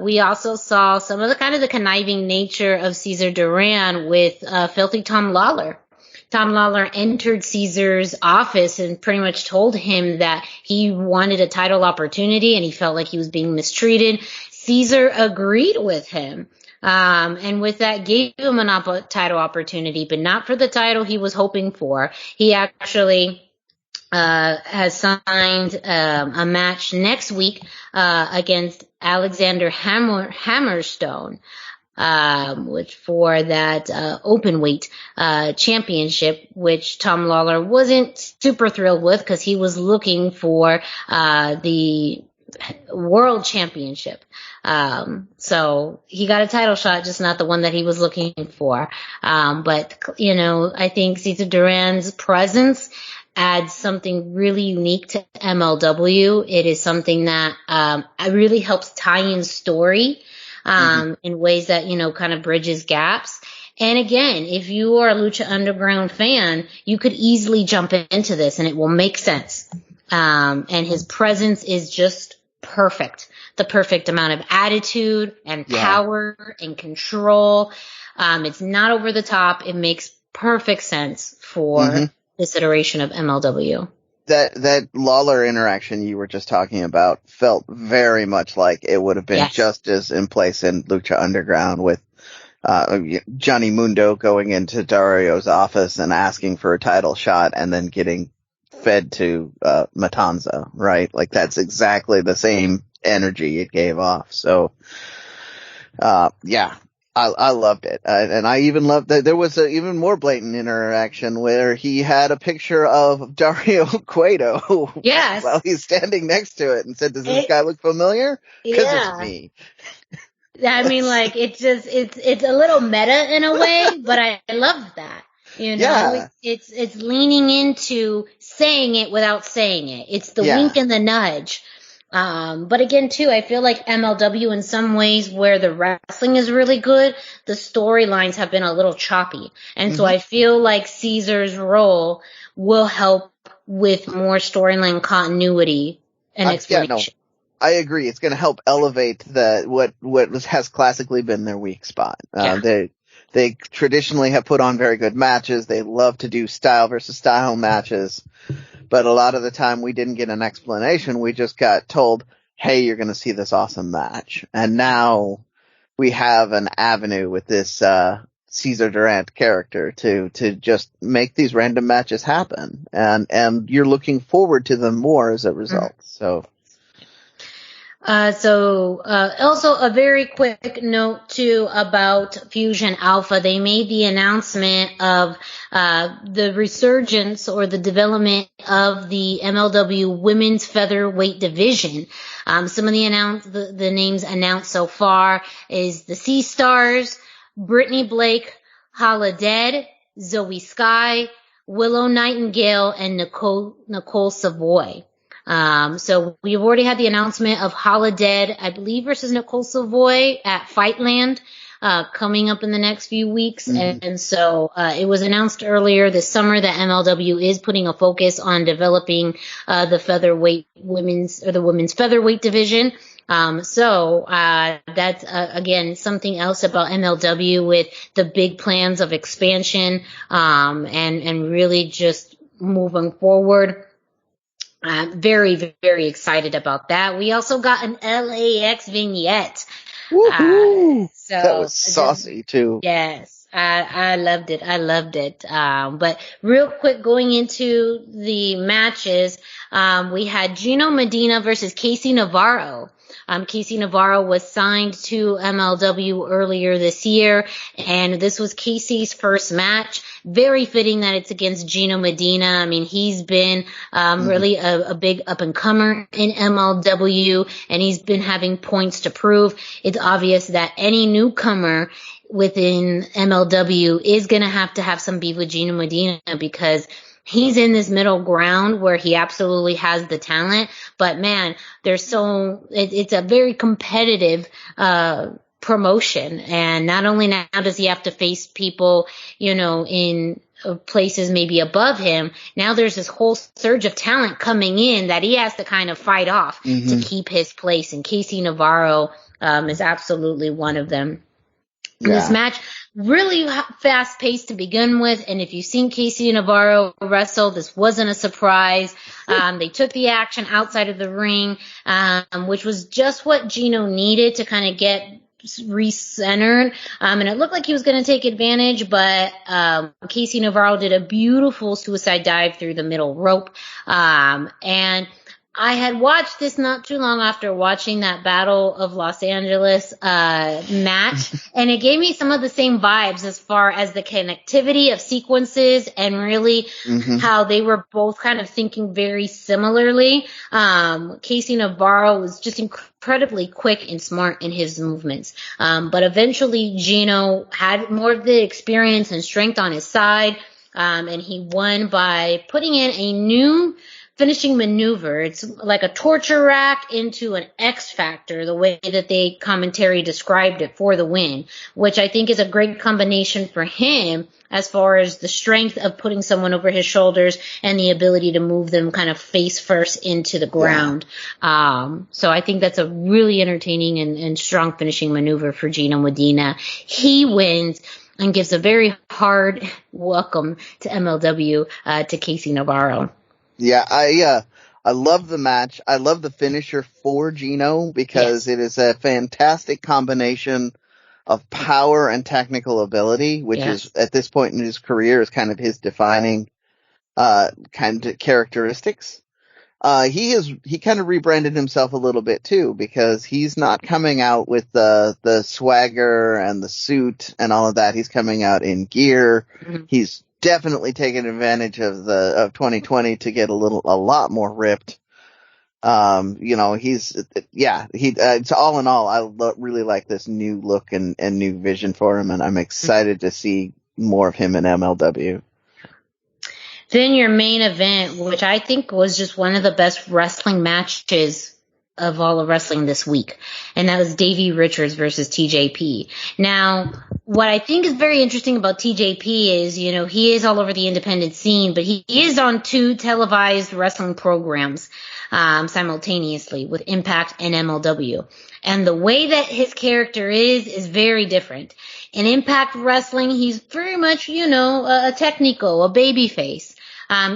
We also saw some of the conniving nature of Cesar Duran with Filthy Tom Lawler. Tom Lawler entered Cesar's office and pretty much told him that he wanted a title opportunity and he felt like he was being mistreated. Cesar agreed with him. And with that gave him a title opportunity, but not for the title he was hoping for. He actually has signed a match next week against Alexander Hammerstone, which for that open weight championship, which Tom Lawler wasn't super thrilled with because he was looking for the world championship. So he got a title shot, just not the one that he was looking for. But I think Cesar Duran's presence adds something really unique to MLW. It is something that really helps tie in story in ways that, kind of bridges gaps. And again, if you are a Lucha Underground fan, you could easily jump into this and it will make sense. And his presence is just perfect. The perfect amount of attitude and power and control. It's not over the top. It makes perfect sense for this iteration of MLW. That Lawler interaction you were just talking about felt very much like it would have been just as in place in Lucha Underground with Johnny Mundo going into Dario's office and asking for a title shot and then getting fed to Matanza, right? Like that's exactly the same energy it gave off. So I loved it. And I even loved that there was an even more blatant interaction where he had a picture of Dario Cueto while he's standing next to it and said, does this guy look familiar? Because it's me. I mean, like, it's a little meta in a way, but I love that. It's leaning into saying it without saying it. It's the wink and the nudge. But again, too, I feel like MLW in some ways where the wrestling is really good, the storylines have been a little choppy. And so I feel like Caesar's role will help with more storyline continuity and explanation. I agree. It's going to help elevate what has classically been their weak spot. They traditionally have put on very good matches. They love to do style versus style matches. But a lot of the time we didn't get an explanation. We just got told, hey, you're going to see this awesome match. And now we have an avenue with this Cesar Durant character to just make these random matches happen. And you're looking forward to them more as a result. So also a very quick note too about Fusion Alpha. They made the announcement of the resurgence or the development of the MLW Women's Featherweight Division. Some of the names announced so far is the Sea Stars, Brittany Blake, Hala Dead, Zoe Sky, Willow Nightingale, and Nicole Savoy. So we've already had the announcement of Hala Dead, I believe, versus Nicole Savoy at Fightland, coming up in the next few weeks. And so, it was announced earlier this summer that MLW is putting a focus on developing, the women's featherweight division. That's, again, something else about MLW with the big plans of expansion, and really just moving forward. I'm very, very excited about that. We also got an LAX vignette. Woohoo! That was saucy too. Yes. I loved it. But real quick, going into the matches, we had Gino Medina versus Casey Navarro. Casey Navarro was signed to MLW earlier this year, and this was Casey's first match. very fitting that it's against Gino Medina. I mean, he's been really a big up-and-comer in MLW, and he's been having points to prove. It's obvious that any newcomer within MLW is going to have some beef with Gino Medina, because he's in this middle ground where he absolutely has the talent, but man, it's a very competitive promotion. And not only now does he have to face people, in places maybe above him, now there's this whole surge of talent coming in that he has to kind of fight off to keep his place. And Casey Navarro is absolutely one of them. Yeah. This match, really fast paced to begin with. And if you've seen Casey Navarro wrestle, this wasn't a surprise. They took the action outside of the ring, which was just what Gino needed to kind of get recentered. And it looked like he was going to take advantage, but Casey Navarro did a beautiful suicide dive through the middle rope. And I had watched this not too long after watching that Battle of Los Angeles match, and it gave me some of the same vibes as far as the connectivity of sequences and really how they were both kind of thinking very similarly. Casey Navarro was just incredibly quick and smart in his movements, but eventually Gino had more of the experience and strength on his side, and he won by putting in a new finishing maneuver. It's like a torture rack into an X Factor, the way that they commentary described it, for the win, which I think is a great combination for him as far as the strength of putting someone over his shoulders and the ability to move them kind of face first into the ground. So I think that's a really entertaining and strong finishing maneuver for Gino Medina. He wins and gives a very hard welcome to MLW to Casey Navarro. Yeah, I love the match. I love the finisher for Gino because it is a fantastic combination of power and technical ability, which is at this point in his career is kind of his defining kind of characteristics. He kind of rebranded himself a little bit too, because he's not coming out with the swagger and the suit and all of that. He's coming out in gear. He's definitely taken advantage of 2020 to get a lot more ripped. It's all in all, I really like this new look and new vision for him, and I'm excited to see more of him in MLW. Then your main event, which I think was just one of the best wrestling matches of all of wrestling this week, and that was Davey Richards versus TJP. Now, what I think is very interesting about TJP is, he is all over the independent scene, but he is on 2 televised wrestling programs simultaneously with Impact and MLW. And the way that his character is very different. In Impact Wrestling, he's very much, a technical, a babyface.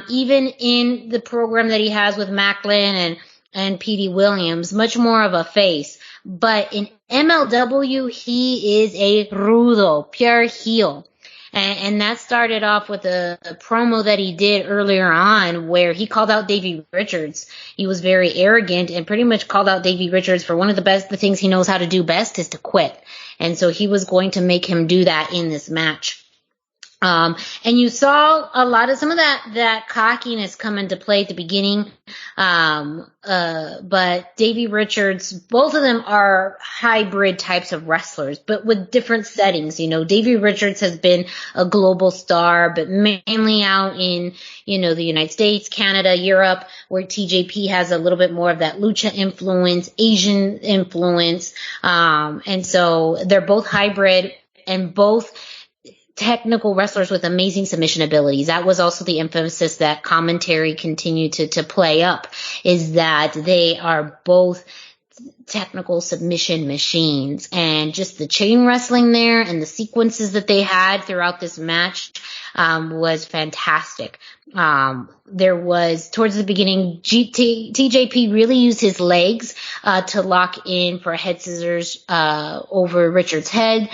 Even in the program that he has with Macklin and Petey Williams, much more of a face. But in MLW, he is a rudo, pure heel. And that started off with a promo that he did earlier on where he called out Davey Richards. He was very arrogant and pretty much called out Davey Richards for one of the things he knows how to do best is to quit. And so he was going to make him do that in this match. And you saw a lot of some of that cockiness come into play at the beginning. But Davey Richards, both of them are hybrid types of wrestlers, but with different settings. Davey Richards has been a global star, but mainly out in, the United States, Canada, Europe, where TJP has a little bit more of that lucha influence, Asian influence. And so they're both hybrid and both technical wrestlers with amazing submission abilities. That was also the emphasis that commentary continued to play up, is that they are both technical submission machines. And just the chain wrestling there and the sequences that they had throughout this match was fantastic. There was, towards the beginning, TJP really used his legs to lock in for head scissors over Richards' head.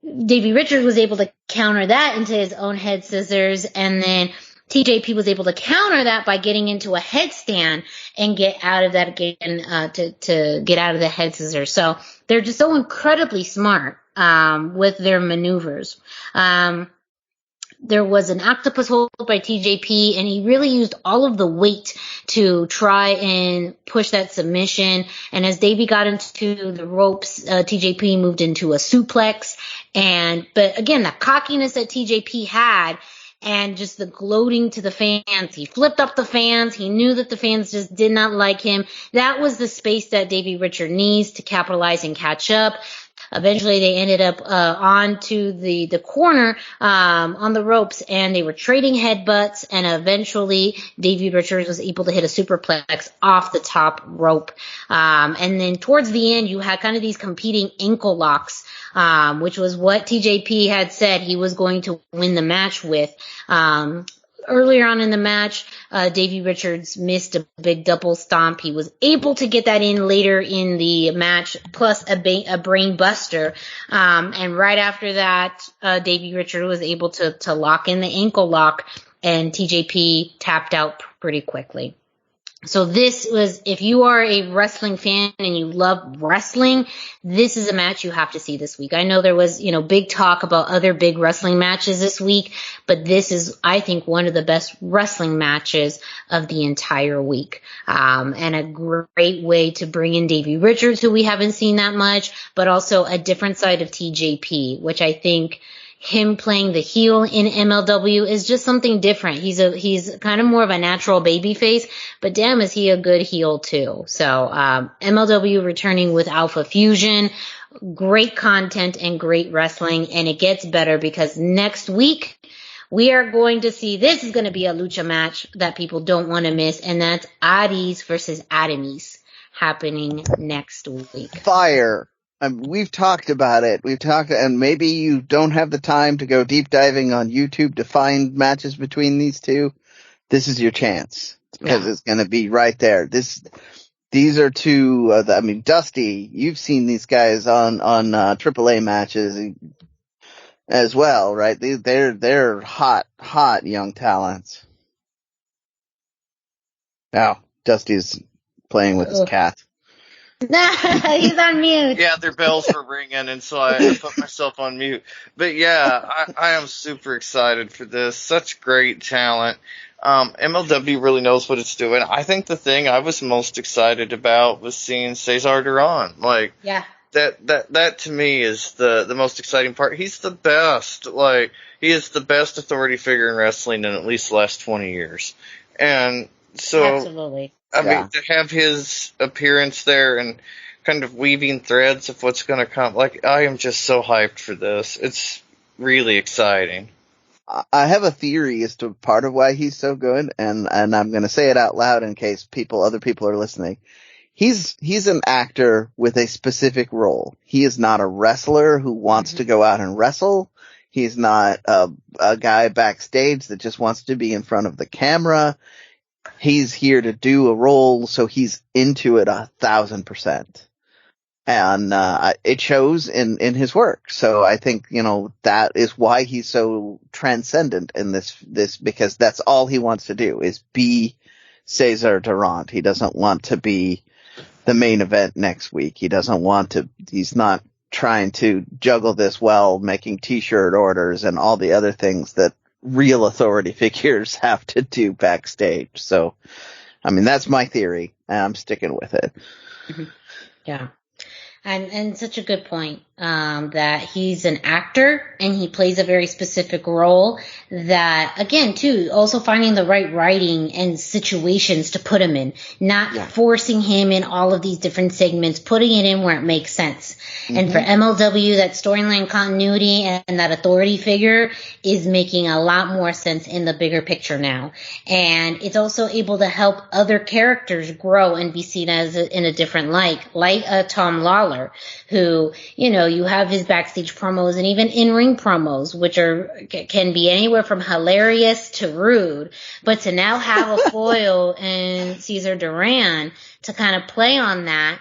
Davey Richards was able to counter that into his own head scissors, and then TJP was able to counter that by getting into a headstand and get out of that again to get out of the head scissors. So they're just so incredibly smart with their maneuvers. there was an octopus hold by TJP, and he really used all of the weight to try and push that submission. And as Davey got into the ropes, TJP moved into a suplex. But again, the cockiness that TJP had, and just the gloating to the fans. He flipped up the fans. He knew that the fans just did not like him. That was the space that Davey Richard needs to capitalize and catch up. Eventually, they ended up onto the corner on the ropes, and they were trading headbutts. And eventually, Davey Richards was able to hit a superplex off the top rope. And then towards the end, you had kind of these competing ankle locks, which was what TJP had said he was going to win the match with. Earlier on in the match, Davey Richards missed a big double stomp. He was able to get that in later in the match, plus a brain buster. And right after that, Davey Richards was able to lock in the ankle lock, and TJP tapped out pretty quickly. So this was, if you are a wrestling fan and you love wrestling, this is a match you have to see this week. I know there was, big talk about other big wrestling matches this week, but this is, I think, one of the best wrestling matches of the entire week. And a great way to bring in Davey Richards, who we haven't seen that much, but also a different side of TJP, which I think him playing the heel in MLW is just something different. He's kind of more of a natural baby face, but damn, is he a good heel too. So, MLW returning with Alpha Fusion, great content and great wrestling. And it gets better because next week we are going to see, this is going to be a lucha match that people don't want to miss. And that's Aries versus Adamis happening next week. Fire. We've talked about it. And maybe you don't have the time to go deep diving on YouTube to find matches between these two. This is your chance because it's going to be right there. These are two. Dusty, you've seen these guys on AAA matches as well, right? They're hot young talents. Now, Dusty's playing with his cat. He's on mute. Yeah, their bells were ringing, and so I put myself on mute. But yeah, I am super excited for this. Such great talent. MLW really knows what it's doing. I think the thing I was most excited about was seeing Cesar Duran. That to me is the most exciting part. He's the best. He is the best authority figure in wrestling in at least the last 20 years. And so, absolutely. I mean, to have his appearance there and kind of weaving threads of what's going to come, I am just so hyped for this. It's really exciting. I have a theory as to part of why he's so good, and I'm going to say it out loud in case other people are listening. He's an actor with a specific role. He is not a wrestler who wants to go out and wrestle. He's not a guy backstage that just wants to be in front of the camera. He's here to do a role, so he's into it 1,000%. And it shows in his work. So I think, that is why he's so transcendent in this because that's all he wants to do is be Cesar Duran. He doesn't want to be the main event next week. He's not trying to juggle this while making t-shirt orders and all the other things that real authority figures have to do backstage. So, that's my theory, and I'm sticking with it. Mm-hmm. Yeah. And such a good point, that he's an actor and he plays a very specific role that, again, too, also finding the right writing and situations to put him in, not forcing him in all of these different segments, putting it in where it makes sense. Mm-hmm. And for MLW, that storyline continuity and that authority figure is making a lot more sense in the bigger picture now. And it's also able to help other characters grow and be seen as in a different light, like Tom Lawler, who, you have his backstage promos and even in-ring promos, which can be anywhere from hilarious to rude, but to now have a foil in Cesar Duran to kind of play on that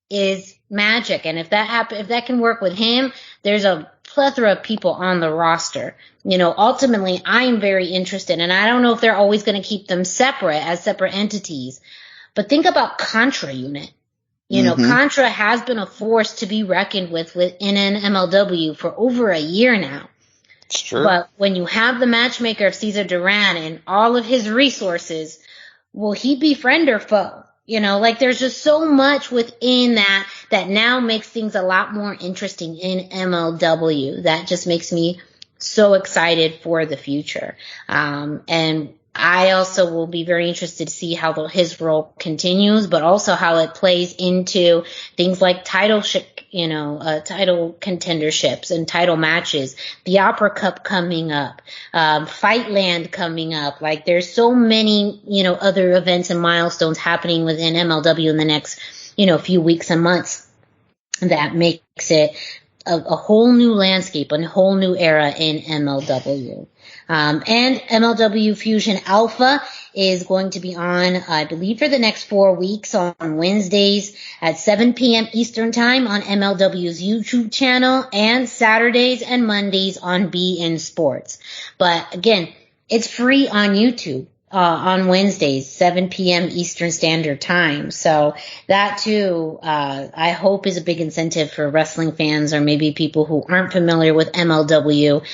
is magic. And if that can work with him, there's a plethora of people on the roster. Ultimately, I'm very interested, and I don't know if they're always going to keep them separate entities, but think about Contra Unit. Contra has been a force to be reckoned with within an MLW for over a year now. It's true. But when you have the matchmaker of Cesar Duran and all of his resources, will he be friend or foe? You know, like there's just so much within that now makes things a lot more interesting in MLW. That just makes me so excited for the future. And I also will be very interested to see how his role continues, but also how it plays into things like title contenderships and title matches, the Opera Cup coming up, Fightland coming up. Like there's so many, other events and milestones happening within MLW in the next, few weeks and months that makes it a whole new landscape, a whole new era in MLW. And MLW Fusion Alpha is going to be on, I believe, for the next 4 weeks on Wednesdays at 7 p.m. Eastern Time on MLW's YouTube channel, and Saturdays and Mondays on BN Sports. But again, it's free on YouTube. On Wednesdays, 7 p.m. Eastern Standard Time. So that too, I hope is a big incentive for wrestling fans or maybe people who aren't familiar with MLW.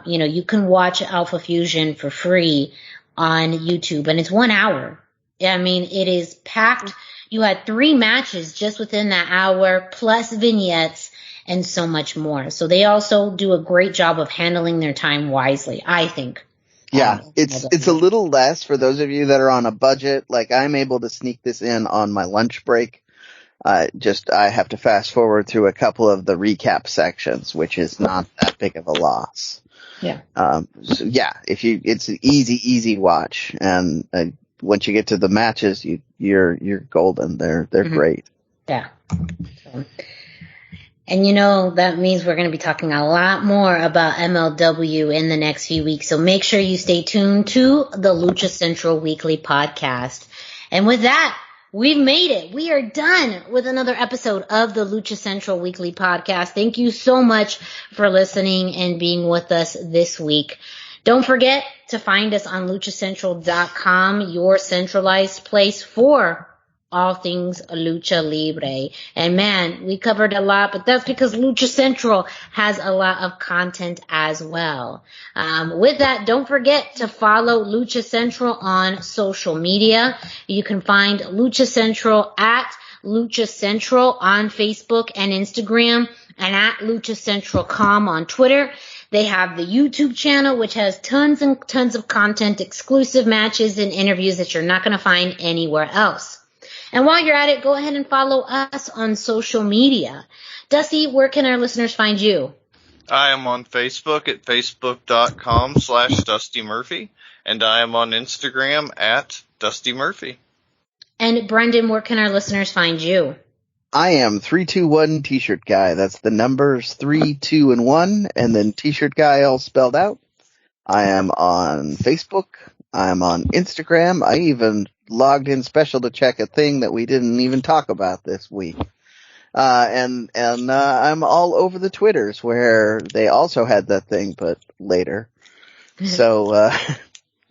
You can watch Alpha Fusion for free on YouTube, and it's 1 hour. I mean, it is packed. You had 3 matches just within that hour, plus vignettes and so much more. So they also do a great job of handling their time wisely, I think. Yeah, it's a little less for those of you that are on a budget. Like I'm able to sneak this in on my lunch break. I have to fast forward through a couple of the recap sections, which is not that big of a loss. Yeah. It's an easy watch, and once you get to the matches, you're golden. They're great. Yeah. And that means we're going to be talking a lot more about MLW in the next few weeks. So make sure you stay tuned to the Lucha Central Weekly podcast. And with that, we've made it. We are done with another episode of the Lucha Central Weekly podcast. Thank you so much for listening and being with us this week. Don't forget to find us on luchacentral.com, your centralized place for all things Lucha Libre. And man, we covered a lot, but that's because Lucha Central has a lot of content as well. With that, don't forget to follow Lucha Central on social media. You can find Lucha Central at Lucha Central on Facebook and Instagram, and at Lucha Central.com on Twitter. They have the YouTube channel, which has tons and tons of content, exclusive matches and interviews that you're not going to find anywhere else. And while you're at it, go ahead and follow us on social media. Dusty, where can our listeners find you? I am on Facebook at facebook.com/Dusty Murphy, and I am on Instagram at Dusty Murphy. And Brendan, where can our listeners find you? I am 321 T-shirt guy. That's the numbers 3, 2, and 1, and then T-shirt guy all spelled out. I am on Facebook. I'm on Instagram. I even logged in special to check a thing that we didn't even talk about this week. And I'm all over the Twitters where they also had that thing, but later. So,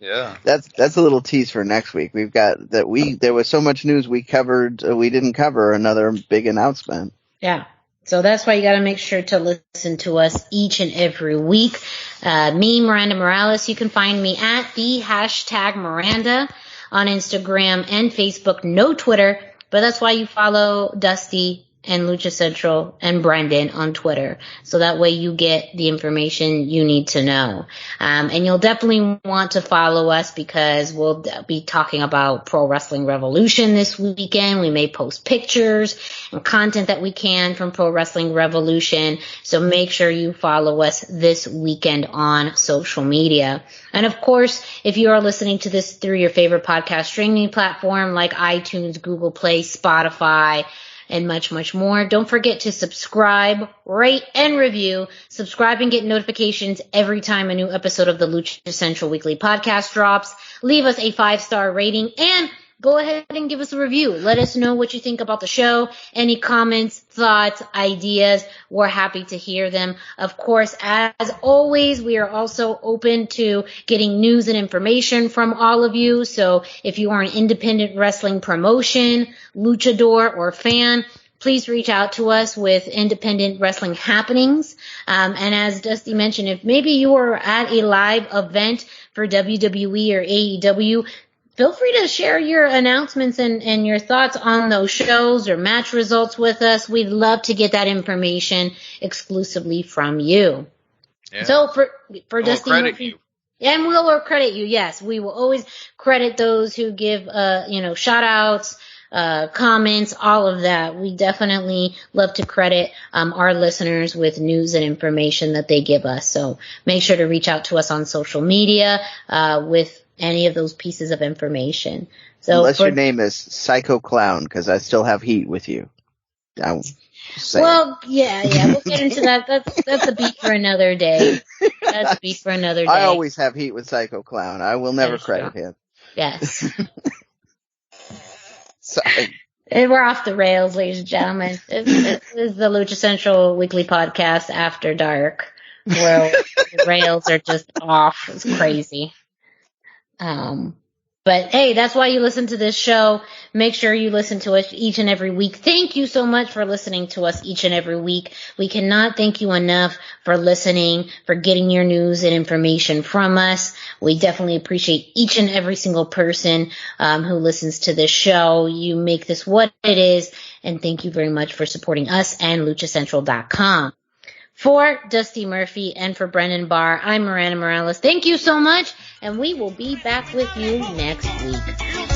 yeah, that's a little tease for next week. We've got that there was so much news we covered, we didn't cover another big announcement. Yeah. So that's why you got to make sure to listen to us each and every week. Me, Miranda Morales, you can find me at the #Miranda on Instagram and Facebook, no Twitter, but that's why you follow Dusty and Lucha Central and Brendan on Twitter. So that way you get the information you need to know. And you'll definitely want to follow us because we'll be talking about Pro Wrestling Revolution this weekend. We may post pictures and content that we can from Pro Wrestling Revolution. So make sure you follow us this weekend on social media. And of course, if you are listening to this through your favorite podcast streaming platform like iTunes, Google Play, Spotify, and much, much more. Don't forget to subscribe, rate, and review. Subscribe and get notifications every time a new episode of the Lucha Central Weekly podcast drops. Leave us a 5-star rating and go ahead and give us a review. Let us know what you think about the show. Any comments, thoughts, ideas, we're happy to hear them. Of course, as always, we are also open to getting news and information from all of you. So if you are an independent wrestling promotion, luchador, or fan, please reach out to us with independent wrestling happenings. And as Dusty mentioned, if maybe you are at a live event for WWE or AEW, feel free to share your announcements and your thoughts on those shows or match results with us. We'd love to get that information exclusively from you. Yeah. So for Dusty Murphy, and we'll credit you. Yes, we will always credit those who give shout outs, comments, all of that. We definitely love to credit our listeners with news and information that they give us. So make sure to reach out to us on social media with any of those pieces of information. So unless your name is Psycho Clown, because I still have heat with you. Well, yeah, we'll get into that. That's a beat for another day. That's a beat for another day. I always have heat with Psycho Clown. I will never credit him. Yes. Sorry. And we're off the rails, ladies and gentlemen. This is the Lucha Central Weekly Podcast After Dark, where the rails are just off. It's crazy. But hey, that's why you listen to this show. Make sure you listen to us each and every week. Thank you so much for listening to us each and every week. We cannot thank you enough for listening, for getting your news and information from us. We definitely appreciate each and every single person who listens to this show. You make this what it is, and thank you very much for supporting us and luchacentral.com. For Dusty Murphy and for Brandan Barr, I'm Miranda Morales. Thank you so much, and we will be back with you next week.